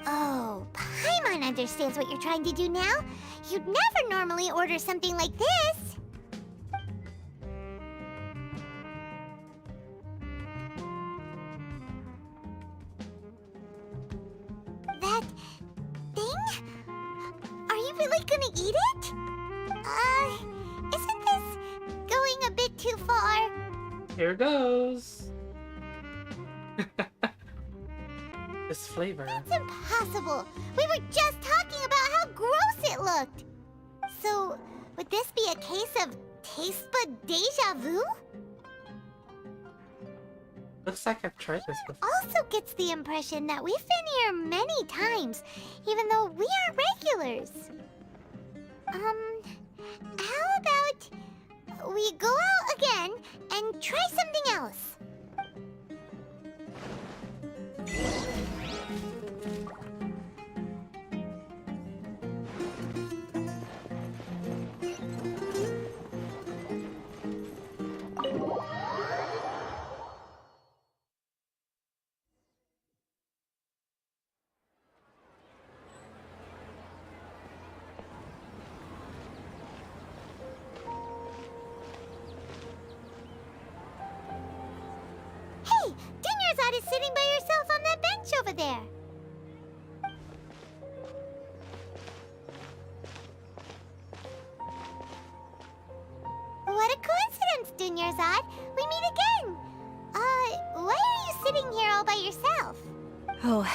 Oh, Paimon understands what you're trying to do now. You'd never normally order something like this. That thing? Are you really gonna eat it? Isn't this going a bit too far? Here goes. This flavor. That's impossible. We were just talking about how gross it looked. So, would this be a case of taste bud deja vu? Looks like I've tried this before. Also gets the impression that we've been here many times, even though we aren't regulars. How about we go out again and try something else? Hey, Dunyarzad is sitting by herself on that bench over there. What a coincidence, Dunyarzad. We meet again. Why are you sitting here all by yourself? Oh,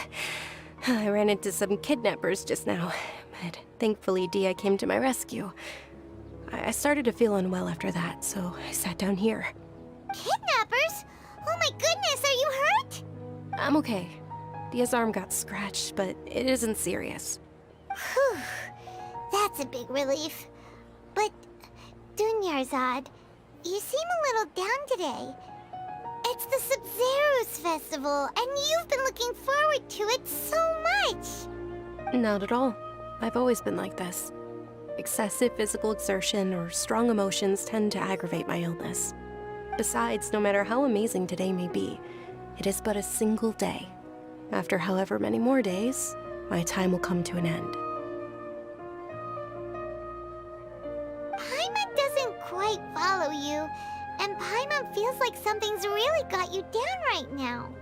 I ran into some kidnappers just now, but thankfully Dia came to my rescue. I started to feel unwell after that, so I sat down here. Kidnappers? Oh my goodness, are you hurt? I'm okay. Dia's arm got scratched, but it isn't serious. Whew. That's a big relief. But, Dunyarzad, you seem a little down today. It's the Sub-Zero's festival, and you've been looking forward to it so much. Not at all. I've always been like this. Excessive physical exertion or strong emotions tend to aggravate my illness. Besides, no matter how amazing today may be, it is but a single day. After however many more days, my time will come to an end. Paimon doesn't quite follow you, and Paimon feels like something's really got you down right now.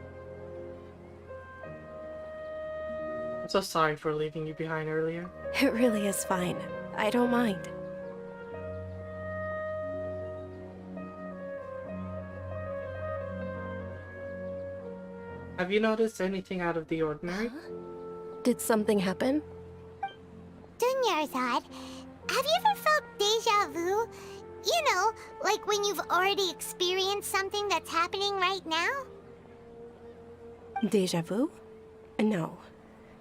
I'm so sorry for leaving you behind earlier. It really is fine. I don't mind. Have you noticed anything out of the ordinary? Did something happen? Dunyarzad, have you ever felt deja vu? You know, like when you've already experienced something that's happening right now? Deja vu? No.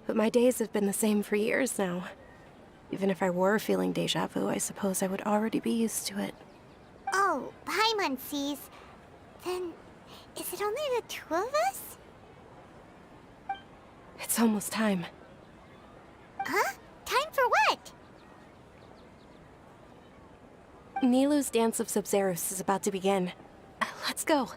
But my days have been the same for years now. Even if I were feeling deja vu, I suppose I would already be used to it. Oh, Paimon sees. Then, is it only the two of us? It's almost time. Huh? Time for what? Nilou's Dance of Sub-Zeros is about to begin. Let's go.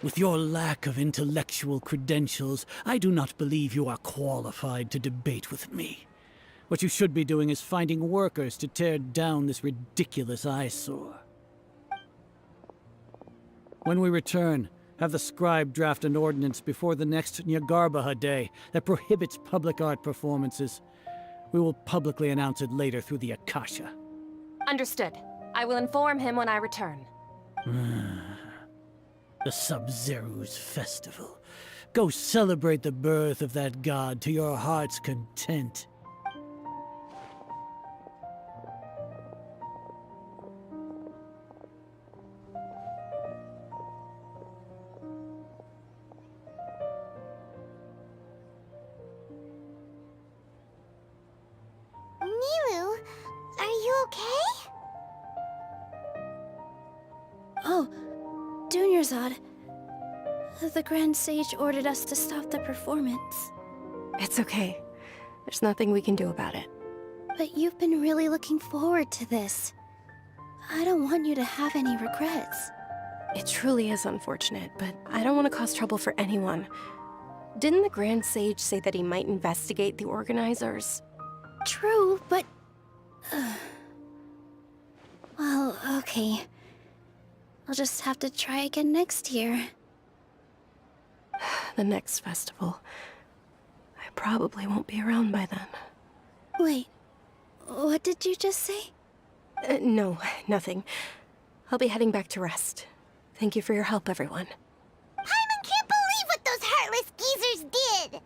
With your lack of intellectual credentials, I do not believe you are qualified to debate with me. What you should be doing is finding workers to tear down this ridiculous eyesore. When we return, have the scribe draft an ordinance before the next Nyargarbaha Day that prohibits public art performances. We will publicly announce it later through the Akasha. Understood. I will inform him when I return. The Sub-Zero's festival. Go celebrate the birth of that god to your heart's content. you okay? Oh, Dunyarzad. The Grand Sage ordered us to stop the performance. It's okay. There's nothing we can do about it. But you've been really looking forward to this. I don't want you to have any regrets. It truly is unfortunate, but I don't want to cause trouble for anyone. Didn't the Grand Sage say that he might investigate the organizers? True, but... well, okay. I'll just have to try again next year. The next festival. I probably won't be around by then. Wait, what did you just say? No, nothing. I'll be heading back to rest. Thank you for your help, everyone. Paimon can't believe what those heartless geezers did!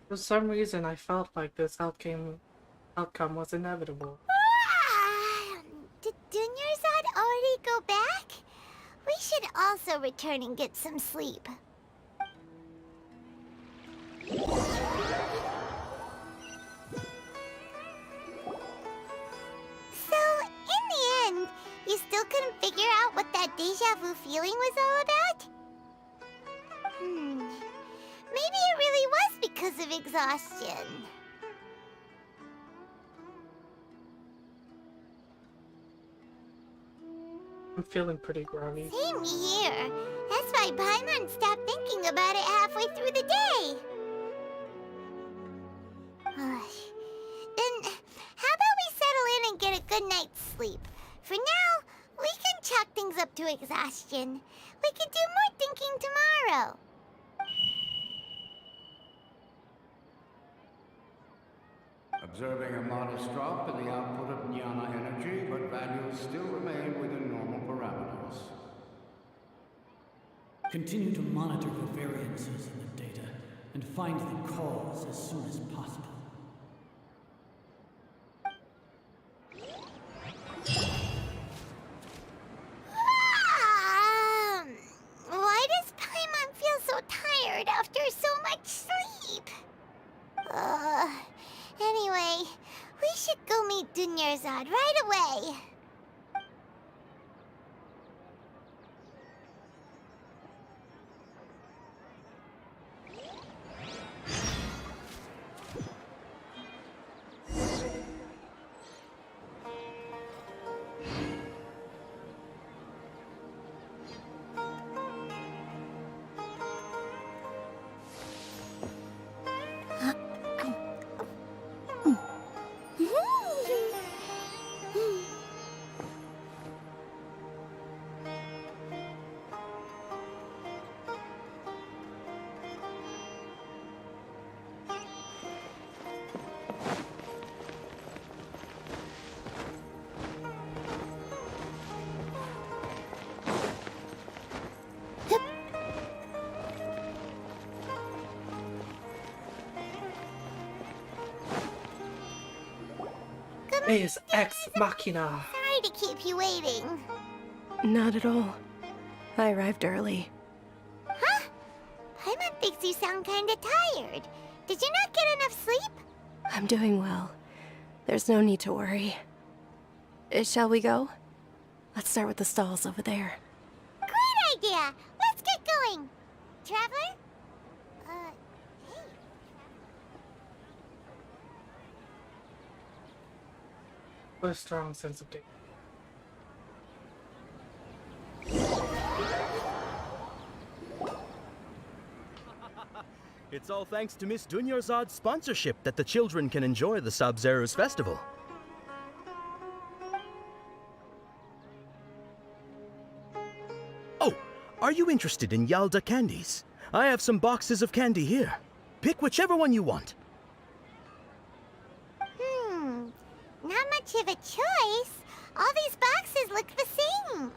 For some reason, I felt like this outcome was inevitable. Did Dunyarzad already go back? We should also return and get some sleep. So, in the end, you still couldn't figure out what that deja vu feeling was all about? Maybe it really was because of exhaustion. I'm feeling pretty groggy. Same here. That's why Paimon stopped thinking about it halfway through the day. Then, how about we settle in and get a good night's sleep? For now, we can chalk things up to exhaustion. We can do more thinking tomorrow. Observing a modest drop in the output of Jnana energy, but values still remain within normal parameters. Continue to monitor for variances in the data and find the cause as soon as possible. Why does Paimon feel so tired after so much sleep? Anyway, we should go meet Dunyarzad right away. Deus Ex Machina. Sorry to keep you waiting. Not at all. I arrived early. Huh? Paimon thinks you sound kinda tired. Did you not get enough sleep? I'm doing well. There's no need to worry. Shall we go? Let's start with the stalls over there. Great idea! Let's get going! Traveler? Hey. With a strong sense of danger. It's all thanks to Miss Dunyarzad's sponsorship that the children can enjoy the Sub-Zero's festival. Oh, are you interested in Yalda candies? I have some boxes of candy here. Pick whichever one you want. Not much of a choice. All these boxes look the same.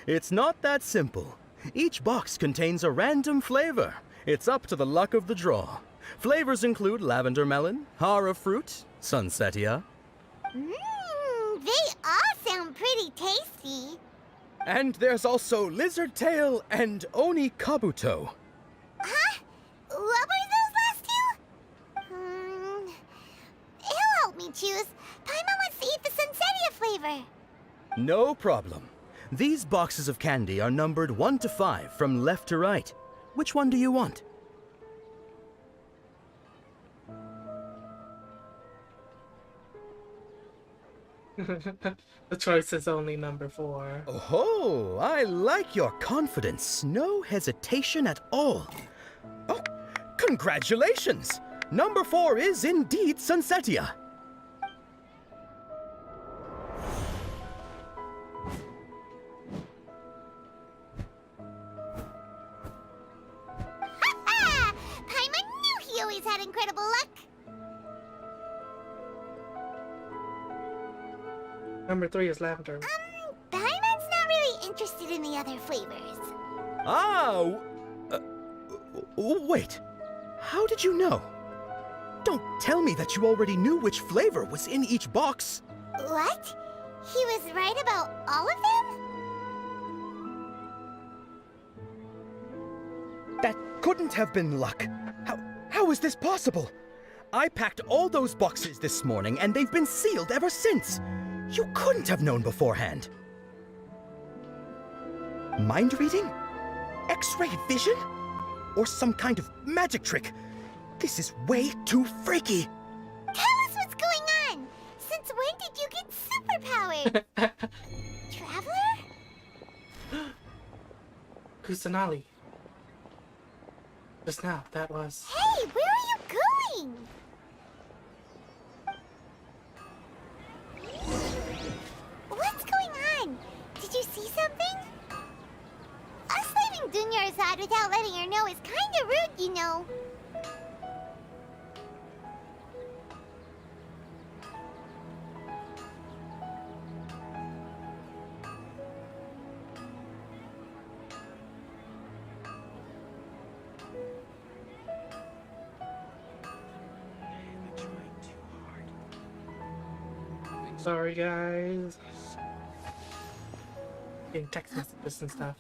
It's not that simple. Each box contains a random flavor. It's up to the luck of the draw. Flavors include lavender melon, hara fruit, sunsetia, They all sound pretty tasty. and there's also lizard tail and oni kabuto. Huh? What were those last two? He'll help me choose. Paimon wants to eat the Sunsetia flavor. No problem. These boxes of candy are numbered 1 to 5 from left to right. Which one do you want? The choice is only number 4. Oh, I like your confidence. No hesitation at all. Oh, congratulations! Number 4 is indeed Sunsetia. Paimon knew he always had incredible luck. Number 3 is lavender. Paimon's not really interested in the other flavors. Ah! Wait. How did you know? Don't tell me that you already knew which flavor was in each box. What? He was right about all of them? That couldn't have been luck. How is this possible? I packed all those boxes this morning and they've been sealed ever since. You couldn't have known beforehand. Mind reading? X-ray vision? Or some kind of magic trick? This is way too freaky. Tell us what's going on! Since when did you get superpowers? Traveler? Kusanali. Just now, that was... Hey, where are you going? What's going on? Did you see something? Us leaving Dunyarzad without letting her know is kinda rude, you know. Sorry, guys. Getting text messages and stuff.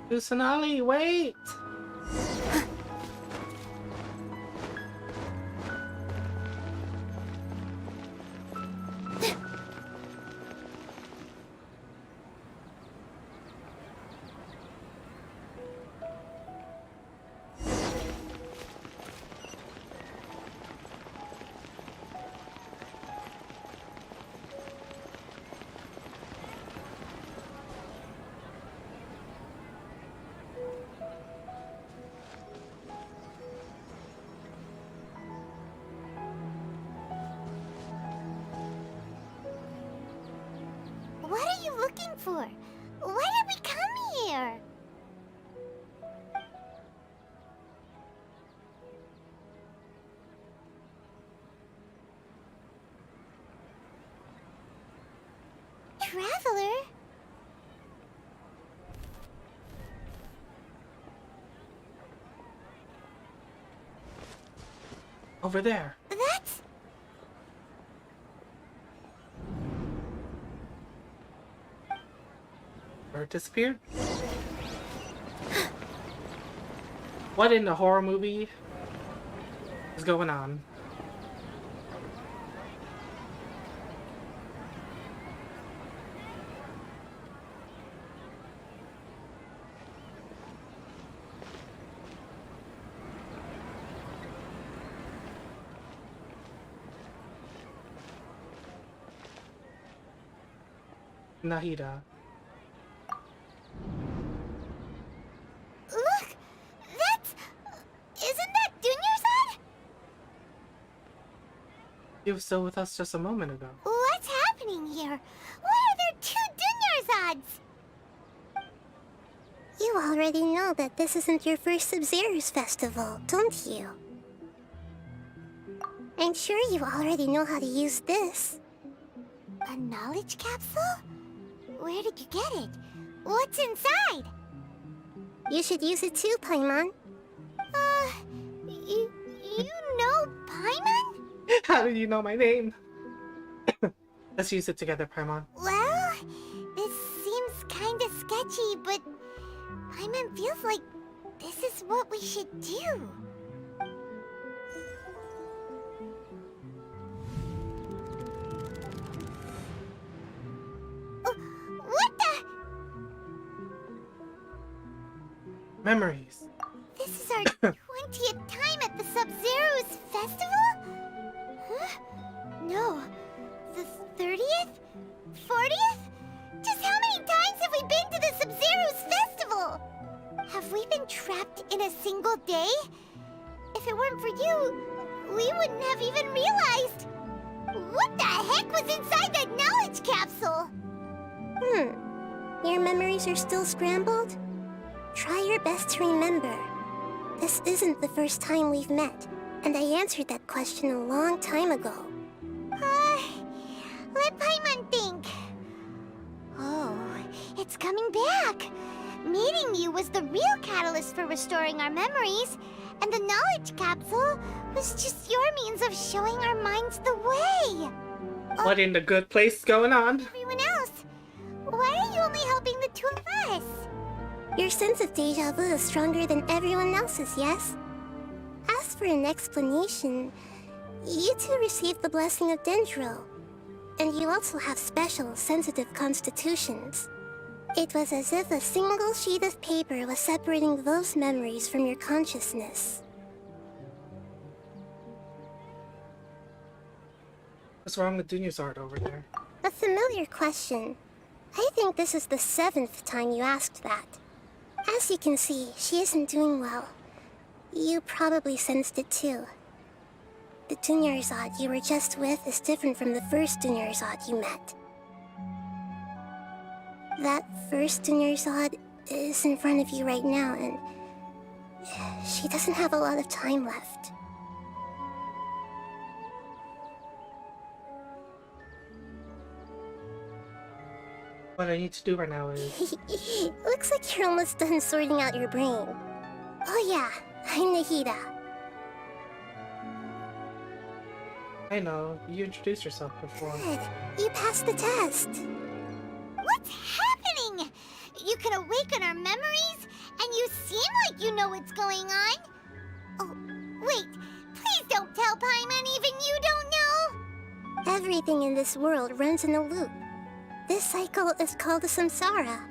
Kusanali, wait! What are you looking for? Why did we come here? Traveler? Over there. That's... Or it disappeared? What in the horror movie is going on? Nahida. Look! That's... Isn't that Dunyarzad? He was still with us just a moment ago. What's happening here? Why are there two Dunyarzads? already know that this isn't your first Sub-Zero's festival, don't you? I'm sure you already know how to use this. A knowledge capsule? Where did you get it? What's inside? You should use it too, Paimon. You know Paimon? How do you know my name? Let's use it together, Paimon. Well, this seems kinda sketchy, but Paimon feels like this is what we should do. What the? Memories. This is our 20th time at the Sub-Zero's festival? Huh? No. The 30th? 40th? Just how many times have we been to the Sub-Zero's festival? Have we been trapped in a single day? If it weren't for you, we wouldn't have even realized. What the heck was inside that knowledge capsule? Your memories are still scrambled? Try your best to remember. This isn't the first time we've met, and I answered that question a long time ago. Let Paimon think. Oh, it's coming back. Meeting you was the real catalyst for restoring our memories, and the knowledge capsule was just your means of showing our minds the way. What in the good place going on? Everyone else, why are you only helping the two of us? Your sense of deja vu is stronger than everyone else's, yes? As for an explanation, you two received the blessing of Dendro, and you also have special, sensitive constitutions. It was as if a single sheet of paper was separating those memories from your consciousness. What's wrong with Dunya's art over there? A familiar question. I think this is the 7th time you asked that. As you can see, she isn't doing well. You probably sensed it too. The Dunyarzad you were just with is different from the first Dunyarzad you met. That first Dunyarzad is in front of you right now, and she doesn't have a lot of time left. What I need to do right now is... Looks like you're almost done sorting out your brain. Oh yeah, I'm Nahida. I know, you introduced yourself before. Good. You passed the test. What's happening? You can awaken our memories, and you seem like you know what's going on. Oh, wait. Please don't tell Paimon even you don't know. Everything in this world runs in a loop. This cycle is called the samsara.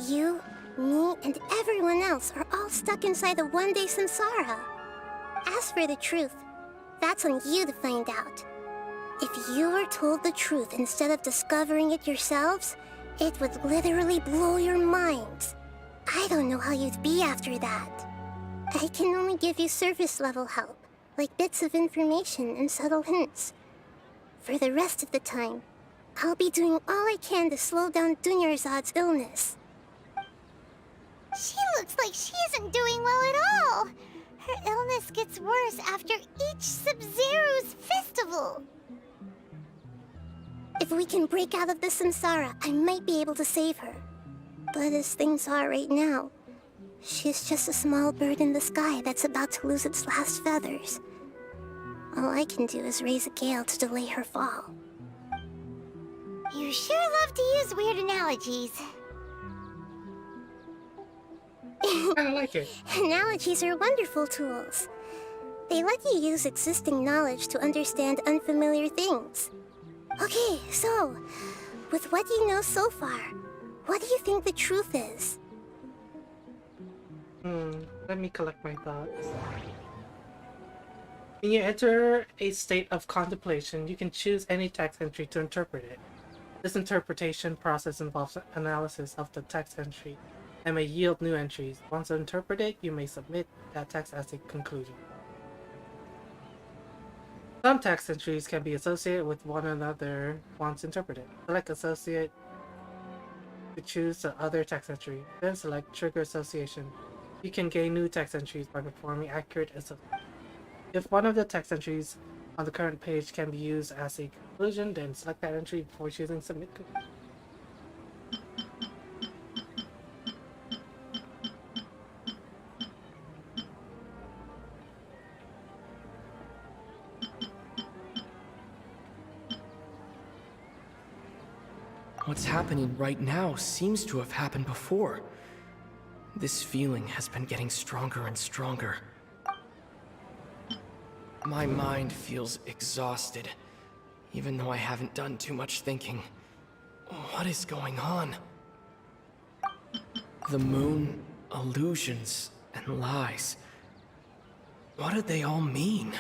You, me, and everyone else are all stuck inside the one-day samsara. As for the truth, that's on you to find out. If you were told the truth instead of discovering it yourselves, it would literally blow your minds. I don't know how you'd be after that. I can only give you surface-level help, like bits of information and subtle hints. For the rest of the time, I'll be doing all I can to slow down Dunyarzad's illness. She looks like she isn't doing well at all. Her illness gets worse after each Sub-Zero's festival. If we can break out of the samsara, I might be able to save her. But as things are right now, she's just a small bird in the sky that's about to lose its last feathers. All I can do is raise a gale to delay her fall. You sure love to use weird analogies. I like it. Analogies are wonderful tools. They let you use existing knowledge to understand unfamiliar things. Okay, so, with what you know so far, what do you think the truth is? Let me collect my thoughts. When you enter a state of contemplation, you can choose any text entry to interpret it. This interpretation process involves analysis of the text entry and may yield new entries. Once interpreted, you may submit that text as a conclusion. Some text entries can be associated with one another once interpreted. Select associate to choose the other text entry, then select Trigger Association. You can gain new text entries by performing accurate association. If one of the text entries on the current page can be used as a conclusion, then select that entry before choosing Submit Conclusion. What's happening right now seems to have happened before. This feeling has been getting stronger and stronger. My mind feels exhausted, even though I haven't done too much thinking. What is going on? The moon, illusions, and lies. What do they all mean?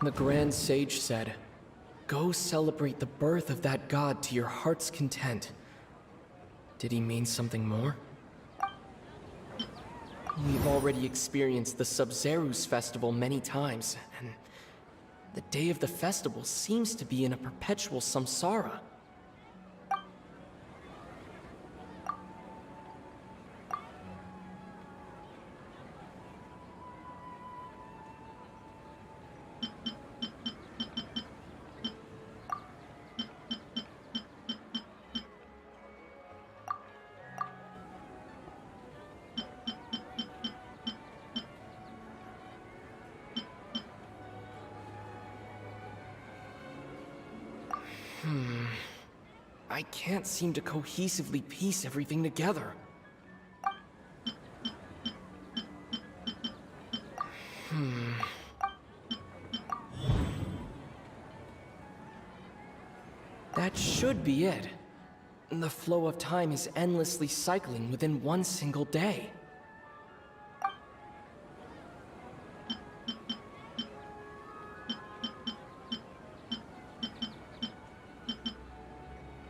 The Grand Sage said, "Go celebrate the birth of that god to your heart's content." Did he mean something more? We've already experienced the Sub-Zeru's festival many times, and the day of the festival seems to be in a perpetual samsara. I can't seem to cohesively piece everything together. That should be it. The flow of time is endlessly cycling within one single day.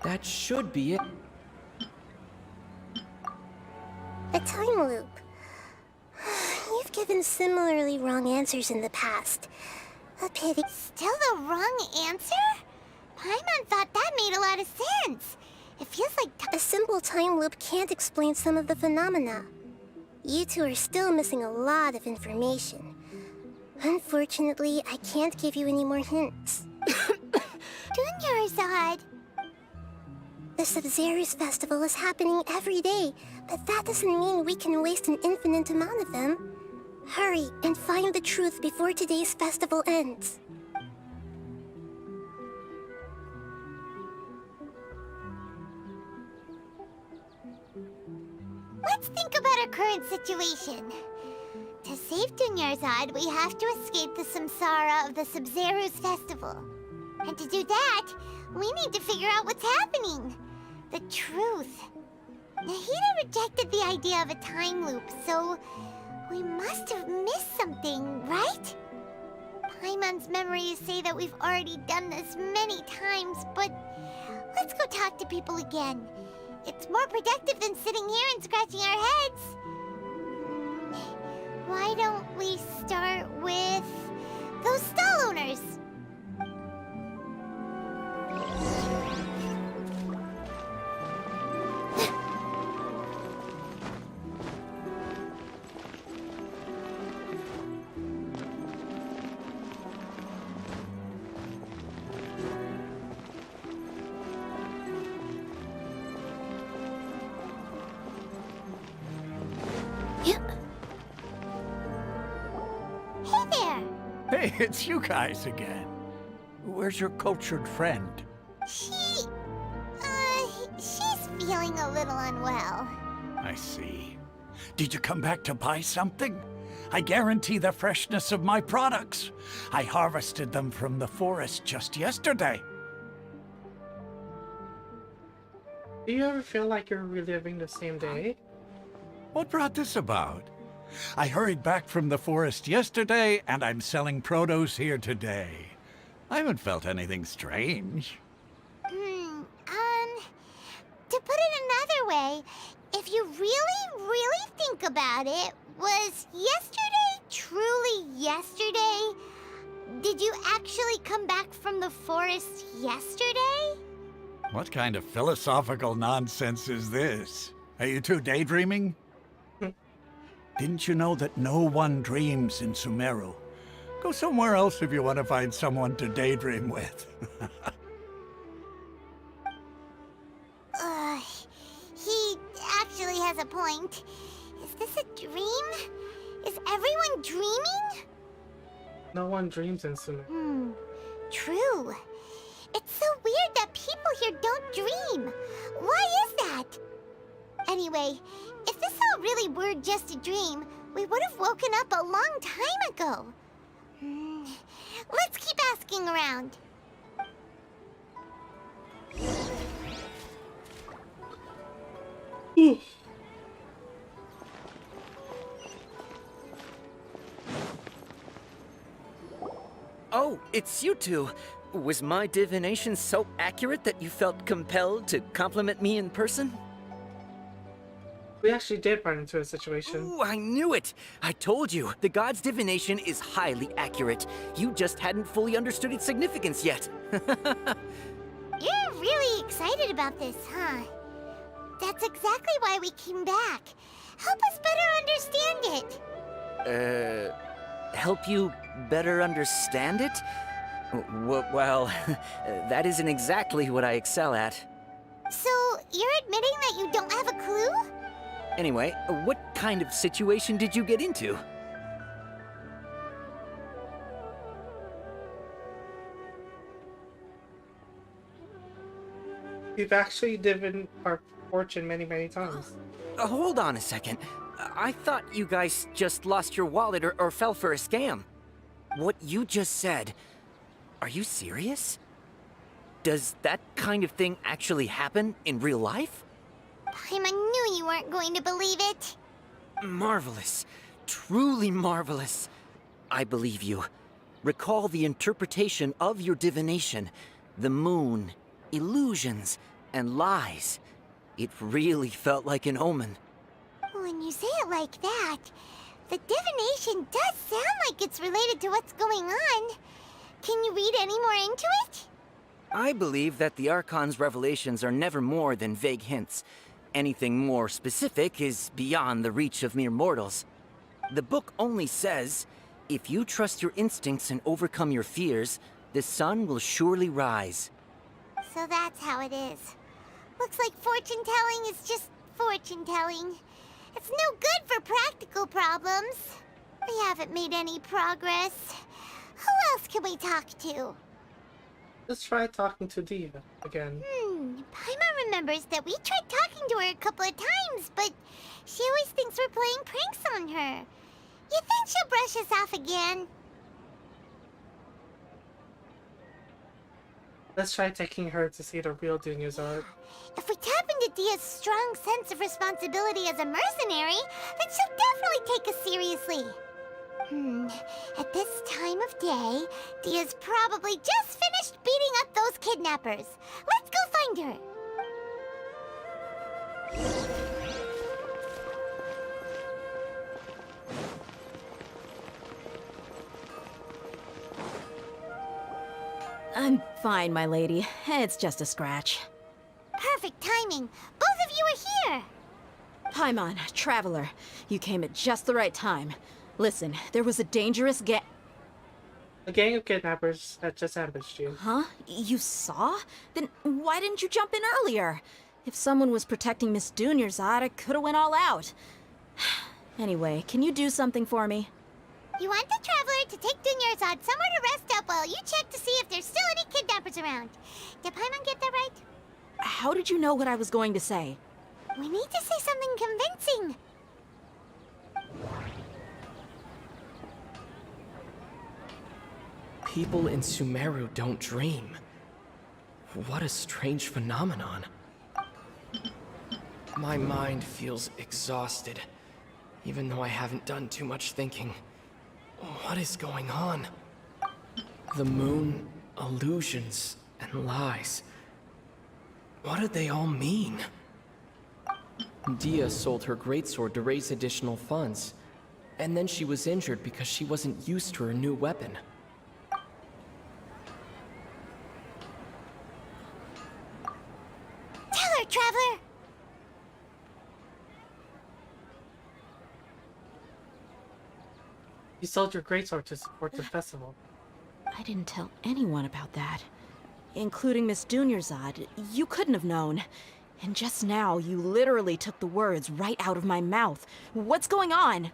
That should be it. A time loop. You've given similarly wrong answers in the past. A pity. Still the wrong answer? Paimon thought that made a lot of sense. It feels like a simple time loop can't explain some of the phenomena. You two are still missing a lot of information. Unfortunately, I can't give you any more hints. Dunyarzad! The Sub-Zeru's festival is happening every day, but that doesn't mean we can waste an infinite amount of them. Hurry and find the truth before today's festival ends. Let's think about our current situation. To save Dunyarzad, we have to escape the samsara of the Sub-Zeru's festival. And to do that, we need to figure out what's happening. The truth. Nahida rejected the idea of a time loop, so we must have missed something, right? Paimon's memories say that we've already done this many times, but let's go talk to people again. It's more productive than sitting here and scratching our heads. Why don't we start with those stall owners? Hey, it's you guys again. Where's your cultured friend? She's feeling a little unwell. I see. Did you come back to buy something? I guarantee the freshness of my products. I harvested them from the forest just yesterday. Do you ever feel like you're reliving the same day? What brought this about? I hurried back from the forest yesterday, and I'm selling produce here today. I haven't felt anything strange. To put it another way, if you really think about it, was yesterday truly yesterday? Did you actually come back from the forest yesterday? What kind of philosophical nonsense is this? Are you two daydreaming? Didn't you know that no one dreams in Sumeru? Go somewhere else if you want to find someone to daydream with. He actually has a point. Is this a dream? Is everyone dreaming? No one dreams in Sumeru. True. It's so weird that people here don't dream. Why is that? Anyway, if this all really were just a dream, we would have woken up a long time ago. Let's keep asking around. Oh, it's you two. Was my divination so accurate that you felt compelled to compliment me in person? We actually did run into a situation. Ooh, I knew it! I told you, the god's divination is highly accurate. You just hadn't fully understood its significance yet. You're really excited about this, huh? That's exactly why we came back. Help us better understand it. Help you better understand it? Well, that isn't exactly what I excel at. So, you're admitting that you don't have a clue? Anyway, what kind of situation did you get into? We've actually divined our fortune many times. Hold on a second. I thought you guys just lost your wallet or fell for a scam. What you just said, are you serious? Does that kind of thing actually happen in real life? Paimon knew you weren't going to believe it. Marvelous. Truly marvelous. I believe you. Recall the interpretation of your divination. The moon, illusions, and lies. It really felt like an omen. When you say it like that, the divination does sound like it's related to what's going on. Can you read any more into it? I believe that the Archon's revelations are never more than vague hints. Anything more specific is beyond the reach of mere mortals. The book only says, if you trust your instincts and overcome your fears, the sun will surely rise. So that's how it is. Looks like fortune-telling is just fortune-telling. It's no good for practical problems. We haven't made any progress. Who else can we talk to? Let's try talking to Dia again. Paimon remembers that we tried talking to her a couple of times, but she always thinks we're playing pranks on her. You think she'll brush us off again? Let's try taking her to see the real Dunya's art. If we tap into Dia's strong sense of responsibility as a mercenary, then she'll definitely take us seriously. At this time of day, Dia's probably just finished beating up those kidnappers. Let's go find her. I'm fine, my lady. It's just a scratch. Perfect timing. Both of you are here. Paimon, Traveler, you came at just the right time. Listen, there was a dangerous A gang of kidnappers had just ambushed you. Huh? You saw? Then why didn't you jump in earlier? If someone was protecting Miss Dunyarzad, I could've went all out. Anyway, can you do something for me? You want the Traveler to take Dunyarzad somewhere to rest up while you check to see if there's still any kidnappers around. Did Paimon get that right? How did you know what I was going to say? We need to say something convincing. People in Sumeru don't dream. What a strange phenomenon. My mind feels exhausted, even though I haven't done too much thinking. What is going on? The moon, illusions, and lies. What do they all mean? Dia sold her greatsword to raise additional funds, and then she was injured because she wasn't used to her new weapon. traveler? You sold your greatsword to support the festival. I didn't tell anyone about that. Including Miss Dunyarzad. You couldn't have known. And just now, you literally took the words right out of my mouth. What's going on?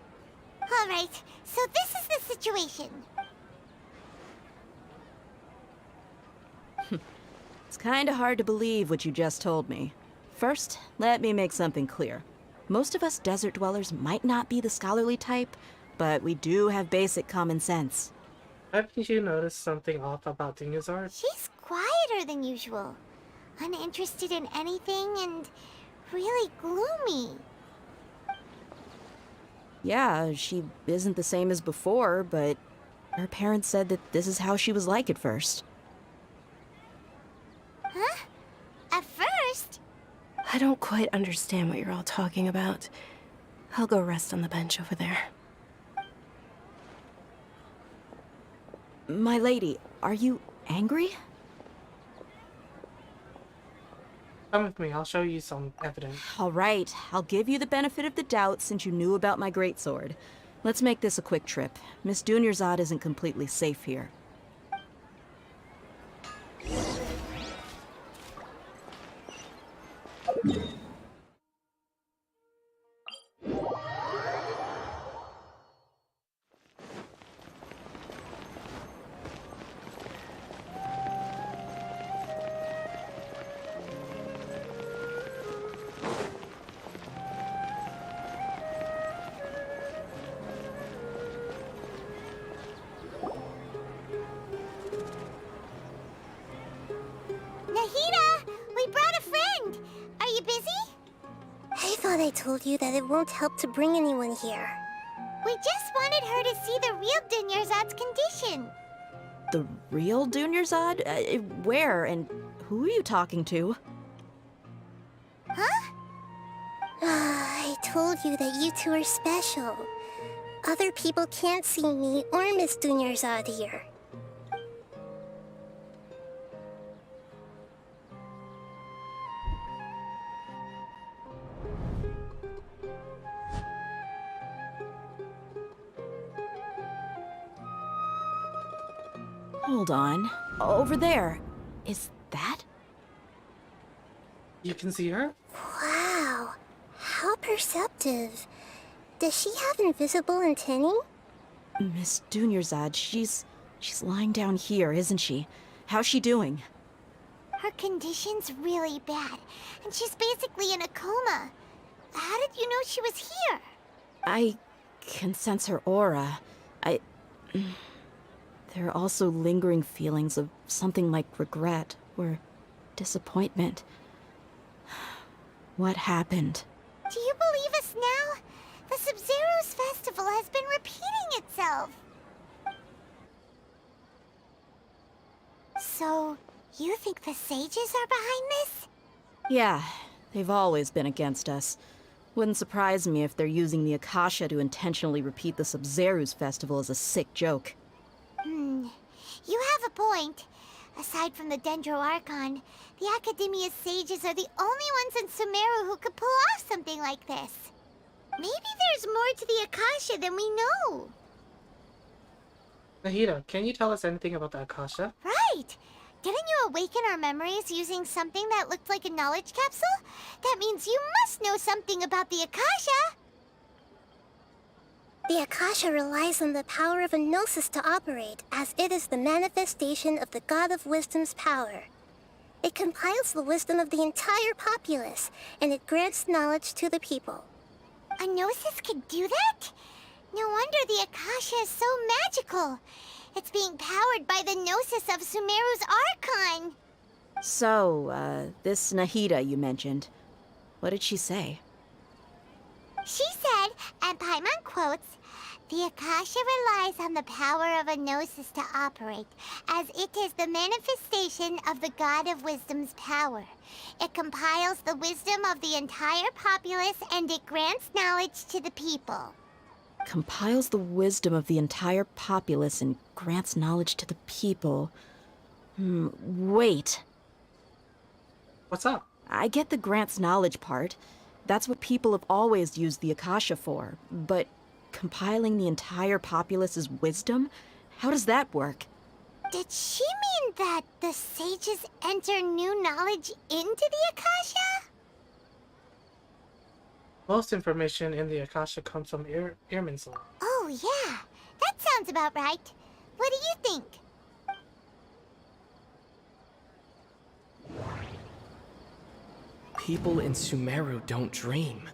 Alright, so this is the situation. It's kinda hard to believe what you just told me. First, let me make something clear. Most of us desert dwellers might not be the scholarly type, but we do have basic common sense. Haven't you noticed something off about Dunyarzad? She's quieter than usual, uninterested in anything, and really gloomy. Yeah, she isn't the same as before, but her parents said that this is how she was like at first. Huh? At first? I don't quite understand what you're all talking about. I'll go rest on the bench over there. My lady, are you angry? Come with me, I'll show you some evidence. All right, I'll give you the benefit of the doubt since you knew about my greatsword. Let's make this a quick trip. Miss Dunyarzad isn't completely safe here. Nahida! We brought a friend! Are you busy? I thought I told you that it won't help to bring anyone here. We just wanted her to see the real Dunyarzad's condition. The real Dunyarzad? Where and who are you talking to? Huh? I told you that you two are special. Other people can't see me or Miss Dunyarzad here. Hold on. Over there. Is that? You can see her? Wow, how perceptive. Does she have invisible antennae? Miss Dunyarzad, she's lying down here, isn't she? How's she doing? Her condition's really bad, and she's basically in a coma. How did you know she was here? I can sense her aura. There are also lingering feelings of something like regret or disappointment. What happened? Do you believe us now? The Sub-Zero's festival has been repeating itself. So, you think the sages are behind this? Yeah, they've always been against us. Wouldn't surprise me if they're using the Akasha to intentionally repeat the Sub-Zero's festival as a sick joke. You have a point. Aside from the Dendro Archon, the Academia's sages are the only ones in Sumeru who could pull off something like this. Maybe there's more to the Akasha than we know. Nahida, can you tell us anything about the Akasha? Right! Didn't you awaken our memories using something that looked like a knowledge capsule? That means you must know something about the Akasha! The Akasha relies on the power of a gnosis to operate, as it is the manifestation of the God of Wisdom's power. It compiles the wisdom of the entire populace, and it grants knowledge to the people. A gnosis could do that? No wonder the Akasha is so magical. It's being powered by the gnosis of Sumeru's Archon. So, this Nahida you mentioned, what did she say? She said, and Paimon quotes, "The Akasha relies on the power of a gnosis to operate, as it is the manifestation of the God of Wisdom's power. It compiles the wisdom of the entire populace, and it grants knowledge to the people." Compiles the wisdom of the entire populace and grants knowledge to the people. Wait. What's up? I get the grants knowledge part. That's what people have always used the Akasha for. But compiling the entire populace's wisdom? How does that work? Did she mean that the sages enter new knowledge into the Akasha? Most information in the Akasha comes from Irmin's law. Oh, yeah. That sounds about right. What do you think? People in Sumeru don't dream.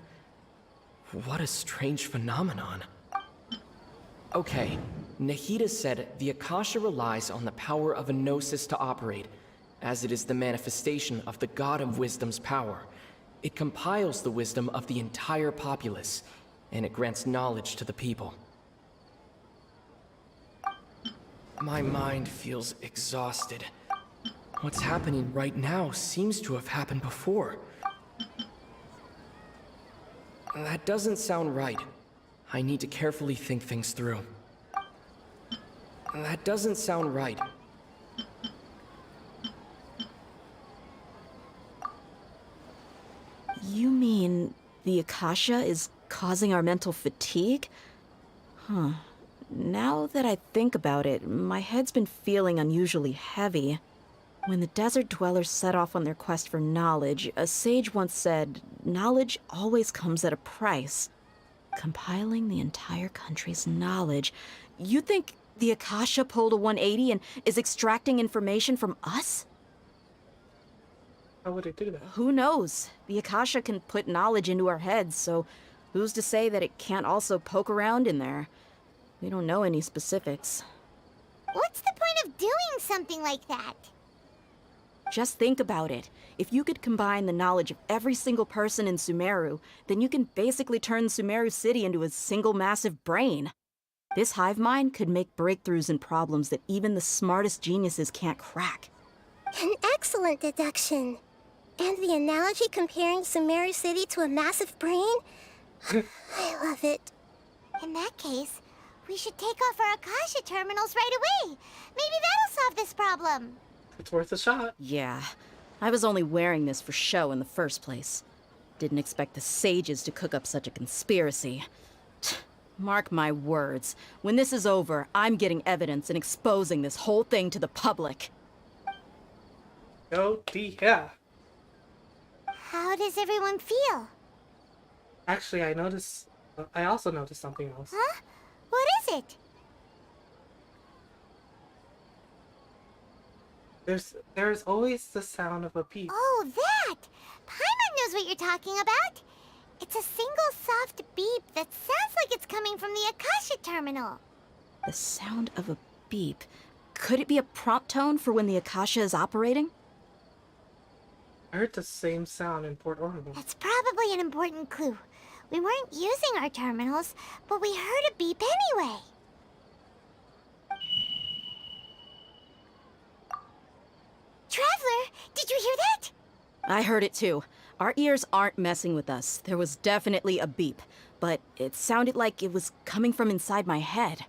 What a strange phenomenon. Okay, Nahida said the Akasha relies on the power of a gnosis to operate, as it is the manifestation of the God of Wisdom's power. It compiles the wisdom of the entire populace, and it grants knowledge to the people. My mind feels exhausted. What's happening right now seems to have happened before. That doesn't sound right. I need to carefully think things through. That doesn't sound right. You mean the Akasha is causing our mental fatigue? Huh. Now that I think about it, my head's been feeling unusually heavy. When the desert dwellers set off on their quest for knowledge, a sage once said, knowledge always comes at a price. Compiling the entire country's knowledge. You think the Akasha pulled a 180 and is extracting information from us? How would it do that? Who knows? The Akasha can put knowledge into our heads, so who's to say that it can't also poke around in there? We don't know any specifics. What's the point of doing something like that? Just think about it. If you could combine the knowledge of every single person in Sumeru, then you can basically turn Sumeru City into a single massive brain. This hive mind could make breakthroughs in problems that even the smartest geniuses can't crack. An excellent deduction. And the analogy comparing Sumeru City to a massive brain? I love it. In that case, we should take off our Akasha terminals right away. Maybe that'll solve this problem. It's worth a shot. Yeah, I was only wearing this for show in the first place. Didn't expect the sages to cook up such a conspiracy. Mark my words, when this is over, I'm getting evidence and exposing this whole thing to the public. Oh, yeah. How does everyone feel? Actually, I also noticed something else. Huh? What is it? There's always the sound of a peep. Oh, that! Paimon knows what you're talking about. It's a single soft beep that sounds like it's coming from the Akasha terminal. The sound of a beep. Could it be a prompt tone for when the Akasha is operating? I heard the same sound in Port Oregon. That's probably an important clue. We weren't using our terminals, but we heard a beep anyway. Traveler, did you hear that? I heard it too. Our ears aren't messing with us. There was definitely a beep, but it sounded like it was coming from inside my head.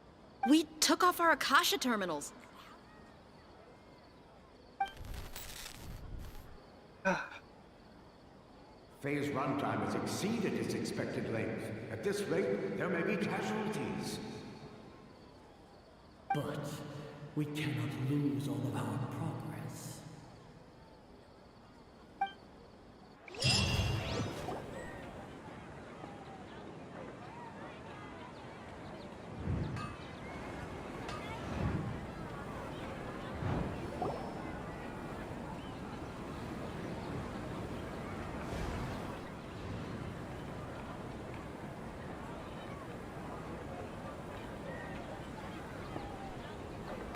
We took off our Akasha terminals. Phase runtime has exceeded its expected length. At this rate, there may be casualties. But we cannot lose all of our progress.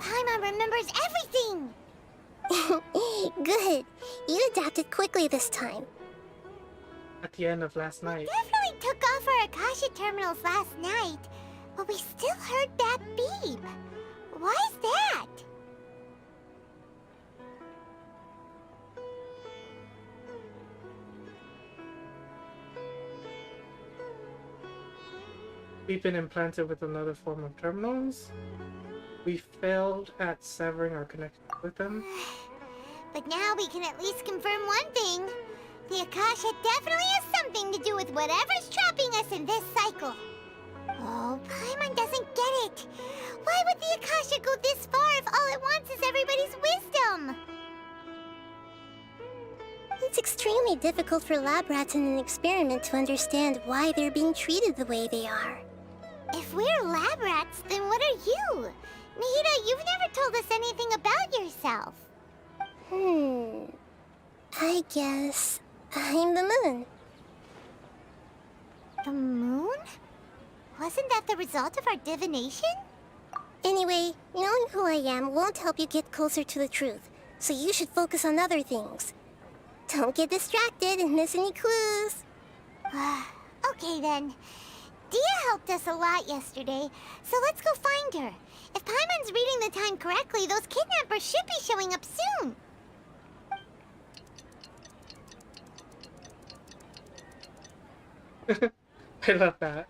Paimon remembers everything! Good. You adapted quickly this time. At the end of last night. Definitely took off our Akasha terminals last night, but we still heard that beep. Why is that? We've been implanted with another form of terminals. We failed at severing our connection with them. But now we can at least confirm one thing. The Akasha definitely has something to do with whatever's trapping us in this cycle. Oh, Paimon doesn't get it. Why would the Akasha go this far if all it wants is everybody's wisdom? It's extremely difficult for lab rats in an experiment to understand why they're being treated the way they are. If we're lab rats, then what are you? Nahida, you've never told us anything about yourself. I guess I'm the moon. The moon? Wasn't that the result of our divination? Anyway, knowing who I am won't help you get closer to the truth, so you should focus on other things. Don't get distracted and miss any clues. Okay then. Dia helped us a lot yesterday, so let's go find her. If Paimon's reading the time correctly, those kidnappers should be showing up soon. I love that.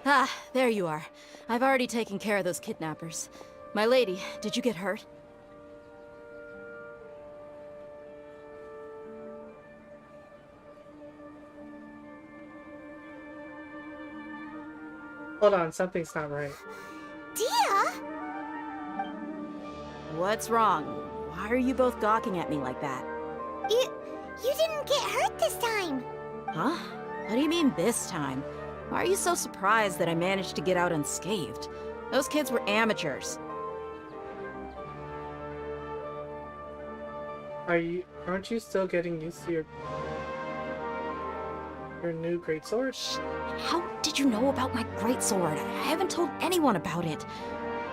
Ah, there you are. I've already taken care of those kidnappers. My lady, did you get hurt? Hold on, something's not right. Dia? What's wrong? Why are you both gawking at me like that? You didn't get hurt this time. Huh? What do you mean this time? Why are you so surprised that I managed to get out unscathed? Those kids were amateurs. Aren't you still getting used to your new greatsword? How did you know about my greatsword? I haven't told anyone about it.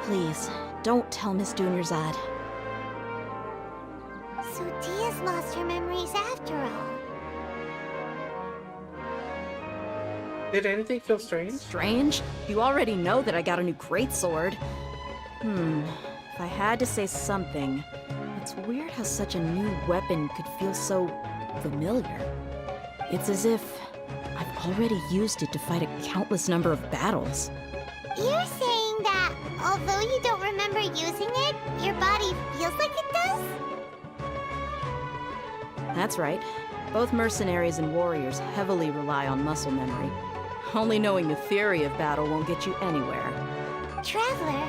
Please, don't tell Miss Dunyarzad. So Dia's lost her memories after all. Did anything feel strange? Strange? You already know that I got a new greatsword. If I had to say something, it's weird how such a new weapon could feel so familiar. It's as if I've already used it to fight a countless number of battles. You're saying that, although you don't remember using it, your body feels like it does? That's right. Both mercenaries and warriors heavily rely on muscle memory. Only knowing the theory of battle won't get you anywhere. Traveler,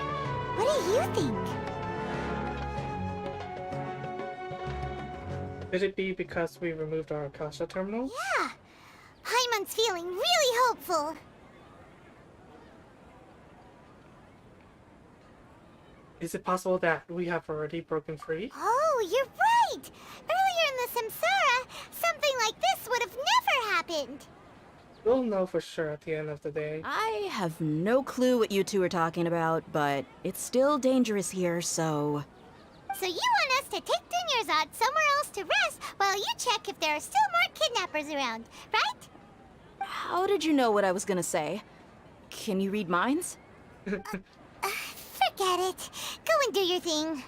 what do you think? Could it be because we removed our Akasha terminal? Yeah! Paimon's feeling really hopeful. Is it possible that we have already broken free? Oh, you're right! Earlier in the Samsara, something like this would have never happened. We'll know for sure at the end of the day. I have no clue what you two are talking about, but it's still dangerous here, so... So you want us to take Dunyarzad somewhere else to rest while you check if there are still more kidnappers around, right? How did you know what I was gonna say? Can you read minds? Forget it. Go and do your thing.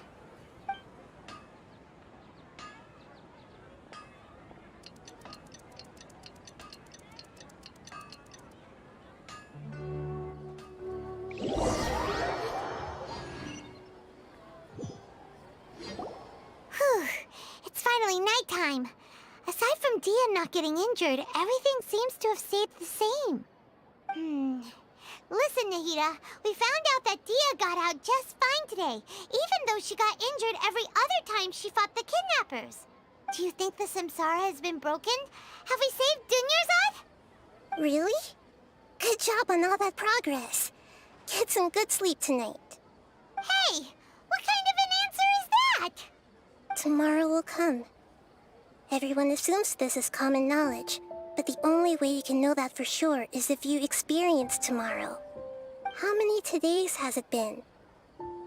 Whew. It's finally nighttime. Aside from Dia not getting injured, everything seems to have stayed the same. Listen, Nahida, we found out that Dia got out just fine today, even though she got injured every other time she fought the kidnappers. Do you think the Samsara has been broken? Have we saved Dunyarzad? Really? Good job on all that progress. Get some good sleep tonight. Hey, what kind of an answer is that? Tomorrow will come. Everyone assumes this is common knowledge, but the only way you can know that for sure is if you experience tomorrow. How many todays has it been?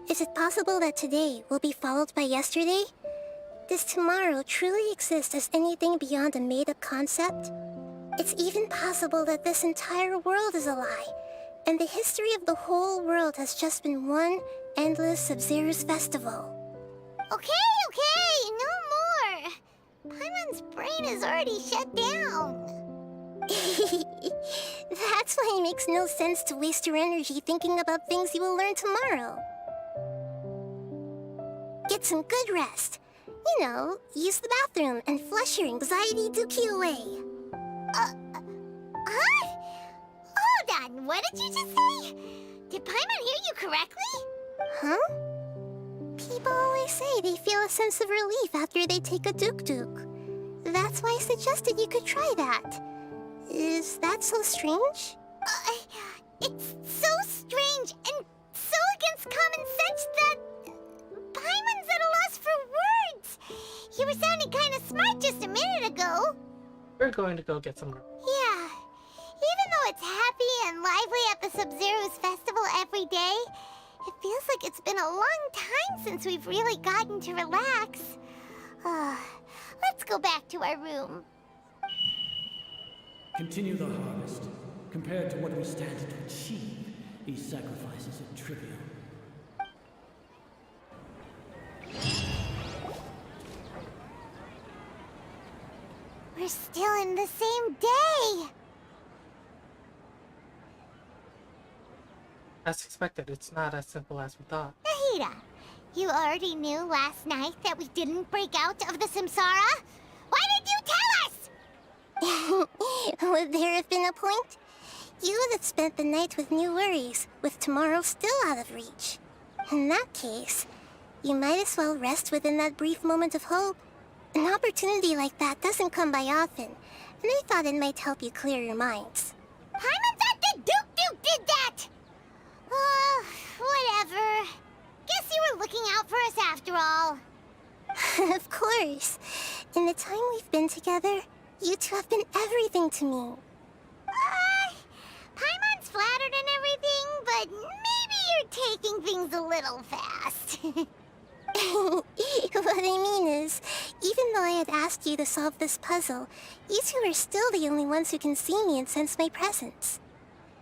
Is it possible that today will be followed by yesterday? Does tomorrow truly exist as anything beyond a made-up concept? It's even possible that this entire world is a lie, and the history of the whole world has just been one endless Sub-Zero's festival. Okay, no more. Paimon's brain is already shut down. That's why it makes no sense to waste your energy thinking about things you will learn tomorrow. get some good rest. You know, use the bathroom and flush your anxiety dookie away. Huh? Hold on, what did you just say? Did Paimon hear you correctly? Huh? People always say they feel a sense of relief after they take a duk-duk. That's why I suggested you could try that. Is that so strange? It's so strange and so against common sense that Paimon's at a loss for words. You were sounding kind of smart just a minute ago. We're going to go get some. Yeah. Even though it's happy and lively at the Sub-Zero's festival every day, it feels like it's been a long time since we've really gotten to relax. Let's go back to our room. Continue the harvest. Compared to what we stand to achieve, these sacrifices are trivial. We're still in the same day! As expected, it's not as simple as we thought. Nahida, you already knew last night that we didn't break out of the Samsara? Why did you tell us? Would there have been a point? You would have spent the night with new worries, with tomorrow still out of reach. In that case, you might as well rest within that brief moment of hope. An opportunity like that doesn't come by often, and I thought it might help you clear your minds. Paimon thought that Duke did that! Whatever. Guess you were looking out for us after all. Of course. In the time we've been together, you two have been everything to me. Paimon's flattered and everything, but maybe you're taking things a little fast. What I mean is, even though I had asked you to solve this puzzle, you two are still the only ones who can see me and sense my presence.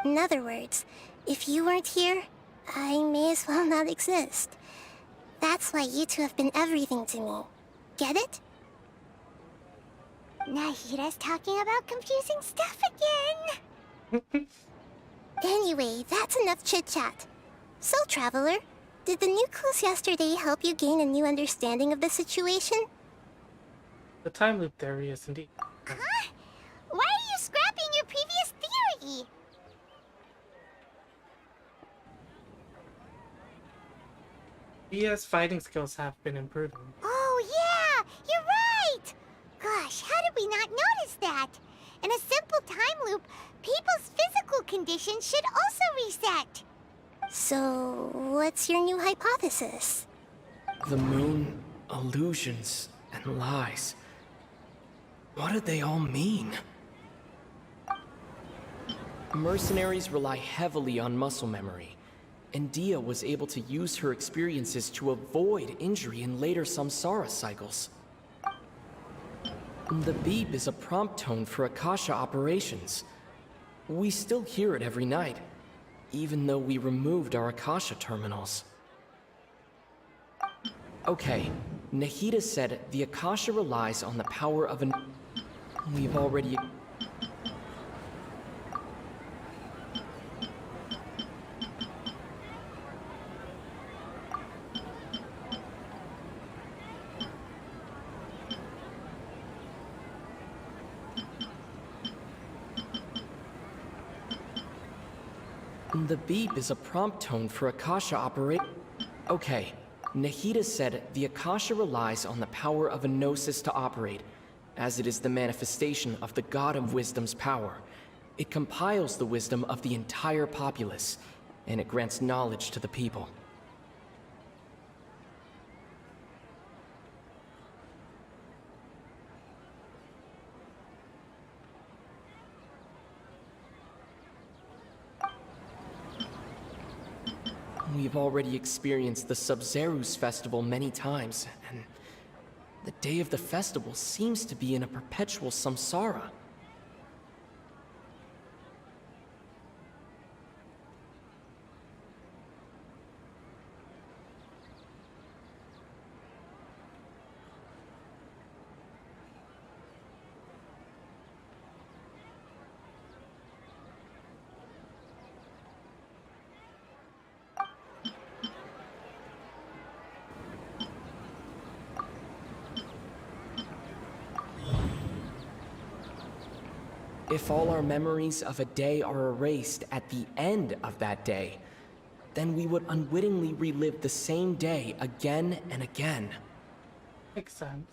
In other words, if you weren't here, I may as well not exist. That's why you two have been everything to me. Get it? Nahida's talking about confusing stuff again. Anyway, that's enough chit-chat. So, Traveler, did the new clues yesterday help you gain a new understanding of the situation? The time loop theory is indeed. Huh? Why are you scrapping your previous theory? Via's fighting skills have been improving. Oh yeah, you're right! Gosh, how did we not notice that? In a simple time loop, people's physical condition should also reset. So, what's your new hypothesis? The moon, illusions, and lies. What do they all mean? Mercenaries rely heavily on muscle memory, and Dia was able to use her experiences to avoid injury in later samsara cycles. The beep is a prompt tone for Akasha operations. We still hear it every night, even though we removed our Akasha terminals. Okay, Nahida said the Akasha relies on the power of an... We've already... The beep is a prompt tone for Akasha operate... Okay, Nahida said the Akasha relies on the power of a gnosis to operate, as it is the manifestation of the God of Wisdom's power. It compiles the wisdom of the entire populace, and it grants knowledge to the people. We've already experienced the Sub-Zero's festival many times, and the day of the festival seems to be in a perpetual samsara. If all our memories of a day are erased at the end of that day, then we would unwittingly relive the same day again and again. Makes sense.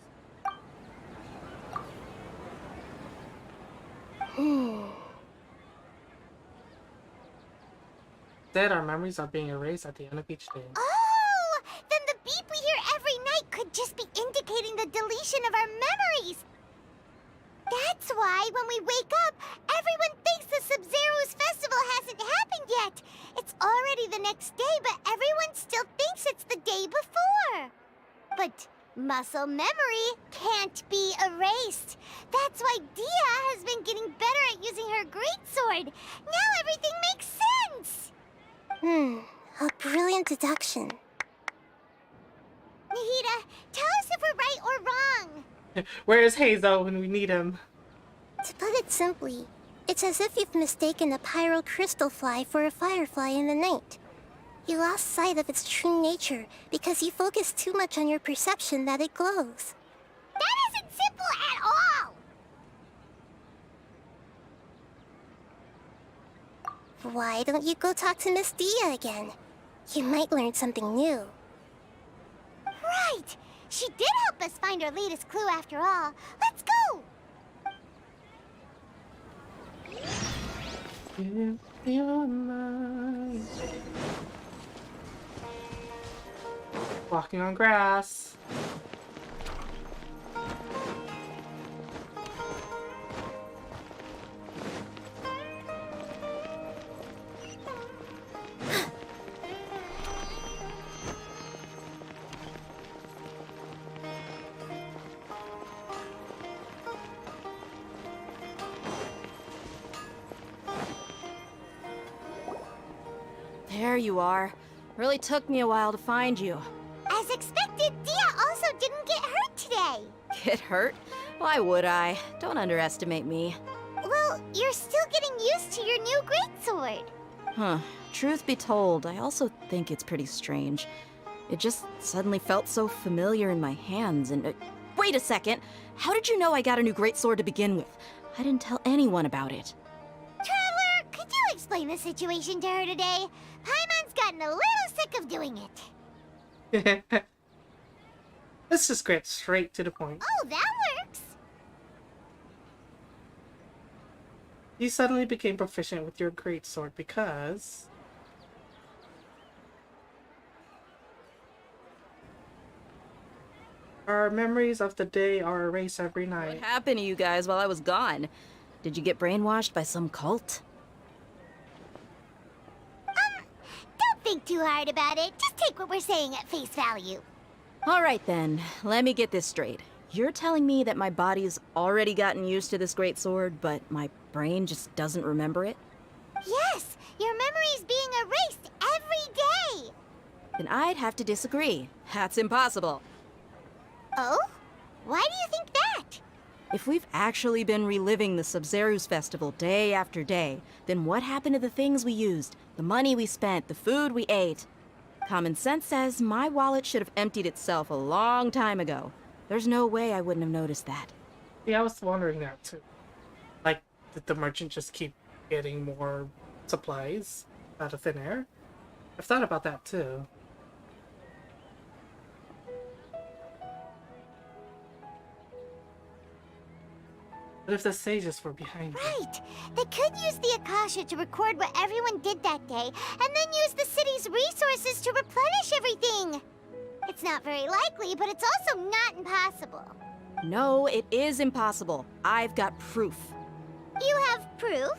Instead, our memories are being erased at the end of each day. Oh! Then the beep we hear every night could just be indicating the deletion of our memories! That's why when we wake up, everyone thinks the Sub-Zero's festival hasn't happened yet! It's already the next day, but everyone still thinks it's the day before! But muscle memory can't be erased. That's why Dia has been getting better at using her greatsword. Now everything makes sense! A brilliant deduction. Nahida, tell us if we're right or wrong. Where is Hazo when we need him? To put it simply, it's as if you've mistaken a pyro crystal fly for a firefly in the night. You lost sight of its true nature because you focused too much on your perception that it glows. That isn't simple at all! Why don't you go talk to Miss Dia again? You might learn something new. Right! She did help us find our latest clue after all. Let's go! Give your mind. Walking on grass. There you are. Really took me a while to find you. As expected, Dia also didn't get hurt today. Get hurt? Why would I? Don't underestimate me. Well, you're still getting used to your new greatsword. Huh. Truth be told, I also think it's pretty strange. It just suddenly felt so familiar in my hands and... wait a second! How did you know I got a new greatsword to begin with? I didn't tell anyone about it. Traveler, could you explain the situation to her today? Paimon's gotten a little sick of doing it. Let's just get straight to the point. Oh, that works! You suddenly became proficient with your greatsword because... our memories of the day are erased every night. What happened to you guys while I was gone? Did you get brainwashed by some cult? Don't think too hard about it. Just take what we're saying at face value. Alright then, let me get this straight. You're telling me that my body's already gotten used to this greatsword, but my brain just doesn't remember it? Yes! Your memory's being erased every day! Then I'd have to disagree. That's impossible. Oh? Why do you think that? If we've actually been reliving the Sub-Zeru's festival day after day, then what happened to the things we used, the money we spent, the food we ate? Common sense says my wallet should have emptied itself a long time ago. There's no way I wouldn't have noticed that. Yeah, I was wondering that too. Like, did the merchant just keep getting more supplies out of thin air? I've thought about that too. But if the sages were behind it? Right! They could use the Akasha to record what everyone did that day, and then use the city's resources to replenish everything! It's not very likely, but it's also not impossible. No, it is impossible. I've got proof. You have proof?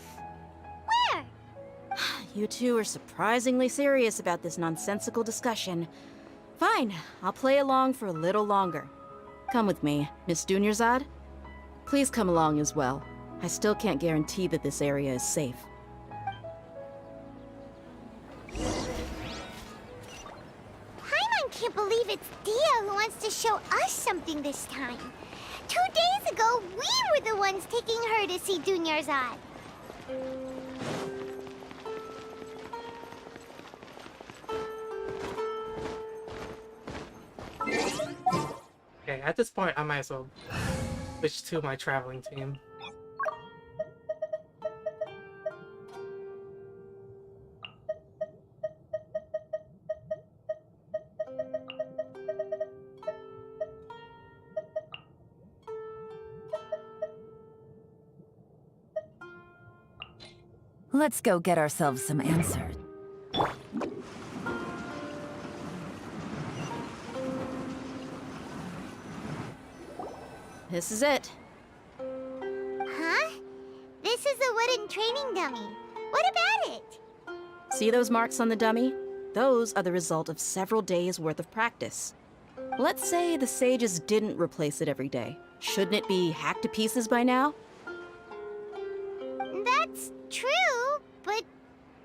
Where? You two are surprisingly serious about this nonsensical discussion. Fine, I'll play along for a little longer. Come with me, Miss Dunyarzad. Please come along as well. I still can't guarantee that this area is safe. Paimon can't believe it's Dia who wants to show us something this time. 2 days ago, we were the ones taking her to see Dunyarzad. Okay, at this point, I might as well switch to my traveling team. Let's go get ourselves some answers. This is it. Huh? This is a wooden training dummy. What about it? See those marks on the dummy? Those are the result of several days' worth of practice. Let's say the sages didn't replace it every day. Shouldn't it be hacked to pieces by now? That's true, but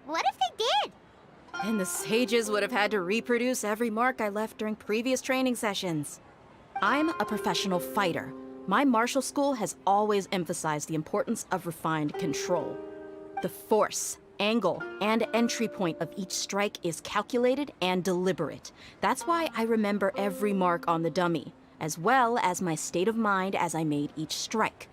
what if they did? Then the sages would have had to reproduce every mark I left during previous training sessions. I'm a professional fighter. My martial school has always emphasized the importance of refined control. The force, angle, and entry point of each strike is calculated and deliberate. That's why I remember every mark on the dummy, as well as my state of mind as I made each strike.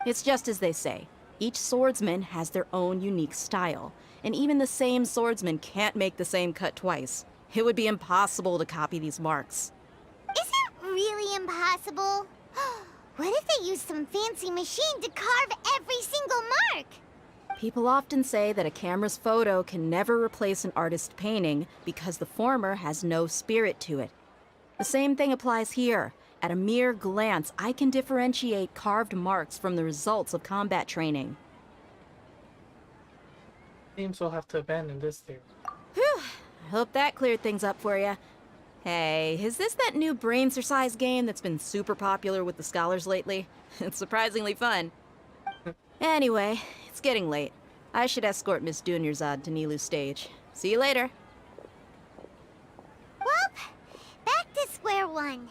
It's just as they say, each swordsman has their own unique style, and even the same swordsman can't make the same cut twice. It would be impossible to copy these marks. Is it really impossible? What if they used some fancy machine to carve every single mark? People often say that a camera's photo can never replace an artist's painting because the former has no spirit to it. The same thing applies here. At a mere glance, I can differentiate carved marks from the results of combat training. Seems we'll have to abandon this theory. Whew, I hope that cleared things up for you. Hey, is this that new brain exercise game that's been super popular with the scholars lately? It's surprisingly fun. Anyway, it's getting late. I should escort Miss Dunyarzad to Nilu's stage. See you later. Well, back to square one.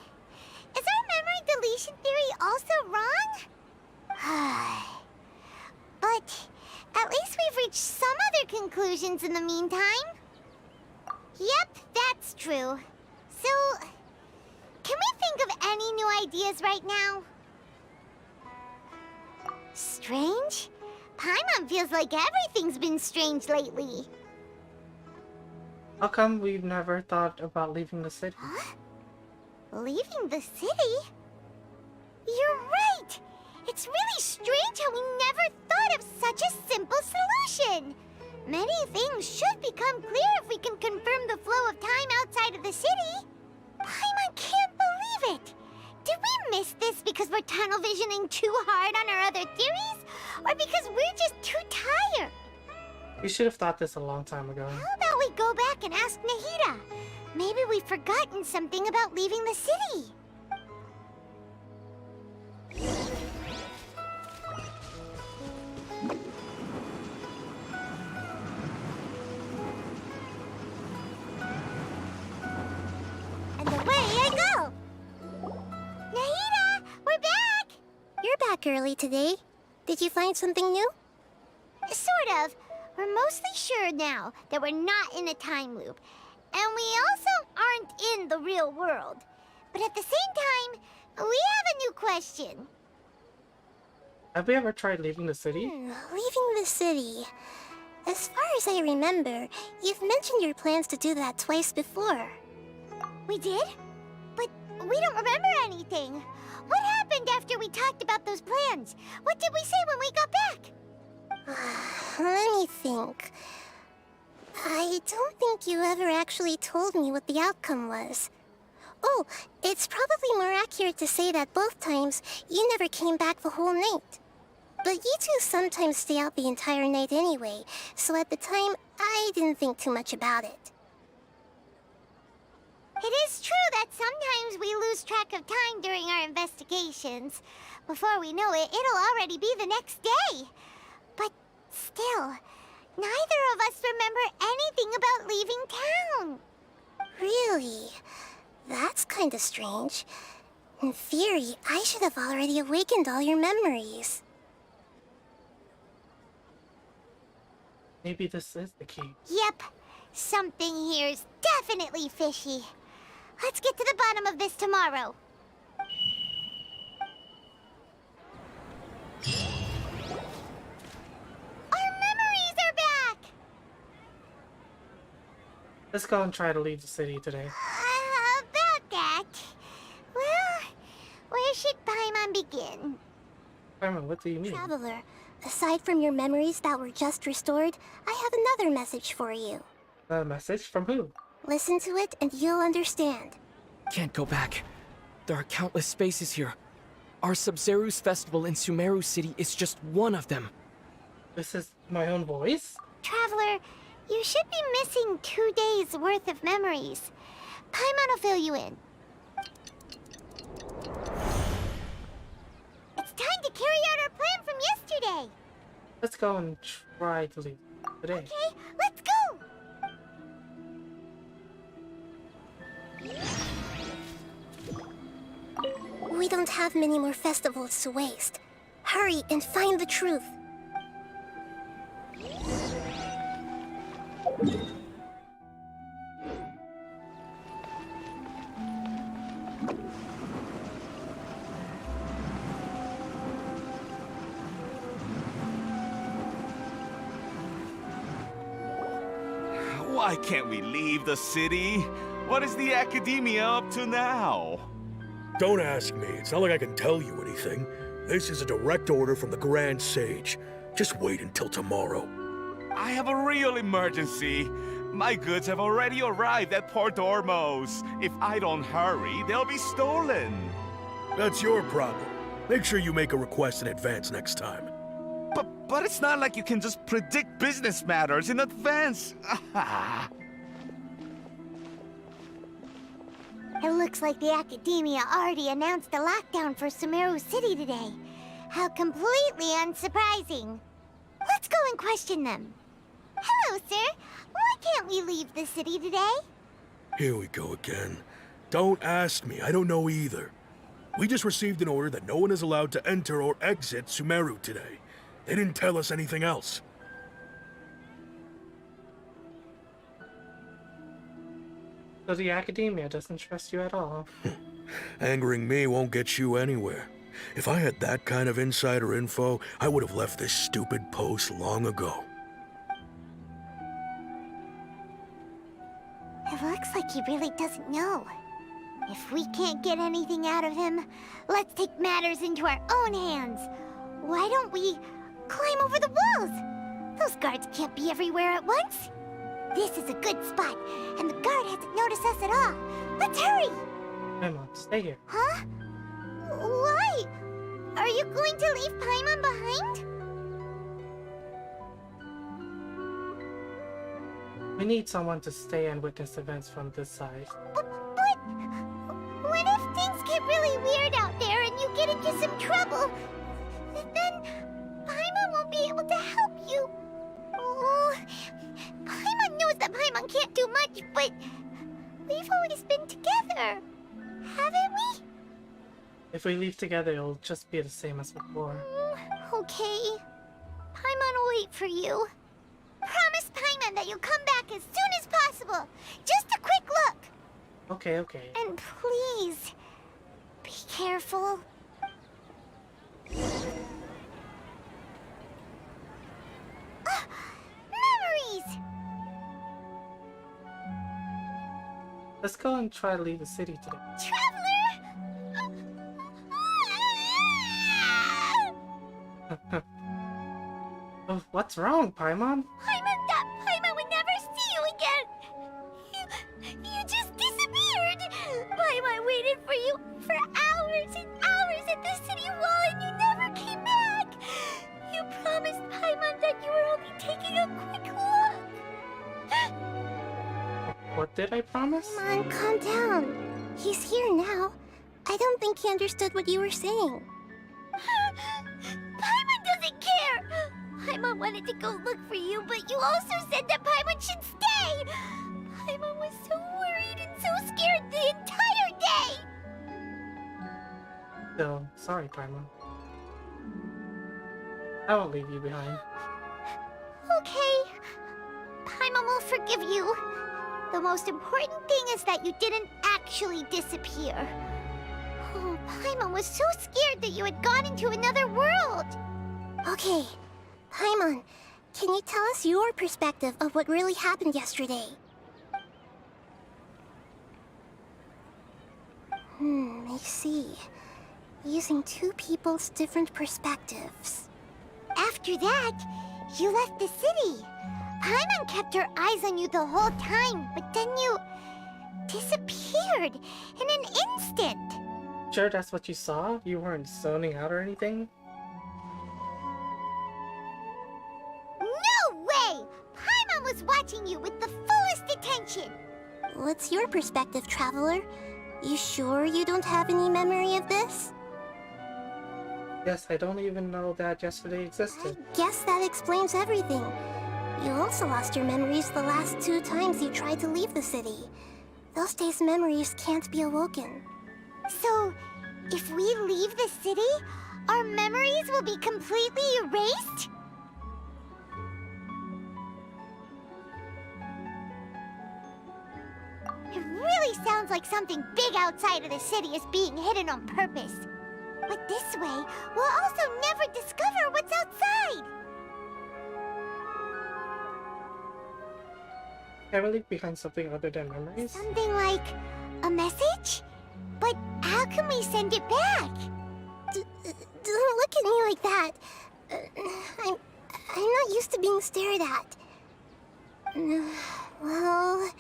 Is our memory deletion theory also wrong? But at least we've reached some other conclusions in the meantime. Yep, that's true. So, can we think of any new ideas right now? Strange? Paimon feels like everything's been strange lately. How come we've never thought about leaving the city? Huh? Leaving the city? You're right! It's really strange how we never thought of such a simple solution! Many things should become clear if we can confirm the flow of time outside of the city. Paimon can't believe it! Did we miss this because we're tunnel visioning too hard on our other theories? Or because we're just too tired? We should have thought this a long time ago. How about we go back and ask Nahida? Maybe we've forgotten something about leaving the city. And away I go! Nahida, we're back! You're back early today. Did you find something new? Sort of. We're mostly sure now that we're not in a time loop. And we also aren't in the real world. But at the same time, we have a new question. Have we ever tried leaving the city? Leaving the city. As far as I remember, you've mentioned your plans to do that twice before. We did? But we don't remember anything. What happened after we talked about those plans? What did we say when we got back? Let me think. I don't think you ever actually told me what the outcome was. Oh, it's probably more accurate to say that both times you never came back the whole night. But you two sometimes stay out the entire night anyway, so at the time, I didn't think too much about it. It is true that sometimes we lose track of time during our investigations. Before we know it, it'll already be the next day. But still, neither of us remember anything about leaving town. Really? That's kind of strange. In theory, I should have already awakened all your memories. Maybe this is the key. Yep. Something here's definitely fishy. Let's get to the bottom of this tomorrow. Our memories are back! Let's go and try to leave the city today. About that... Well, where should Paimon begin? Paimon, what do you mean? Traveler, aside from your memories that were just restored, I have another message for you. A message from who? Listen to it and you'll understand. Can't go back. There are countless spaces here. Our Sub-Zeru's festival in Sumeru City is just one of them. This is my own voice? Traveler, you should be missing 2 days worth of memories. Paimon will fill you in. It's time to carry out our plan from yesterday. Let's go and try to leave today. Okay, let's go! We don't have many more festivals to waste. Hurry and find the truth. Why can't we leave the city? What is the Academia up to now? Don't ask me. It's not like I can tell you anything. This is a direct order from the Grand Sage. Just wait until tomorrow. I have a real emergency. My goods have already arrived at Port Ormos. If I don't hurry, they'll be stolen. That's your problem. Make sure you make a request in advance next time. But it's not like you can just predict business matters in advance. It looks like the Academia already announced a lockdown for Sumeru City today. How completely unsurprising. Let's go and question them. Hello, sir. Why can't we leave the city today? Here we go again. Don't ask me. I don't know either. We just received an order that no one is allowed to enter or exit Sumeru today. They didn't tell us anything else. So the Academia doesn't trust you at all. Angering me won't get you anywhere. If I had that kind of insider info, I would have left this stupid post long ago. It looks like he really doesn't know. If we can't get anything out of him, let's take matters into our own hands. Why don't we climb over the walls? Those guards can't be everywhere at once. This is a good spot, and the guard hasn't noticed us at all. Let's hurry! Paimon, stay here. Huh? Why? Are you going to leave Paimon behind? We need someone to stay and witness events from this side. But what if things get really weird out there and you get into some trouble? Then Paimon won't be able to help you. Oh, Paimon knows that Paimon can't do much, but we've always been together, haven't we? If we leave together, it'll just be the same as before. Okay. Paimon will wait for you. Promise Paimon that you'll come back as soon as possible. Just a quick look. Okay, okay. And please, be careful. Memories! Let's go and try to leave the city today. Traveler! Oh, what's wrong, Paimon? Paimon would never see you again! You just disappeared! Paimon waited for you for hours and hours at the city wall and you never came back! You promised Paimon that you were only taking a quick look! What did I promise? Come on, calm down. He's here now. I don't think he understood what you were saying. Paimon doesn't care! Paimon wanted to go look for you, but you also said that Paimon should stay! Paimon was so worried and so scared the entire day! So, sorry, Paimon. I won't leave you behind. Okay. Paimon will forgive you. The most important thing is that you didn't actually disappear. Oh, Paimon was so scared that you had gone into another world! Okay. Paimon, can you tell us your perspective of what really happened yesterday? I see. Using two people's different perspectives. After that, you left the city. Paimon kept her eyes on you the whole time, but then you disappeared in an instant. Sure, that's what you saw? You weren't zoning out or anything? No way! Paimon was watching you with the fullest attention. What's your perspective, Traveler? You sure you don't have any memory of this? Yes, I don't even know that yesterday existed. Guess that explains everything. You also lost your memories the last 2 times you tried to leave the city. Those days' memories can't be awoken. So, if we leave the city, our memories will be completely erased? It really sounds like something big outside of the city is being hidden on purpose. But this way, we'll also never discover what's outside! Can we leave behind something other than memories? Something like a message? But how can we send it back? Don't look at me like that. I'm not used to being stared at. Well...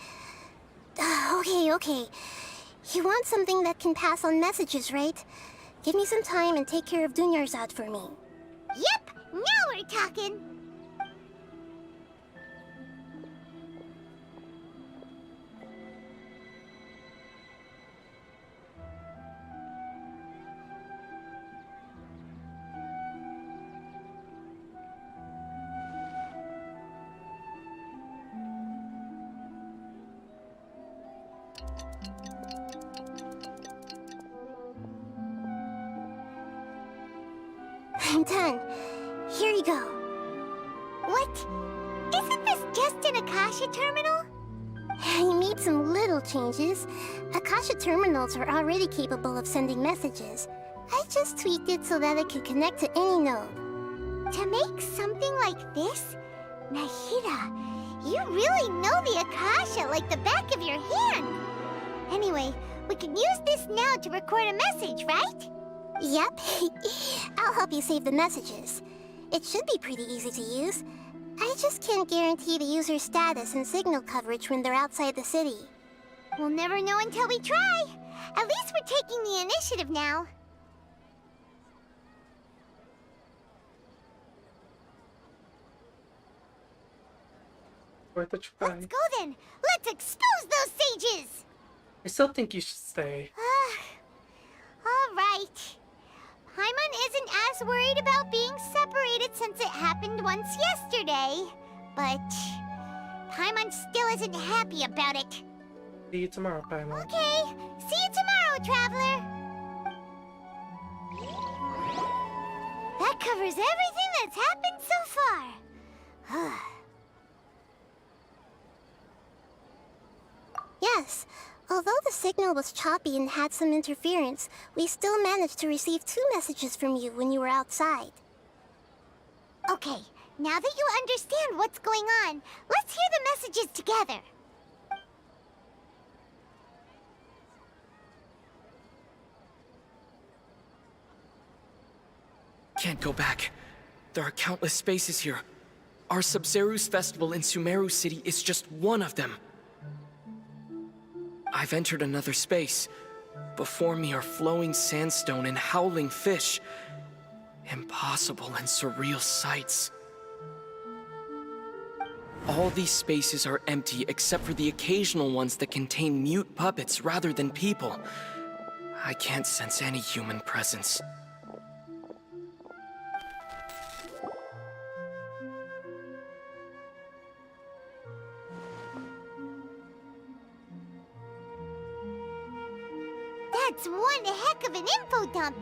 Okay. You want something that can pass on messages, right? Give me some time and take care of Dunyarzad for me. Yep! Now we're talking! I'm done. Here you go. What? Isn't this just an Akasha terminal? I made some little changes. Akasha terminals are already capable of sending messages. I just tweaked it so that it could connect to any node. To make something like this? Nahida, you really know the Akasha like the back of your hand. Anyway, we can use this now to record a message, right? Yep. I'll help you save the messages. It should be pretty easy to use. I just can't guarantee the user's status and signal coverage when they're outside the city. We'll never know until we try. At least we're taking the initiative now. Worth a try. Let's go then. Let's expose those sages. I still think you should stay. All right. Paimon isn't as worried about being separated since it happened once yesterday. But Paimon still isn't happy about it. See you tomorrow, Paimon. Okay. See you tomorrow, Traveler. That covers everything that's happened so far. Yes. Although the signal was choppy and had some interference, we still managed to receive 2 messages from you when you were outside. Okay, now that you understand what's going on, let's hear the messages together. Can't go back. There are countless spaces here. Our Sub-Zeru's festival in Sumeru City is just one of them. I've entered another space. Before me are flowing sandstone and howling fish. Impossible and surreal sights. All these spaces are empty except for the occasional ones that contain mute puppets rather than people. I can't sense any human presence. That's one heck of an info dump.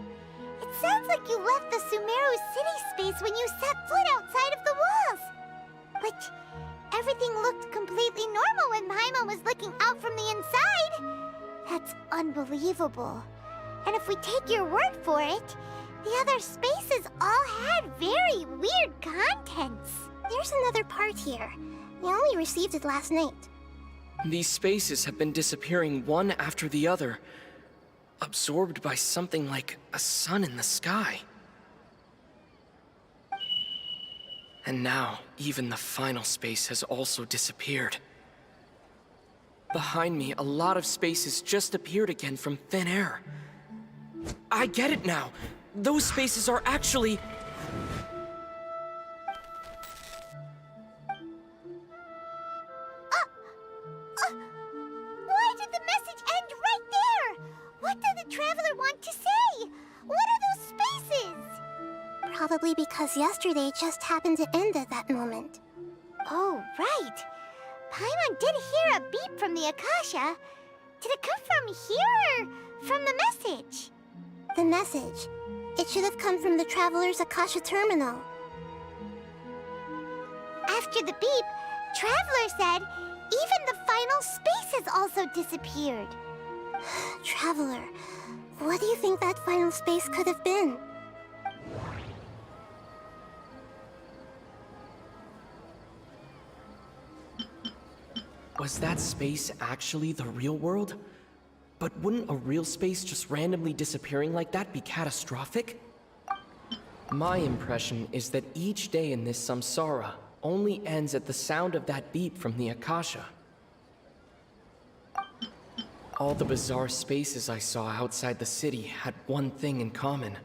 It sounds like you left the Sumeru city space when you set foot outside of the walls. But everything looked completely normal when Paimon was looking out from the inside. That's unbelievable. And if we take your word for it, the other spaces all had very weird contents. There's another part here. We only received it last night. These spaces have been disappearing one after the other, absorbed by something like a sun in the sky. And now, even the final space has also disappeared. Behind me, a lot of spaces just appeared again from thin air. I get it now. Those spaces are actually... Why did the message end right there? What did the traveler want to say? What are those spaces? Probably because yesterday just happened to end at that moment. Oh, right. Paimon did hear a beep from the Akasha. Did it come from here or from the message? The message. It should have come from the Traveler's Akasha terminal. After the beep, Traveler said even the final spaces also disappeared. Traveler, what do you think that final space could have been? Was that space actually the real world? But wouldn't a real space just randomly disappearing like that be catastrophic? My impression is that each day in this samsara only ends at the sound of that beep from the Akasha. All the bizarre spaces I saw outside the city had one thing in common: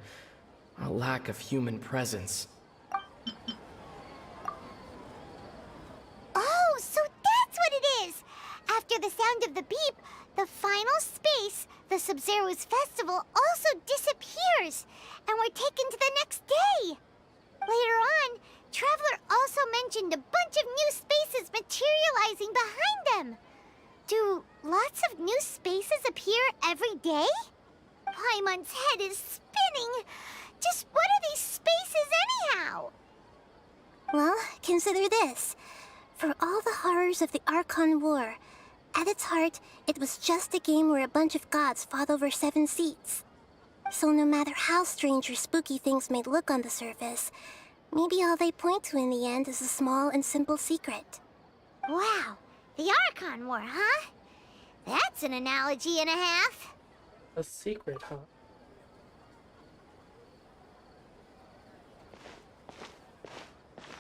a lack of human presence. Oh, so that's what it is! After the sound of the beep, the final space, the Sub-Zero's festival, also disappears, and we're taken to the next day. Later on, Traveler also mentioned a bunch of new spaces materializing behind them. Do lots of new spaces appear every day? Paimon's head is spinning. Just what are these spaces anyhow? Well, consider this. For all the horrors of the Archon War, at its heart, it was just a game where a bunch of gods fought over 7 seats. So no matter how strange or spooky things may look on the surface, maybe all they point to in the end is a small and simple secret. Wow, the Archon War, huh? That's an analogy and a half. A secret, huh?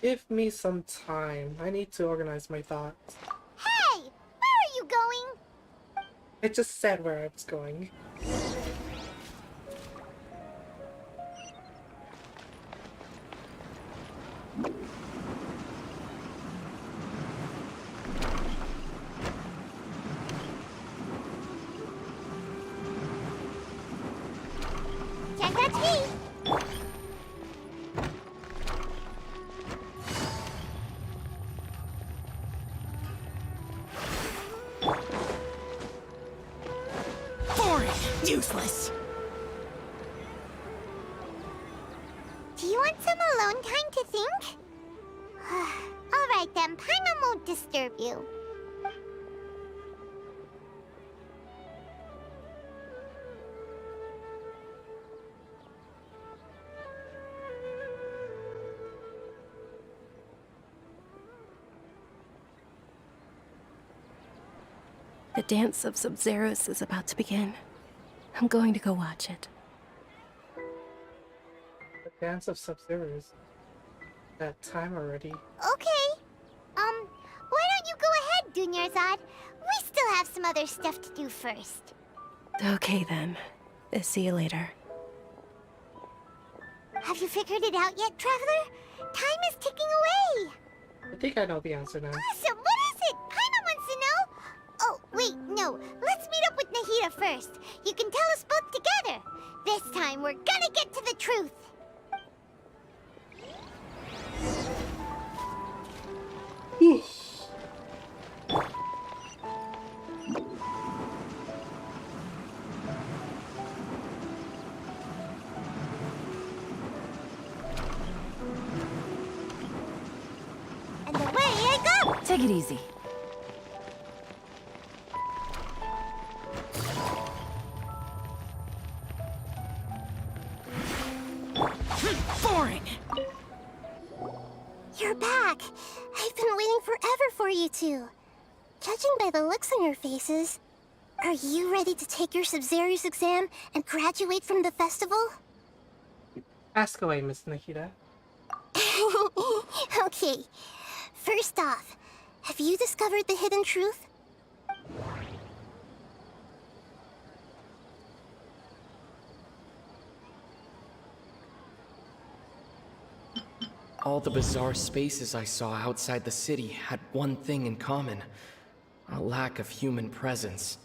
Give me some time. I need to organize my thoughts. Hey! Where are you going? I just said where I was going. Can't touch me! Useless. Do you want some alone time to think? Alright then, Paimon won't disturb you. The dance of Sub-Zeros is about to begin. I'm going to go watch it. The dance of Sub-Zeros. That time already. Okay. Why don't you go ahead, Dunyarzad? We still have some other stuff to do first. Okay then. See you later. Have you figured it out yet, Traveler? Time is ticking away. I think I know the answer now. Awesome! What is it? Paimon wants to know. Oh, wait, no. Let's meet up with Nahida first. You can tell us both together. This time, we're gonna get to the truth. And away I go! Take it easy. Boring! You're back. I've been waiting forever for you two. Judging by the looks on your faces, are you ready to take your Sub-Zero's exam and graduate from the festival? Ask away, Miss Nahida. Okie Okay. First off, have you discovered the hidden truth? All the bizarre spaces I saw outside the city had one thing in common: a lack of human presence.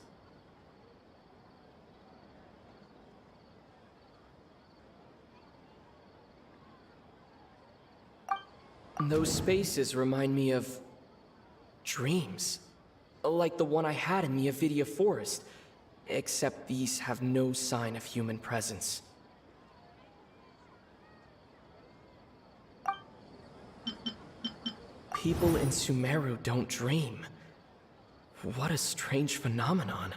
Those spaces remind me of dreams, like the one I had in the Avidia Forest, except these have no sign of human presence. People in Sumeru don't dream. What a strange phenomenon.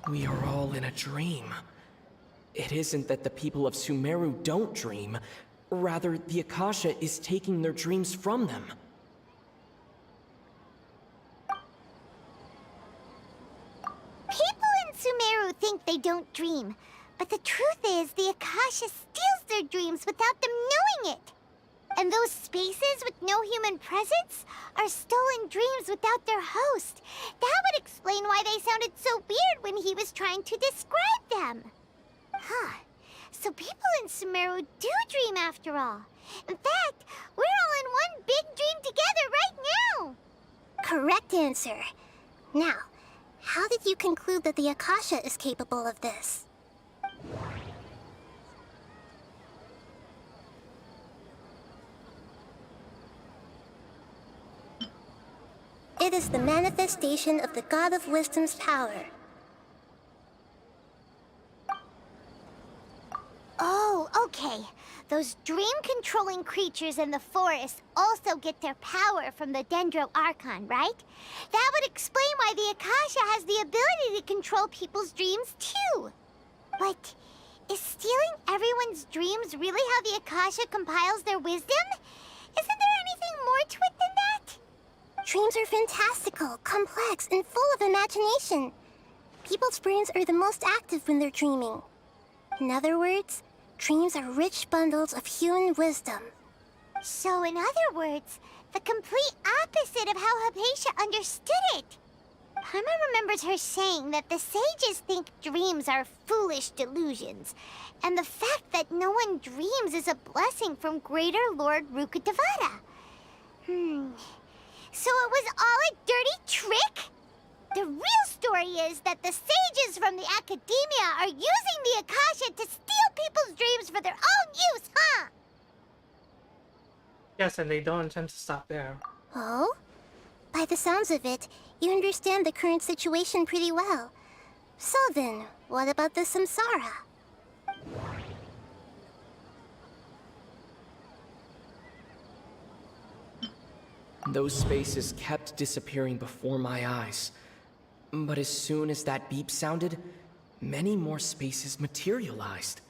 We are all in a dream. It isn't that the people of Sumeru don't dream, rather the Akasha is taking their dreams from them. People in Sumeru think they don't dream, but the truth is the Akasha steals their dreams without them knowing it. And those spaces with no human presence are stolen dreams without their host. That would explain why they sounded so weird when he was trying to describe them. Huh. So people in Sumeru do dream after all. In fact, we're all in one big dream together right now. Correct answer. Now, how did you conclude that the Akasha is capable of this? It is the manifestation of the God of Wisdom's power. Oh, okay. Those dream-controlling creatures in the forest also get their power from the Dendro Archon, right? That would explain why the Akasha has the ability to control people's dreams, too. But is stealing everyone's dreams really how the Akasha compiles their wisdom? Isn't there anything more to it than that? Dreams are fantastical, complex, and full of imagination. People's brains are the most active when they're dreaming. In other words, dreams are rich bundles of human wisdom. So in other words, the complete opposite of how Hypatia understood it. Paimon remembers her saying that the sages think dreams are foolish delusions, and the fact that no one dreams is a blessing from Greater Lord Rukkhadevata. So it was all a dirty trick? The real story is that the sages from the Academia are using the Akasha to steal people's dreams for their own use, huh? Yes, and they don't intend to stop there. Oh? By the sounds of it, you understand the current situation pretty well. So then, what about the Samsara? Those spaces kept disappearing before my eyes. But as soon as that beep sounded, many more spaces materialized.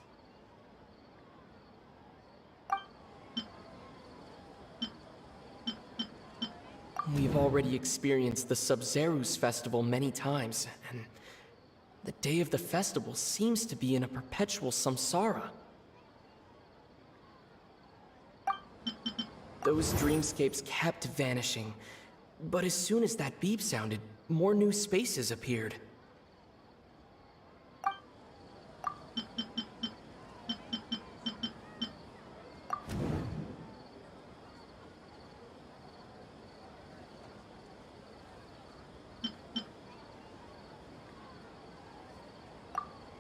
We've already experienced the Sub-Zerus festival many times, and the day of the festival seems to be in a perpetual samsara. Those dreamscapes kept vanishing, but as soon as that beep sounded, more new spaces appeared.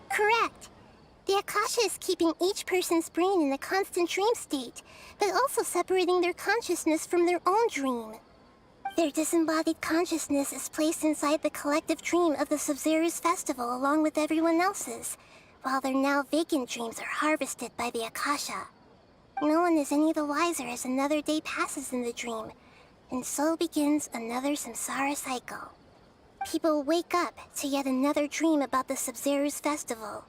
Correct. The Akasha is keeping each person's brain in a constant dream state, but also separating their consciousness from their own dream. Their disembodied consciousness is placed inside the collective dream of the Sub-Zerus festival along with everyone else's, while their now vacant dreams are harvested by the Akasha. No one is any the wiser as another day passes in the dream, and so begins another samsara cycle. People wake up to yet another dream about the Sub-Zerus festival.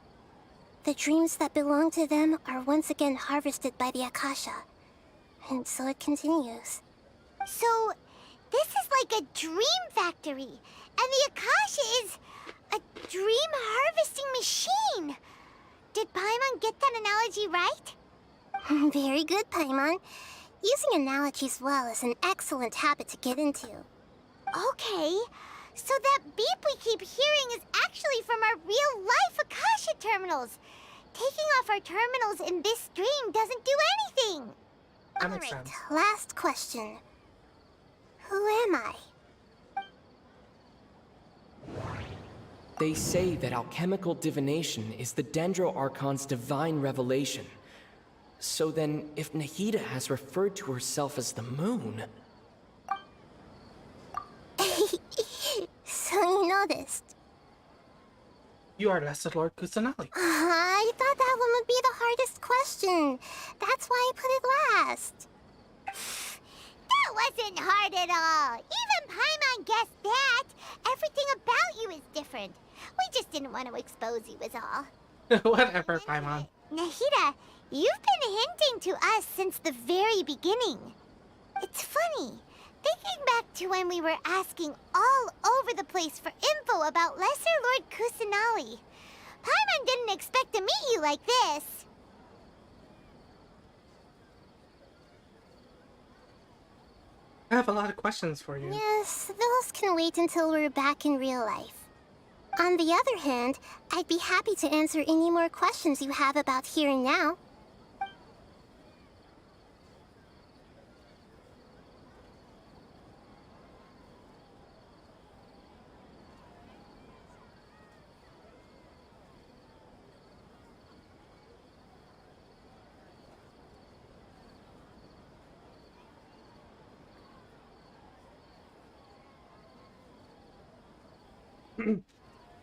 The dreams that belong to them are once again harvested by the Akasha, and so it continues. So, this is like a dream factory, and the Akasha is a dream harvesting machine. Did Paimon Paimon get that analogy right? Very good, Paimon. Using analogies well is an excellent habit to get into. Okay, so that beep we keep hearing is actually from our real-life Akasha terminals. Taking off our terminals in this stream doesn't do anything. That makes sense. Last question. Who am I? They say that alchemical divination is the Dendro Archon's divine revelation. So then, if Nahida has referred to herself as the moon... So you noticed. You are Lesser Lord Kusanali. I thought that one would be the hardest question. That's why I put it last. That wasn't hard at all. Even Paimon guessed that. Everything about you is different. We just didn't want to expose you is all. Whatever, Paimon. Nahida, you've been hinting to us since the very beginning. It's funny. Thinking back to when we were asking all over the place for info about Lesser Lord Kusanali. Paimon didn't expect to meet you like this. I have a lot of questions for you. Yes, those can wait until we're back in real life. On the other hand, I'd be happy to answer any more questions you have about here and now.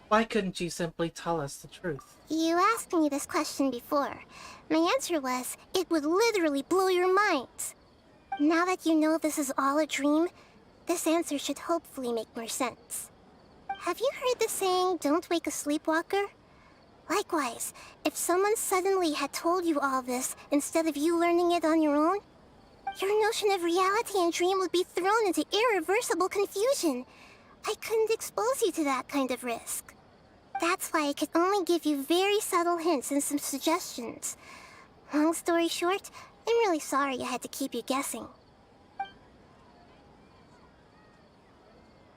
Why couldn't you simply tell us the truth? You asked me this question before. My answer was, it would literally blow your minds. Now that you know this is all a dream, this answer should hopefully make more sense. Have you heard the saying, don't wake a sleepwalker? Likewise, if someone suddenly had told you all this instead of you learning it on your own, your notion of reality and dream would be thrown into irreversible confusion. I couldn't expose you to that kind of risk. That's why I could only give you very subtle hints and some suggestions. Long story short, I'm really sorry I had to keep you guessing.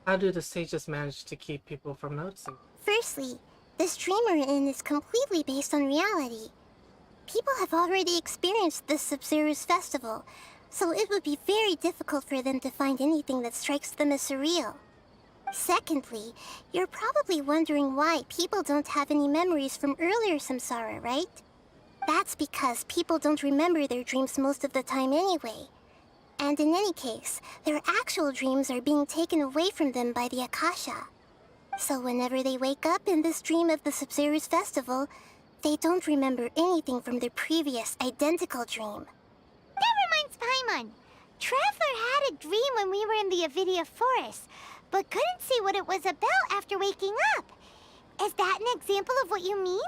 How do the sages manage to keep people from noticing? Firstly, this dream we're in is completely based on reality. People have already experienced this Sub-Zero's festival, so it would be very difficult for them to find anything that strikes them as surreal. Secondly, you're probably wondering why people don't have any memories from earlier samsara, right? That's because people don't remember their dreams most of the time anyway. And in any case, their actual dreams are being taken away from them by the Akasha. So whenever they wake up in this dream of the Sub-Zero's festival, they don't remember anything from their previous identical dream. That reminds Paimon. Traveler had a dream when we were in the Avidia Forest, but couldn't see what it was about after waking up. Is that an example of what you mean?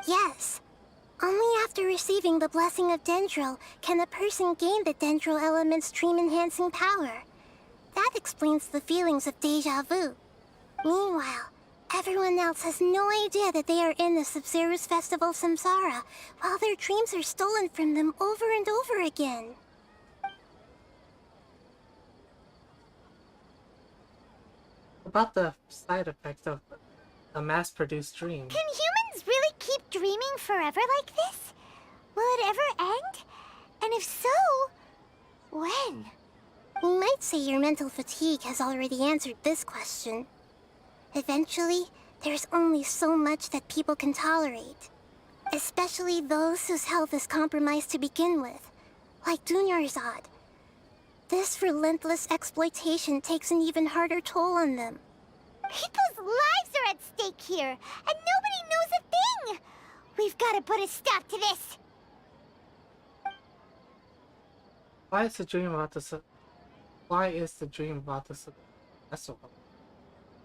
Yes. Only after receiving the blessing of Dendro can a person gain the Dendro element's dream-enhancing power. That explains the feelings of déjà vu. Meanwhile, everyone else has no idea that they are in the Sub-Zero's festival samsara, while their dreams are stolen from them over and over again. About the side effects of a mass-produced dream. Can humans really keep dreaming forever like this? Will it ever end? And if so, when? We might say your mental fatigue has already answered this question. Eventually, there's only so much that people can tolerate. Especially those whose health is compromised to begin with, like Dunyarzad. This relentless exploitation takes an even harder toll on them. People's lives are at stake here, and nobody knows a thing! We've got to put a stop to this! Why is the dream about the Why is the dream about the festival?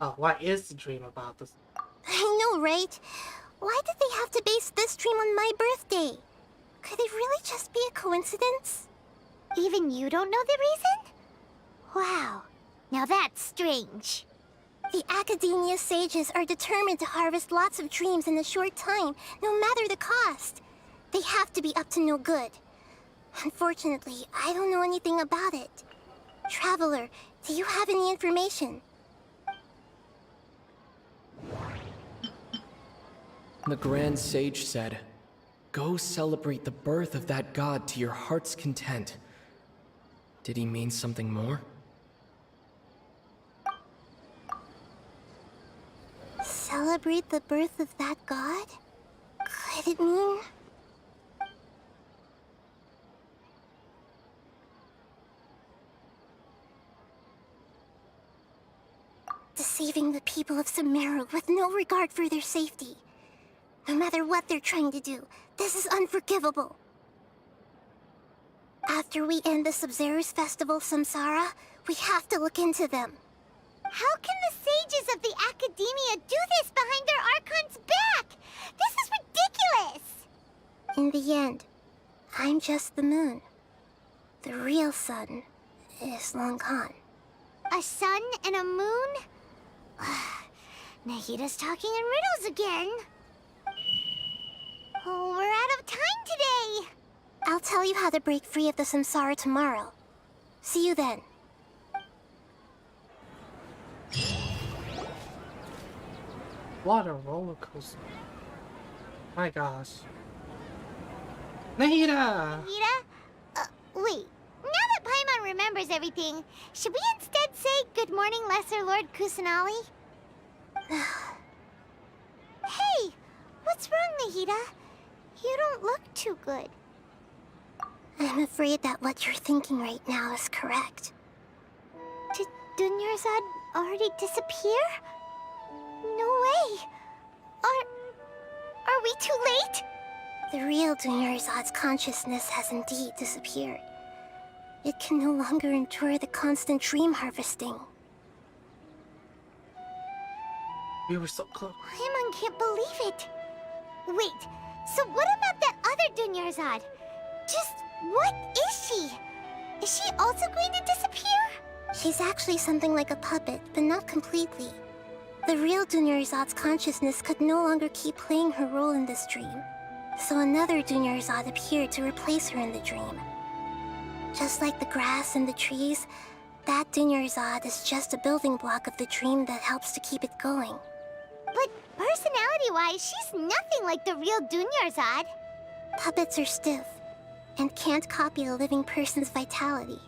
Oh, why is the dream about this? I know, right? Why did they have to base this dream on my birthday? Could it really just be a coincidence? Even you don't know the reason? Wow, now that's strange. The Academia sages are determined to harvest lots of dreams in a short time, no matter the cost. They have to be up to no good. Unfortunately, I don't know anything about it. Traveler, do you have any information? The Grand Sage said, "Go celebrate the birth of that god to your heart's content." Did he mean something more? Celebrate the birth of that god? Could it mean... deceiving the people of Sumeru with no regard for their safety. No matter what they're trying to do, this is unforgivable. After we end the Sub-Zero's festival, Samsara, we have to look into them. How can the sages of the Academia do this behind their Archon's back? This is ridiculous! In the end, I'm just the moon. The real sun is long gone. A sun and a moon? Nahida's talking in riddles again. Oh, we're out of time today! I'll tell you how to break free of the Samsara tomorrow. See you then. What a roller coaster. My gosh. Nahida! Nahida? Wait. Now that Paimon remembers everything, should we instead say good morning, Lesser Lord Kusanali? Hey! What's wrong, Nahida? You don't look too good. I'm afraid that what you're thinking right now is correct. Did Dunyarzad already disappear? No way! Are we too late? The real Dunyarzad's consciousness has indeed disappeared. It can no longer endure the constant dream harvesting. We were so close. Paimon can't believe it. Wait, so what about that other Dunyarzad? Just what is she? Is she also going to disappear? She's actually something like a puppet, but not completely. The real Dunyarzad's consciousness could no longer keep playing her role in this dream. So another Dunyarzad appeared to replace her in the dream. Just like the grass and the trees, that Dunyarzad is just a building block of the dream that helps to keep it going. But personality-wise, she's nothing like the real Dunyarzad. Puppets are stiff and can't copy a living person's vitality.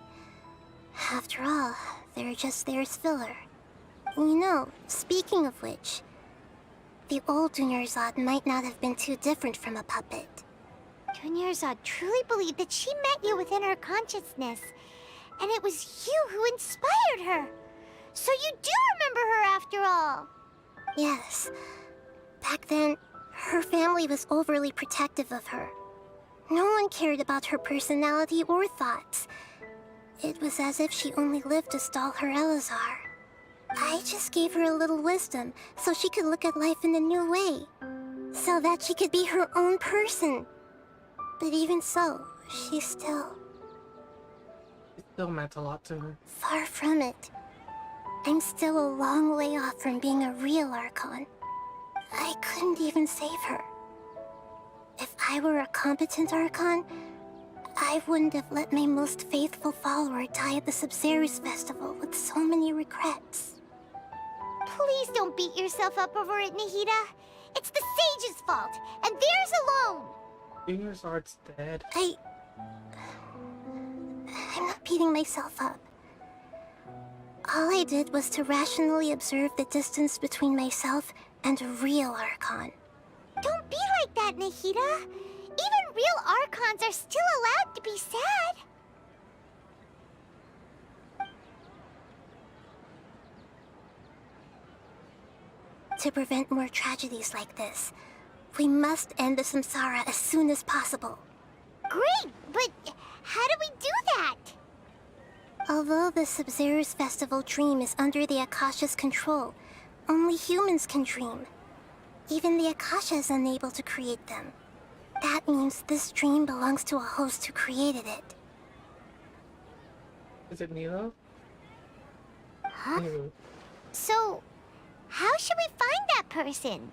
After all, they're just there as filler. You know, speaking of which, the old Dunyarzad might not have been too different from a puppet. Dunyarzad truly believed that she met you within her consciousness, and it was you who inspired her. So you do remember her after all. Yes. Back then, her family was overly protective of her. No one cared about her personality or thoughts. It was as if she only lived to stall her Elazar. I just gave her a little wisdom so she could look at life in a new way. So that she could be her own person. But even so, she still... It still meant a lot to her. Far from it. I'm still a long way off from being a real Archon. I couldn't even save her. If I were a competent Archon, I wouldn't have let my most faithful follower die at the Sub-Zero's festival with so many regrets. Please don't beat yourself up over it, Nahida. It's the sage's fault, and theirs alone. Dunyarzad's dead. I'm not beating myself up. All I did was to rationally observe the distance between myself and a real Archon. Don't be like that, Nahida. Even real Archons are still allowed to be sad. To prevent more tragedies like this, we must end the Samsara as soon as possible. Great, but how do we do that? Although the Sub-Zero's festival dream is under the Akasha's control, only humans can dream. Even the Akasha is unable to create them. That means this dream belongs to a host who created it. Is it Nilo? Huh? So, How should we find that person?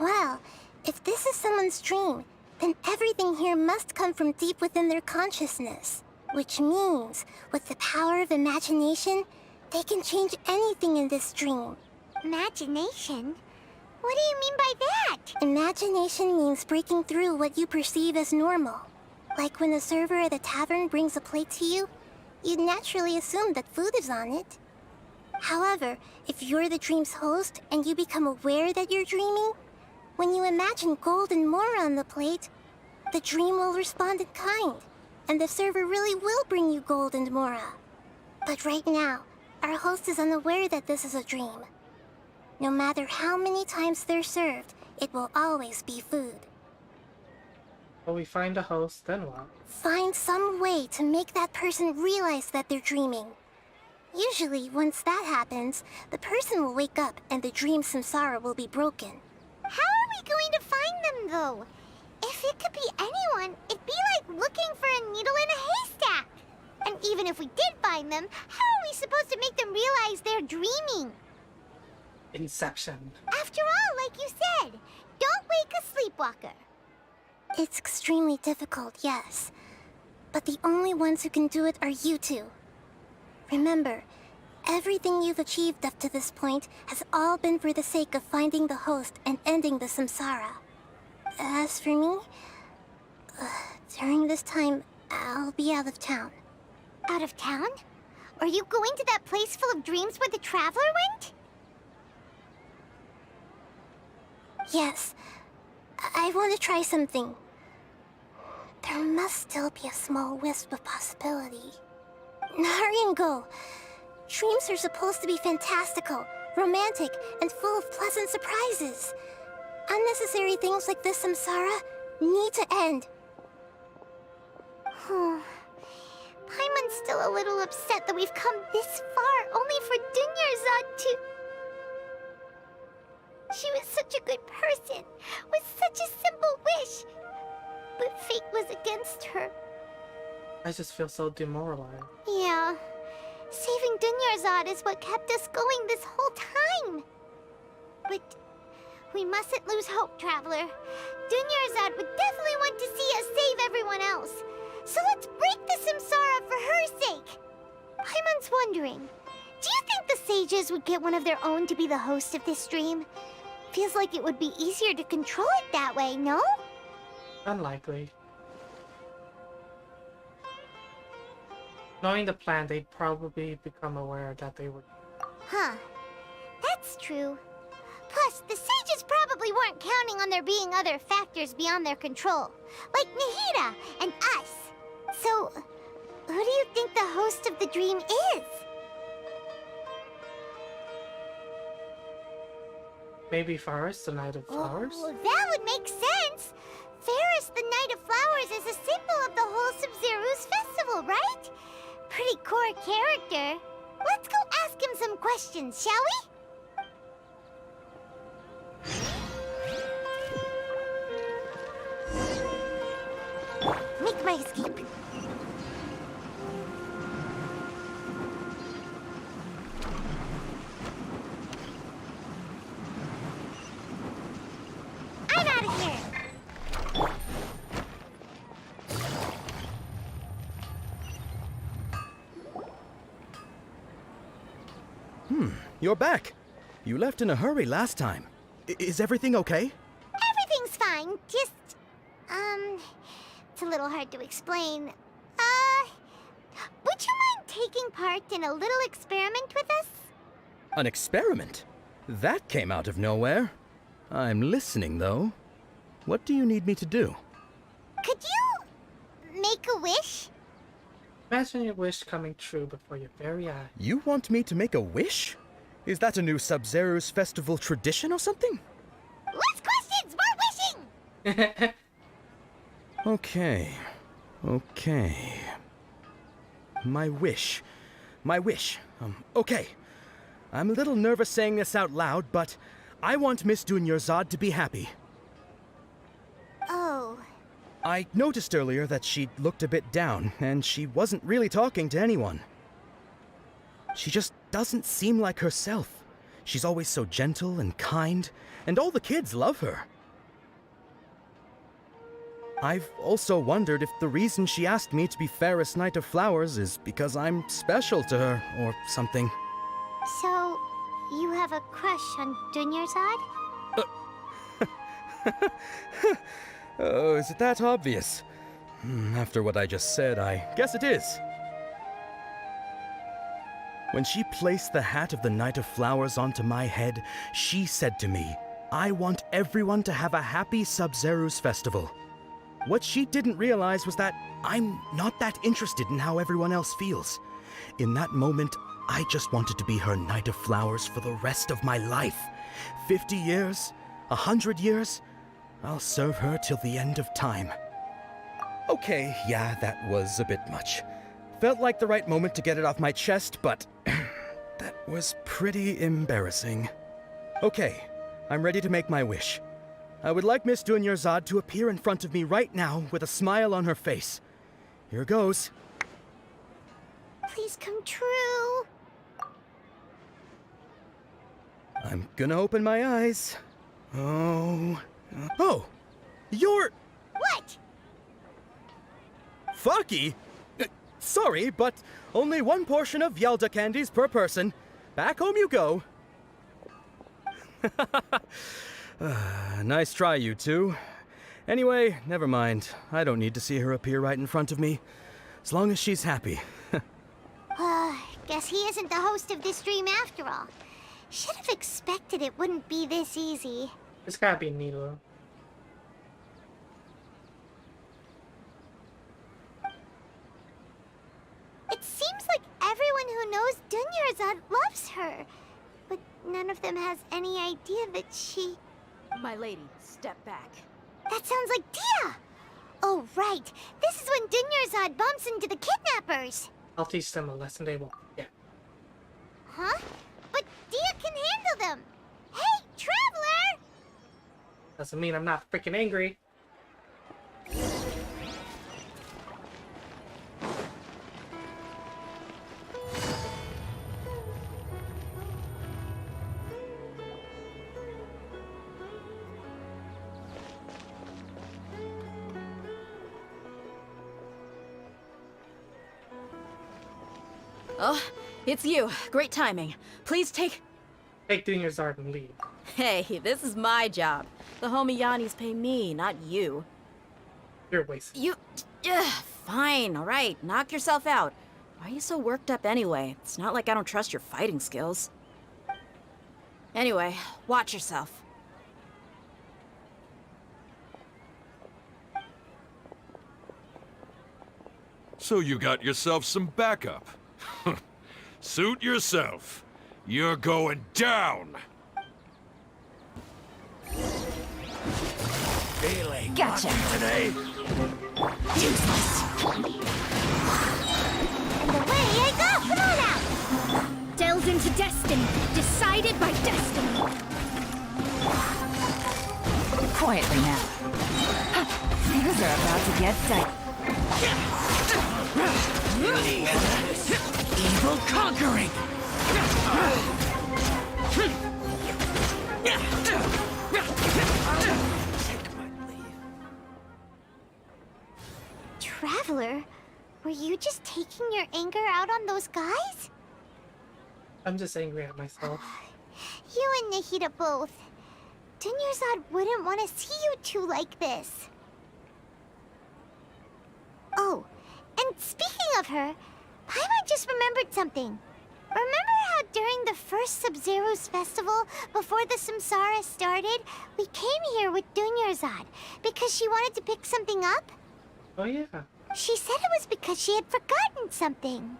Well, if this is someone's dream, then everything here must come from deep within their consciousness. Which means, with the power of imagination, they can change anything in this dream. Imagination? What do you mean by that? Imagination means breaking through what you perceive as normal. Like when a server at a tavern brings a plate to you, you'd naturally assume that food is on it. However, if you're the dream's host and you become aware that you're dreaming, when you imagine gold and more on the plate, the dream will respond in kind, and the server really will bring you gold and mora. But right now, our host is unaware that this is a dream. No matter how many times they're served, it will always be food. Well, we find a host, then what? Find some way to make that person realize that they're dreaming. Usually, once that happens, the person will wake up and the dream samsara will be broken. How are we going to find them, though? If it could be anyone, it'd be like looking for a needle in a haystack. And even if we did find them, how are we supposed to make them realize they're dreaming? Inception. After all, like you said, don't wake a sleepwalker. It's extremely difficult, yes. But the only ones who can do it are you two. Remember, everything you've achieved up to this point has all been for the sake of finding the host and ending the samsara. As for me, during this time, I'll be out of town. Out of town? Are you going to that place full of dreams where the Traveler went? Yes. I want to try something. There must still be a small wisp of possibility. Hurry and go. Dreams are supposed to be fantastical, romantic, and full of pleasant surprises. Unnecessary things like this samsara need to end. Paimon's still a little upset that we've come this far only for Dunyarzad to... She was such a good person, with such a simple wish. But fate was against her. I just feel so demoralized. Yeah. Saving Dunyarzad is what kept us going this whole time. But we mustn't lose hope, Traveler. Dunyarzad would definitely want to see us save everyone else. So let's break the samsara for her sake. Paimon's wondering, do you think the sages would get one of their own to be the host of this dream? Feels like it would be easier to control it that way, no? Unlikely. Knowing the plan, they'd probably become aware that they would... Huh. That's true. Plus, the sages probably weren't counting on there being other factors beyond their control, like Nahida and us. So, who do you think the host of the dream is? Maybe Faris, the Knight of Flowers? Oh, that would make sense! Faris, the Knight of Flowers, is a symbol of the whole Sumeru's festival, right? Pretty core character. Let's go ask him some questions, shall we? Make my escape. I'm out of here. You're back. You left in a hurry last time. Is everything okay? Everything's fine. Just, it's a little hard to explain. Would you mind taking part in a little experiment with us? An experiment? That came out of nowhere. I'm listening, though. What do you need me to do? Could you make a wish? Imagine your wish coming true before your very eyes. You want me to make a wish? Is that a new Sub-Zero's festival tradition or something? Less questions, more wishing! Okay. My wish. Okay. I'm a little nervous saying this out loud, but I want Miss Dunyarzad to be happy. Oh. I noticed earlier that she looked a bit down, and she wasn't really talking to anyone. She just doesn't seem like herself. She's always so gentle and kind, and all the kids love her. I've also wondered if the reason she asked me to be Fairest Knight of Flowers is because I'm special to her, or something. So, you have a crush on Dunyarzad? Oh, is it that obvious? After what I just said, I guess it is. When she placed the hat of the Knight of Flowers onto my head, she said to me, "I want everyone to have a happy Sub-Zeru's festival." What she didn't realize was that I'm not that interested in how everyone else feels. In that moment, I just wanted to be her Knight of Flowers for the rest of my life. 50 years, 100 years, I'll serve her till the end of time. Okay, yeah, that was a bit much. Felt like the right moment to get it off my chest, but that was pretty embarrassing. Okay, I'm ready to make my wish. I would like Miss Dunyarzad to appear in front of me right now with a smile on her face. Here goes. Please come true. I'm gonna open my eyes. Oh, you're... What? Fucky? Sorry, but only one portion of Yalda candies per person. Back home you go. Nice try, you two. Anyway, never mind. I don't need to see her appear right in front of me. As long as she's happy. Guess he isn't the host of this stream after all. Should have expected it wouldn't be this easy. It's gotta be Nilo. It seems like everyone who knows Dunyarzad loves her. But none of them has any idea that she... My lady, step back. That sounds like Dia! Oh, right. This is when Dunyarzad bumps into the kidnappers. I'll teach them a lesson they won't forget. Huh? But Dia can handle them. Hey, Traveler! Doesn't mean I'm not freaking angry. Oh, it's you. Great timing. Please take Dunyarzad and leave. Hey, this is my job. The homie Yannis pay me, not you. You're wasted. You... fine, alright. Knock yourself out. Why are you so worked up anyway? It's not like I don't trust your fighting skills. Anyway, watch yourself. So you got yourself some backup. Suit yourself. You're going down. Feeling Gotcha. lucky today? Useless. And away I go! Come on out! Delved into destiny, decided by destiny. Quietly now. Things are about to get tight. Evil conquering! Traveler, were you just taking your anger out on those guys? I'm just angry at myself. You and Nahida both. Dunyarzad wouldn't want to see you two like this. Oh, and speaking of her, Paimon just remembered something. Remember how during the first Sub-Zeru's festival, before the Samsara started, we came here with Dunyarzad because she wanted to pick something up? Oh yeah. She said it was because she had forgotten something.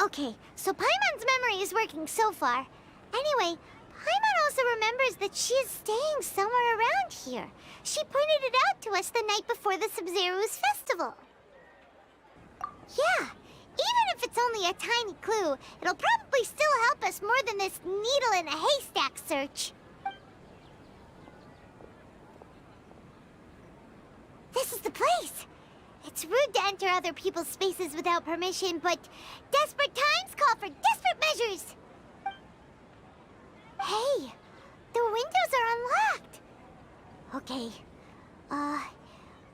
Okay, so Paimon's memory is working so far. Anyway, Paimon also remembers that she is staying somewhere around here. She pointed it out to us the night before the Sub-Zeru's festival. Yeah, even if it's only a tiny clue, it'll probably still help us more than this needle in a haystack search. This is the place. It's rude to enter other people's spaces without permission, but desperate times call for desperate measures. Hey, the windows are unlocked. Okay,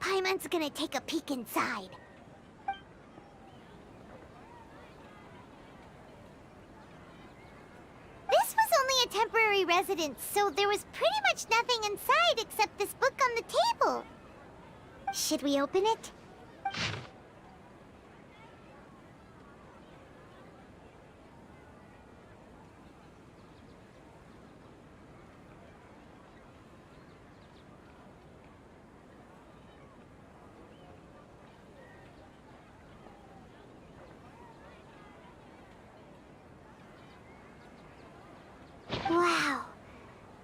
Paimon's gonna take a peek inside. This was only a temporary residence, so there was pretty much nothing inside except this book on the table. Should we open it? Wow.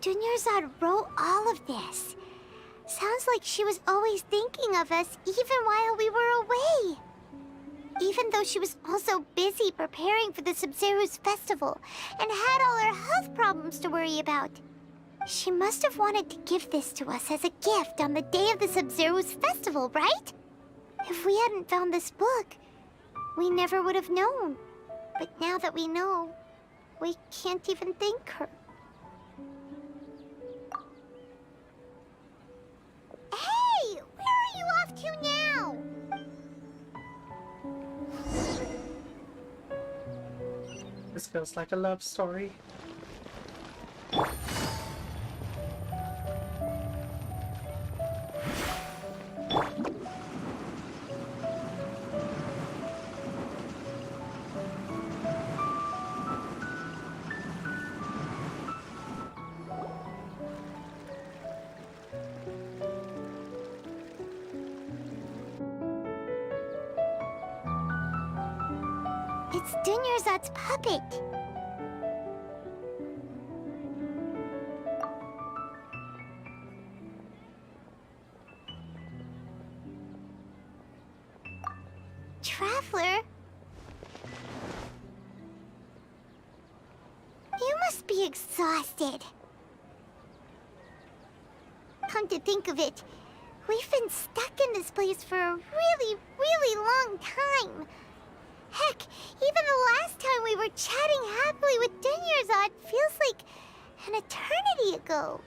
Dunyarzad wrote all of this. Sounds like she was always thinking of us even while we were away. Even though she was also busy preparing for the Sub-Zero's festival and had all her health problems to worry about. She must have wanted to give this to us as a gift on the day of the Sub-Zero's festival, right? If we hadn't found this book, we never would have known. But now that we know, we can't even thank her. Hey! Where are you off to now? This feels like a love story. It's Dunyarzad's puppet. Traveler? You must be exhausted. Come to think of it, we've been stuck in this place for a really, really long time. Heck, even the last time we were chatting happily with Dunyarzad feels like an eternity ago.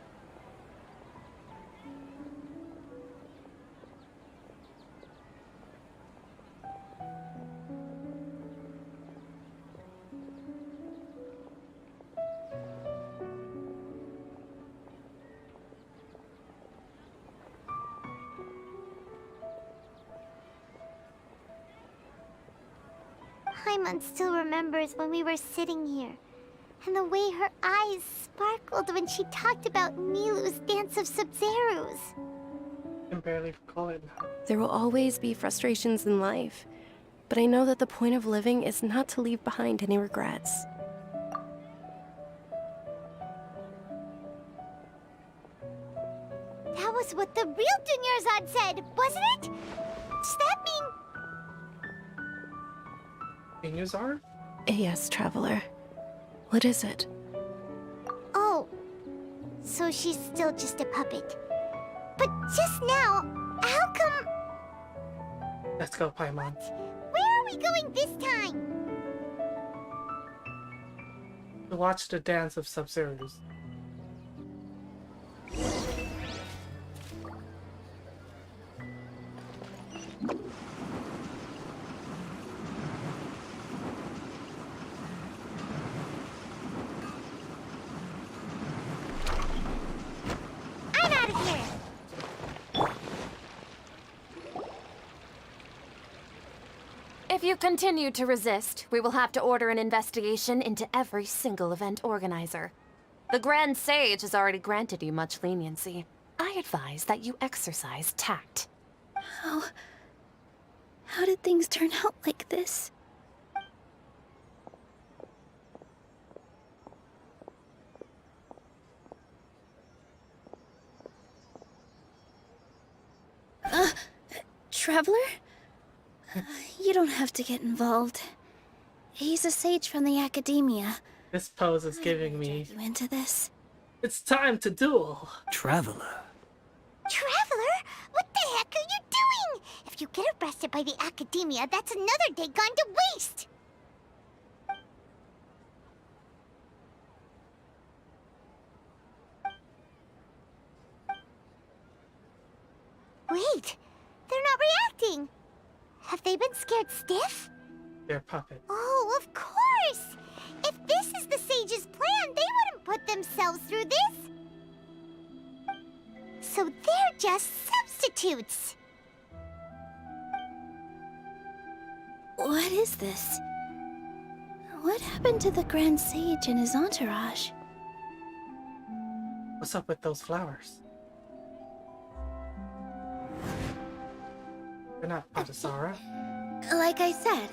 Paimon still remembers when we were sitting here, and the way her eyes sparkled when she talked about Nilu's Dance of Sub-Zerus. I can barely recall it now. There will always be frustrations in life, but I know that the point of living is not to leave behind any regrets. That was what the real Dunyarzad said, wasn't it? Does that mean... Dunyarzad? Yes, Traveler. What is it? Oh, so she's still just a puppet. But just now, how come... Let's go, Paimon. Where are we going this time? To watch the Dance of Sub-Zerus. If you continue to resist, we will have to order an investigation into every single event organizer. The Grand Sage has already granted you much leniency. I advise that you exercise tact. How did things turn out like this? Traveler? You don't have to get involved. He's a sage from the academia. This pose is giving me... You into this? It's time to duel! Traveler. Traveler? What the heck are you doing? If you get arrested by the academia, that's another day gone to waste! Wait, they're not reacting. Have they been scared stiff? They're puppets. Oh, of course! If this is the sage's plan, they wouldn't put themselves through this. So they're just substitutes. What is this? What happened to the Grand Sage and his entourage? What's up with those flowers? They're not Patisara. Like I said,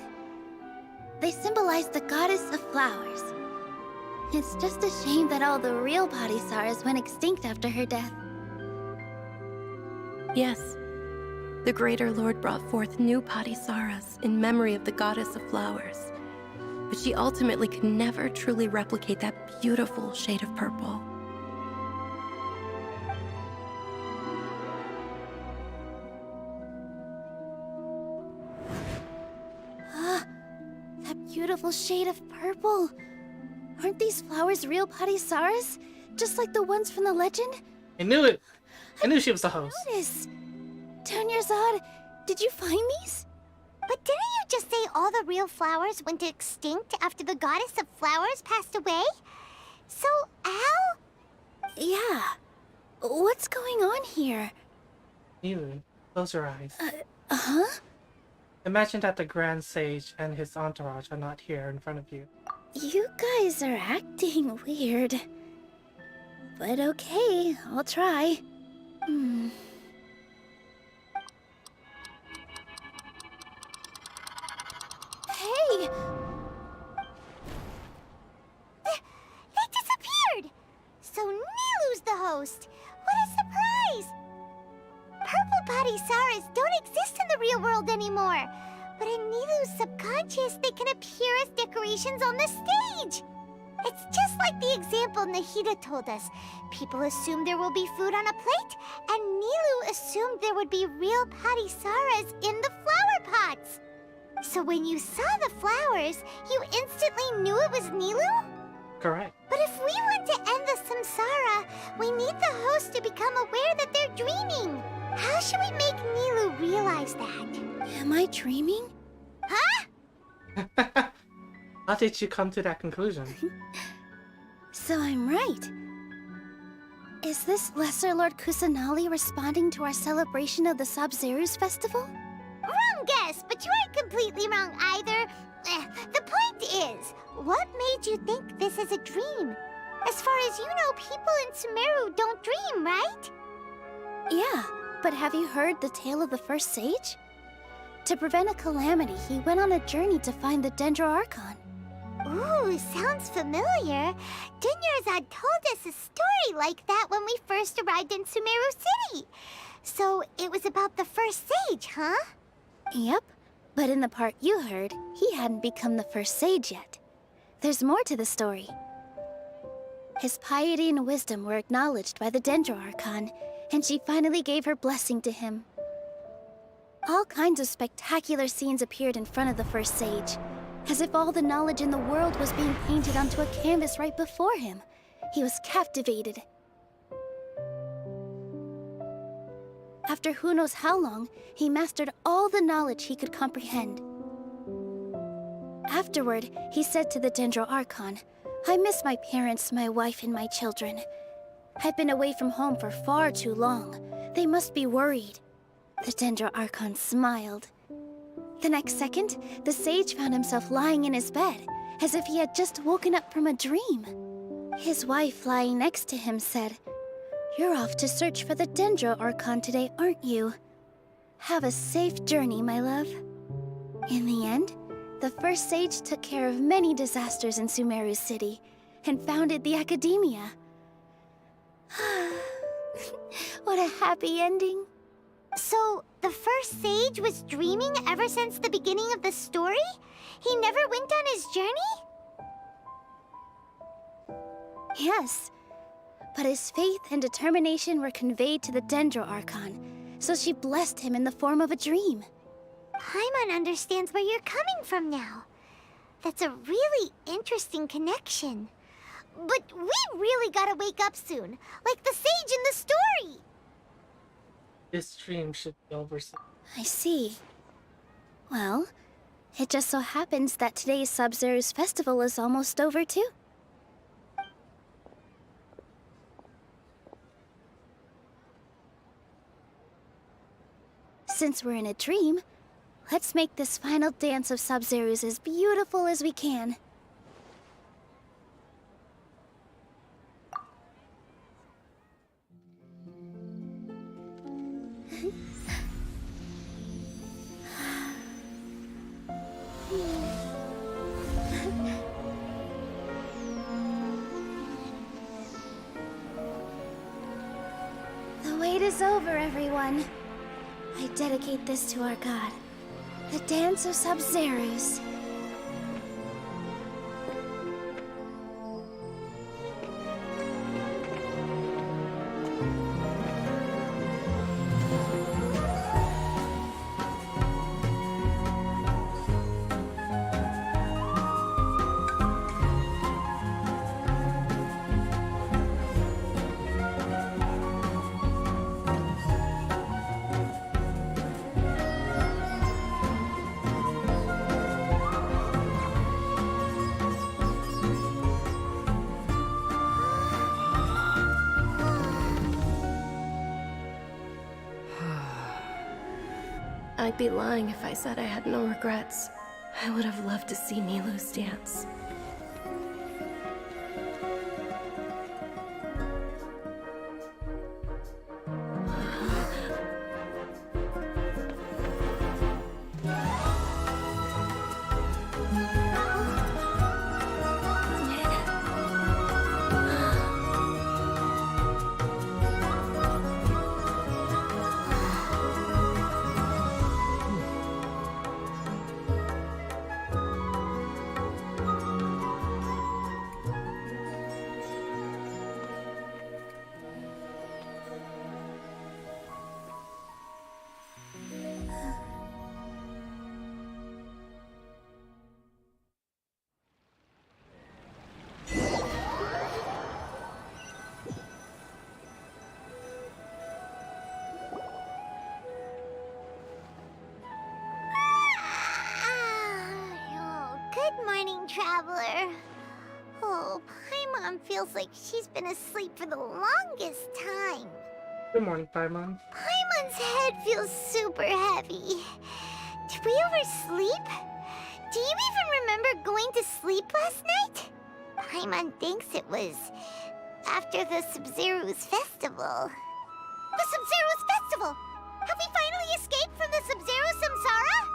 they symbolize the goddess of flowers. It's just a shame that all the real Patisaras went extinct after her death. Yes. The Greater Lord brought forth new Patisaras in memory of the goddess of flowers. But she ultimately could never truly replicate that beautiful shade of purple. That beautiful shade of purple. Aren't these flowers real Patisaras? Just like the ones from the legend? I knew it! I knew she was the host. Notice. Dunyarzad, did you find these? But didn't you just say all the real flowers went extinct after the goddess of flowers passed away? So, how? Yeah. What's going on here? Nilu, close your eyes. Huh? Imagine that the Grand Sage and his entourage are not here in front of you. You guys are acting weird. But okay, I'll try. Hey! They disappeared! So Nilu's the host! What a surprise! Purple Patisaras don't exist in the real world anymore. But in Nilu's subconscious, they can appear as decorations on the stage. It's just like the example Nahida told us. People assumed there will be food on a plate, and Nilu assumed there would be real Patisaras in the flower pots. So when you saw the flowers, you instantly knew it was Nilu? Correct. But if we want to end the samsara, we need the host to become aware that they're dreaming. How should we make Nilu realize that? Am I dreaming? Huh? How did you come to that conclusion? So I'm right. Is this Lesser Lord Kusanali responding to our celebration of the Sabzeruz festival? Wrong guess, but you aren't completely wrong either. The point is, what made you think this is a dream? As far as you know, people in Sumeru don't dream, right? Yeah, but have you heard the tale of the first sage? To prevent a calamity, he went on a journey to find the Dendro Archon. Ooh, sounds familiar. Dunyarzad told us a story like that when we first arrived in Sumeru City. So it was about the first sage, huh? Yep, but in the part you heard, he hadn't become the first sage yet. There's more to the story. His piety and wisdom were acknowledged by the Dendro Archon, and she finally gave her blessing to him. All kinds of spectacular scenes appeared in front of the first sage, as if all the knowledge in the world was being painted onto a canvas right before him. He was captivated. After who knows how long, he mastered all the knowledge he could comprehend. Afterward, he said to the Dendro Archon, "I miss my parents, my wife, and my children. I've been away from home for far too long. They must be worried." The Dendro Archon smiled. The next second, the sage found himself lying in his bed, as if he had just woken up from a dream. His wife, lying next to him, said, "You're off to search for the Dendro Archon today, aren't you? Have a safe journey, my love." In the end, the first sage took care of many disasters in Sumeru City, and founded the Academia. What a happy ending. So, the first sage was dreaming ever since the beginning of the story? He never went on his journey? Yes, but his faith and determination were conveyed to the Dendro Archon, so she blessed him in the form of a dream. Paimon understands where you're coming from now. That's a really interesting connection. But we really gotta wake up soon, like the sage in the story! This stream should be over soon. I see. Well, it just so happens that today's Sub-Zero's festival is almost over too. Since we're in a dream, let's make this final dance of Sub-Zero's as beautiful as we can. The wait is over, everyone. I dedicate this to our god, the Dance of Sub-Zeros. I'd be lying if I said I had no regrets. I would have loved to see Nilou's dance. Good morning, traveler. Oh, Paimon feels like she's been asleep for the longest time. Good morning, Paimon. Paimon's head feels super heavy. Did we oversleep? Do you even remember going to sleep last night? Paimon thinks it was after the Sub-Zero's festival. The Sub-Zero's festival! Have we finally escaped from the Sub-Zero samsara?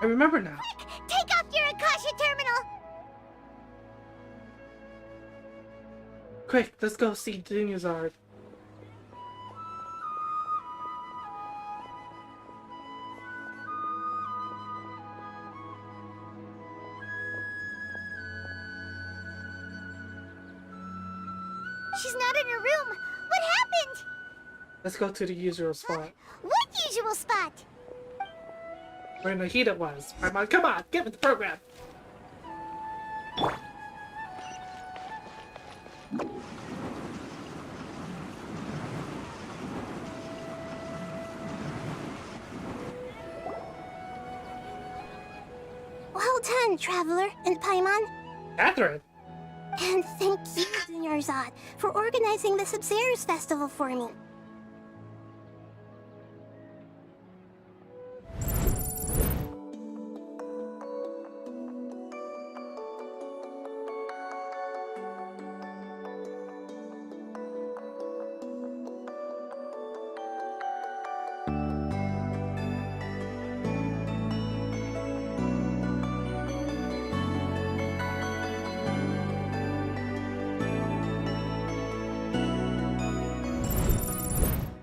I remember now. Quick, take off your Akasha terminal! Quick, let's go see Dunyarzad. She's not in her room. What happened? Let's go to the usual spot. What usual spot? Where Nahida was. Paimon, come on, get with the program. Well done, traveler and Paimon. Catherine. And thank you, Dunyarzad, for organizing the Sub-Zero's festival for me.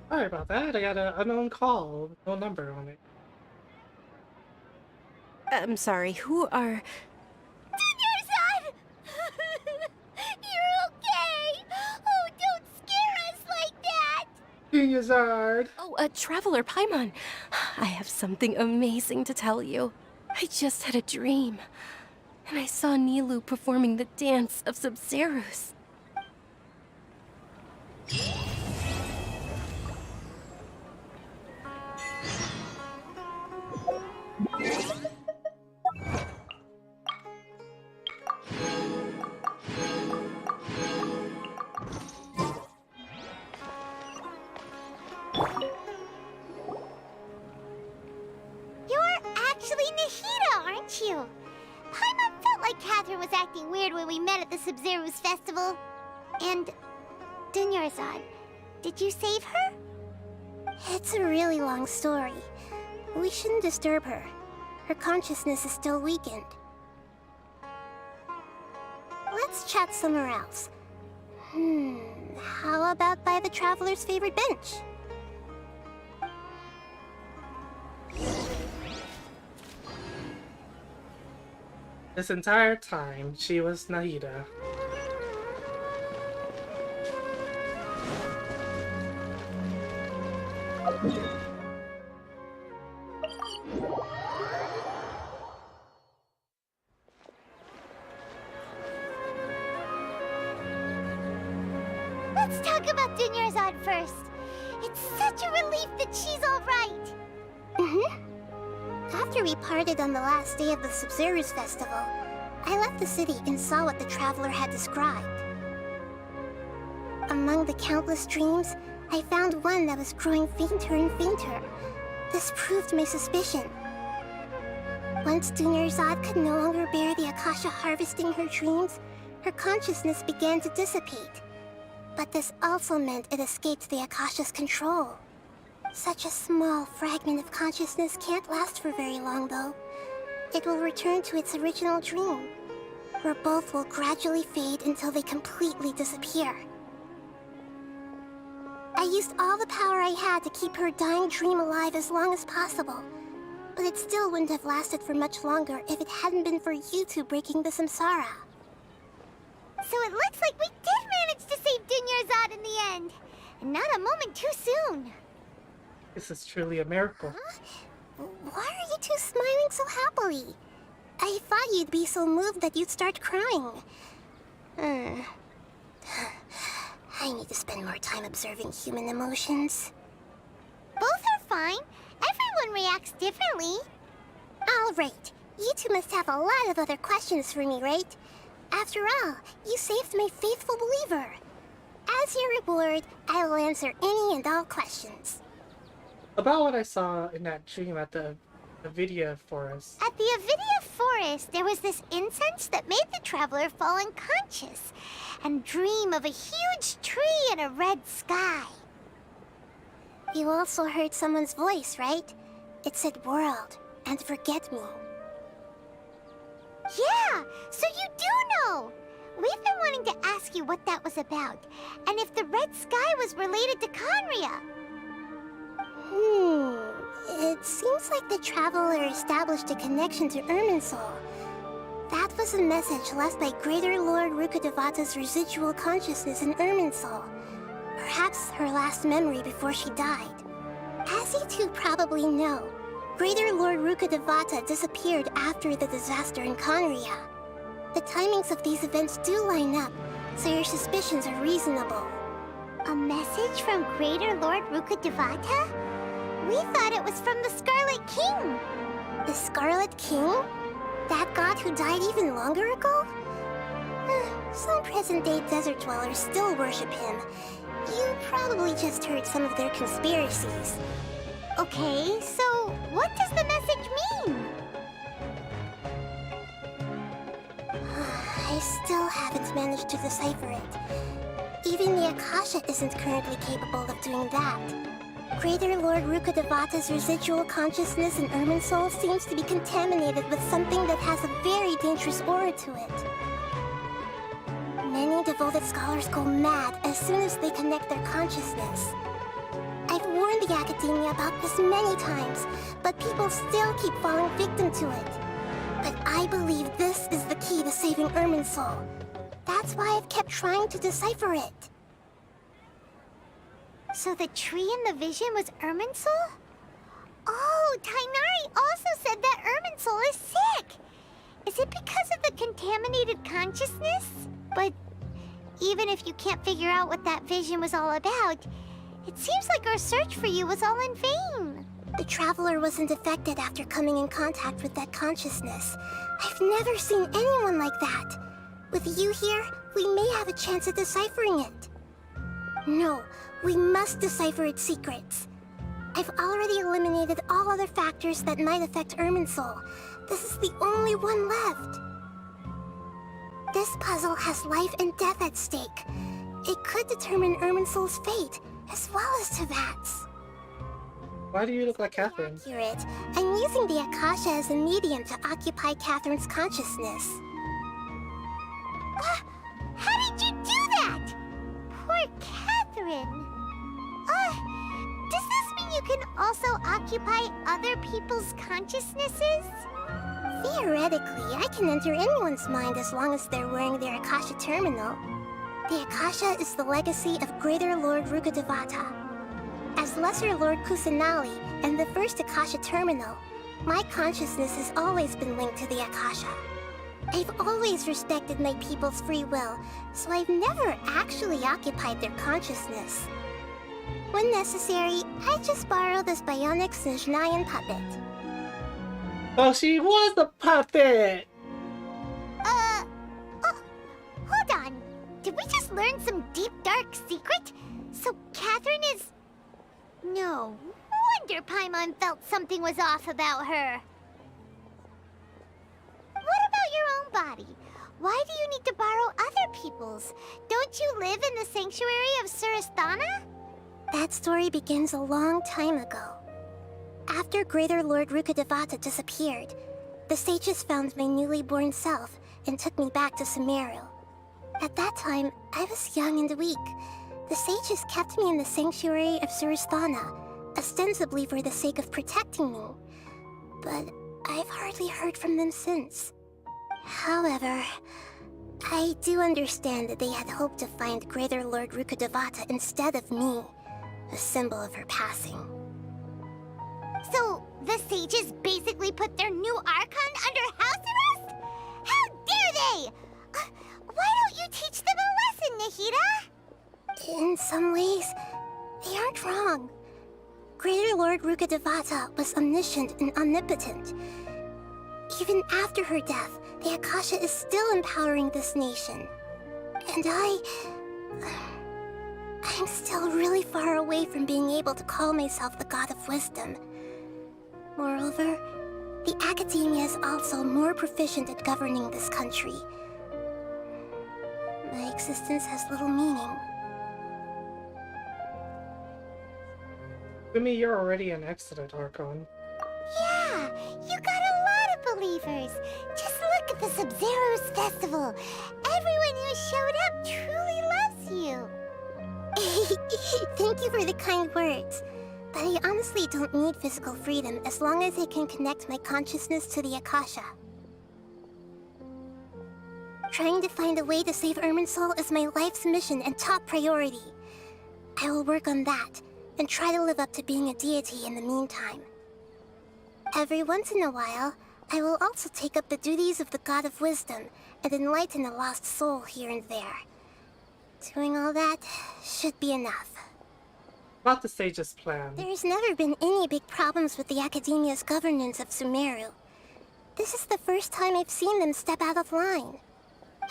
Sorry about that. I got an unknown call with no number on it. I'm sorry, who are... Dunyarzad! You're okay! Oh, don't scare us like that! Dunyarzad! Oh, Traveler Paimon. I have something amazing to tell you. I just had a dream. And I saw Nilou performing the dance of Sub-Zeros. acting weird when we met at the Sub-Zero's festival. And Dunyarzad, did you save her? It's a really long story. We shouldn't disturb her. Her consciousness is still weakened. Let's chat somewhere else. How about by the Traveler's favorite bench? This entire time, she was Nahida. Let's talk about Dunyarzad first. It's such a relief that she's all right. After we parted on the last day of the Sub-Zero's festival, I left the city and saw what the Traveler had described. Among the countless dreams, I found one that was growing fainter and fainter. This proved my suspicion. Once Dunyarzad could no longer bear the Akasha harvesting her dreams, her consciousness began to dissipate. But this also meant it escaped the Akasha's control. Such a small fragment of consciousness can't last for very long, though. It will return to its original dream, where both will gradually fade until they completely disappear. I used all the power I had to keep her dying dream alive as long as possible, but it still wouldn't have lasted for much longer if it hadn't been for you two breaking the samsara. So it looks like we did manage to save Dunyarzad in the end. And not a moment too soon. This is truly a miracle. Why are you two smiling so happily? I thought you'd be so moved that you'd start crying. I need to spend more time observing human emotions. Both are fine. Everyone reacts differently. All right. You two must have a lot of other questions for me, right? After all, you saved my faithful believer. As your reward, I will answer any and all questions. About what I saw in that dream at the Avidia forest. At the Avidia forest, there was this incense that made the Traveler fall unconscious and dream of a huge tree and a red sky. You also heard someone's voice, right? It said world and forget me. Yeah, so you do know! We've been wanting to ask you what that was about, and if the red sky was related to Conria. It seems like the Traveler established a connection to Irminsul. That was a message left by Greater Lord Rukkhadevata's residual consciousness in Irminsul. Perhaps her last memory before she died. As you two probably know, Greater Lord Rukkhadevata disappeared after the disaster in Conria. The timings of these events do line up, so your suspicions are reasonable. A message from Greater Lord Rukkhadevata? We thought it was from the Scarlet King. The Scarlet King? That god who died even longer ago? Some present-day desert dwellers still worship him. You probably just heard some of their conspiracies. Okay, so what does the message mean? I still haven't managed to decipher it. Even the Akasha isn't currently capable of doing that. Greater Lord Rukkhadevata's residual consciousness in Irminsul seems to be contaminated with something that has a very dangerous aura to it. Many devoted scholars go mad as soon as they connect their consciousness. I've warned the Academia about this many times, but people still keep falling victim to it. But I believe this is the key to saving Irminsul. That's why I've kept trying to decipher it. So the tree in the vision was Irminsul? Oh, Tainari also said that Irminsul is sick! Is it because of the contaminated consciousness? But even if you can't figure out what that vision was all about, it seems like our search for you was all in vain. The Traveler wasn't affected after coming in contact with that consciousness. I've never seen anyone like that. With you here, we may have a chance at deciphering it. No, we must decipher its secrets. I've already eliminated all other factors that might affect Irminsul. This is the only one left. This puzzle has life and death at stake. It could determine Irminsul's fate, as well as Tevat's. Why do you look like Catherine? Accurate. I'm using the Akasha as a medium to occupy Catherine's consciousness. How did you do that? Poor Catherine. Does this mean you can also occupy other people's consciousnesses? Theoretically, I can enter anyone's mind as long as they're wearing their Akasha terminal. The Akasha is the legacy of Greater Lord Rukkhadevata. As Lesser Lord Kusanali and the first Akasha terminal, my consciousness has always been linked to the Akasha. I've always respected my people's free will, so I've never actually occupied their consciousness. When necessary, I just borrow this bionic Snezhnayan puppet. Oh, she was a puppet! Hold on. Did we just learn some deep, dark secret? So Catherine is... No wonder Paimon felt something was off about her. What about your own body? Why do you need to borrow other people's? Don't you live in the sanctuary of Surasthana? That story begins a long time ago. After Greater Lord Rukkhadevata disappeared, the sages found my newly born self and took me back to Sumeru. At that time, I was young and weak. The sages kept me in the sanctuary of Surasthana, ostensibly for the sake of protecting me. But I've hardly heard from them since. However, I do understand that they had hoped to find Greater Lord Rukkhadevata instead of me, a symbol of her passing. So, the sages basically put their new Archon under house arrest? How dare they! Why don't you teach them a lesson, Nahida? In some ways, they aren't wrong. Greater Lord Rukkhadevata was omniscient and omnipotent. Even after her death, the Akasha is still empowering this nation. And I'm still really far away from being able to call myself the God of Wisdom. Moreover, the Academia is also more proficient at governing this country. My existence has little meaning. To me, you're already an excellent Archon. Yeah, you got a lot of believers. Just look at the Sub-Zero's festival. Everyone who showed up truly loves you. Thank you for the kind words. But I honestly don't need physical freedom as long as I can connect my consciousness to the Akasha. Trying to find a way to save Irminsul is my life's mission and top priority. I will work on that, and try to live up to being a deity in the meantime. Every once in a while, I will also take up the duties of the God of Wisdom and enlighten a lost soul here and there. Doing all that should be enough. Not the sage's plan. There's never been any big problems with the Academia's governance of Sumeru. This is the first time I've seen them step out of line.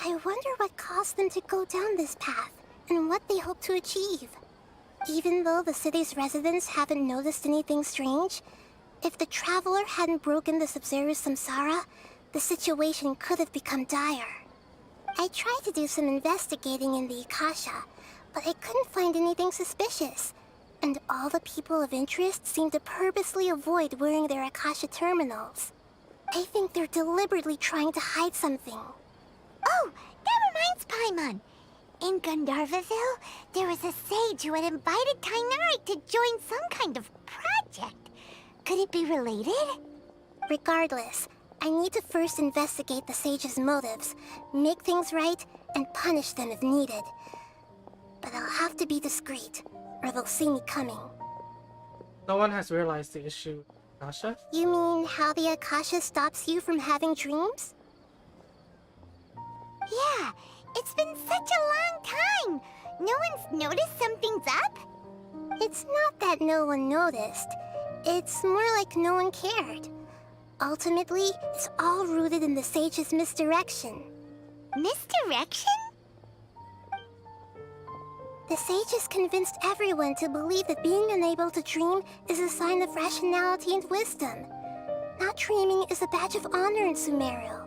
I wonder what caused them to go down this path, and what they hope to achieve. Even though the city's residents haven't noticed anything strange, if the Traveler hadn't broken the Sub-Zero's samsara, the situation could have become dire. I tried to do some investigating in the Akasha, but I couldn't find anything suspicious. And all the people of interest seem to purposely avoid wearing their Akasha terminals. I think they're deliberately trying to hide something. Oh, that reminds Paimon. In Gandharvaville, there was a sage who had invited Tainari to join some kind of project. Could it be related? Regardless, I need to first investigate the sage's motives, make things right, and punish them if needed. But I'll have to be discreet, or they'll see me coming. No one has realized the issue, Akasha? You mean how the Akasha stops you from having dreams? Yeah, it's been such a long time. No one's noticed something's up? It's not that no one noticed. It's more like no one cared. Ultimately, it's all rooted in the sage's misdirection. Misdirection? The sages convinced everyone to believe that being unable to dream is a sign of rationality and wisdom. Not dreaming is a badge of honor in Sumeru.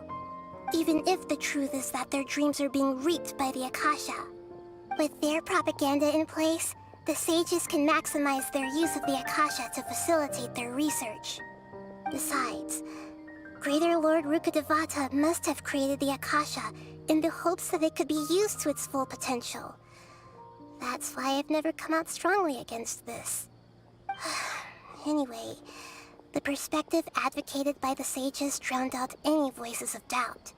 even if the truth is that their dreams are being reaped by the Akasha. With their propaganda in place, the sages can maximize their use of the Akasha to facilitate their research. Besides, Greater Lord Rukkhadevata must have created the Akasha in the hopes that it could be used to its full potential. That's why I've never come out strongly against this. Anyway, the perspective advocated by the sages drowned out any voices of doubt.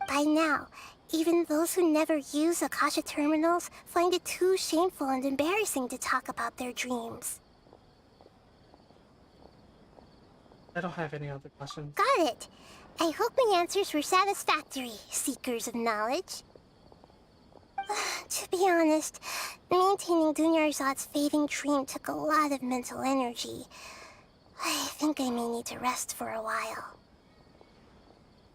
By now, even those who never use Akasha terminals find it too shameful and embarrassing to talk about their dreams. I don't have any other questions. Got it. I hope my answers were satisfactory, seekers of knowledge. To be honest, maintaining Dunyarzad's fading dream took a lot of mental energy. I think I may need to rest for a while.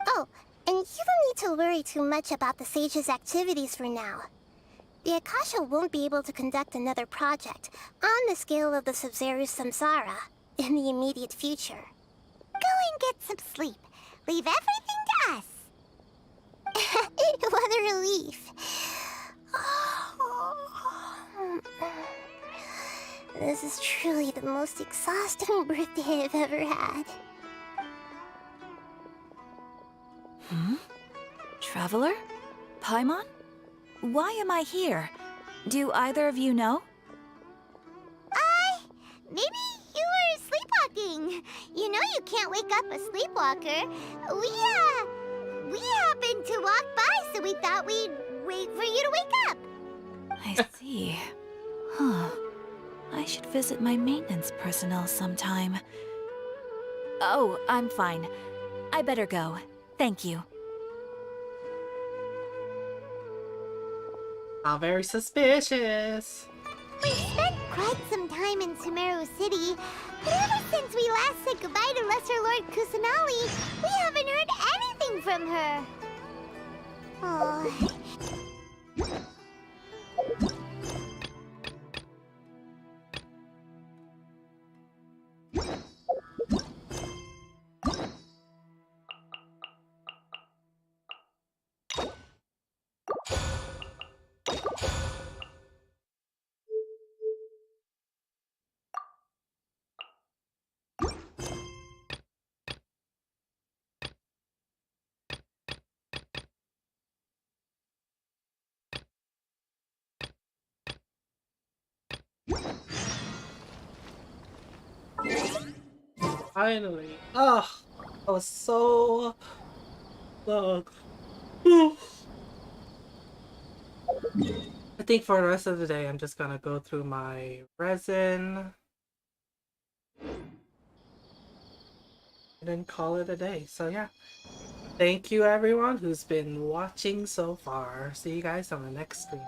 Oh, and you don't need to worry too much about the sage's activities for now. The Akasha won't be able to conduct another project on the scale of the Sumeru Samsara in the immediate future. Go and get some sleep. Leave everything to us. What a relief. This is truly the most exhausting birthday I've ever had. Traveler? Paimon? Why am I here? Do either of you know? Maybe you were sleepwalking. You know you can't wake up a sleepwalker. We happened to walk by, so we thought we'd wait for you to wake up. I see. Huh. I should visit my maintenance personnel sometime. Oh, I'm fine. I better go. Thank you. How very suspicious. We spent quite some time in Sumeru City, but ever since we last said goodbye to Lesser Lord Kusanali, we haven't heard anything from her. Oh. Finally. Ugh. I was so... Ugh. I think for the rest of the day, I'm just gonna go through my resin. And then call it a day. So yeah. Thank you everyone who's been watching so far. See you guys on the next stream.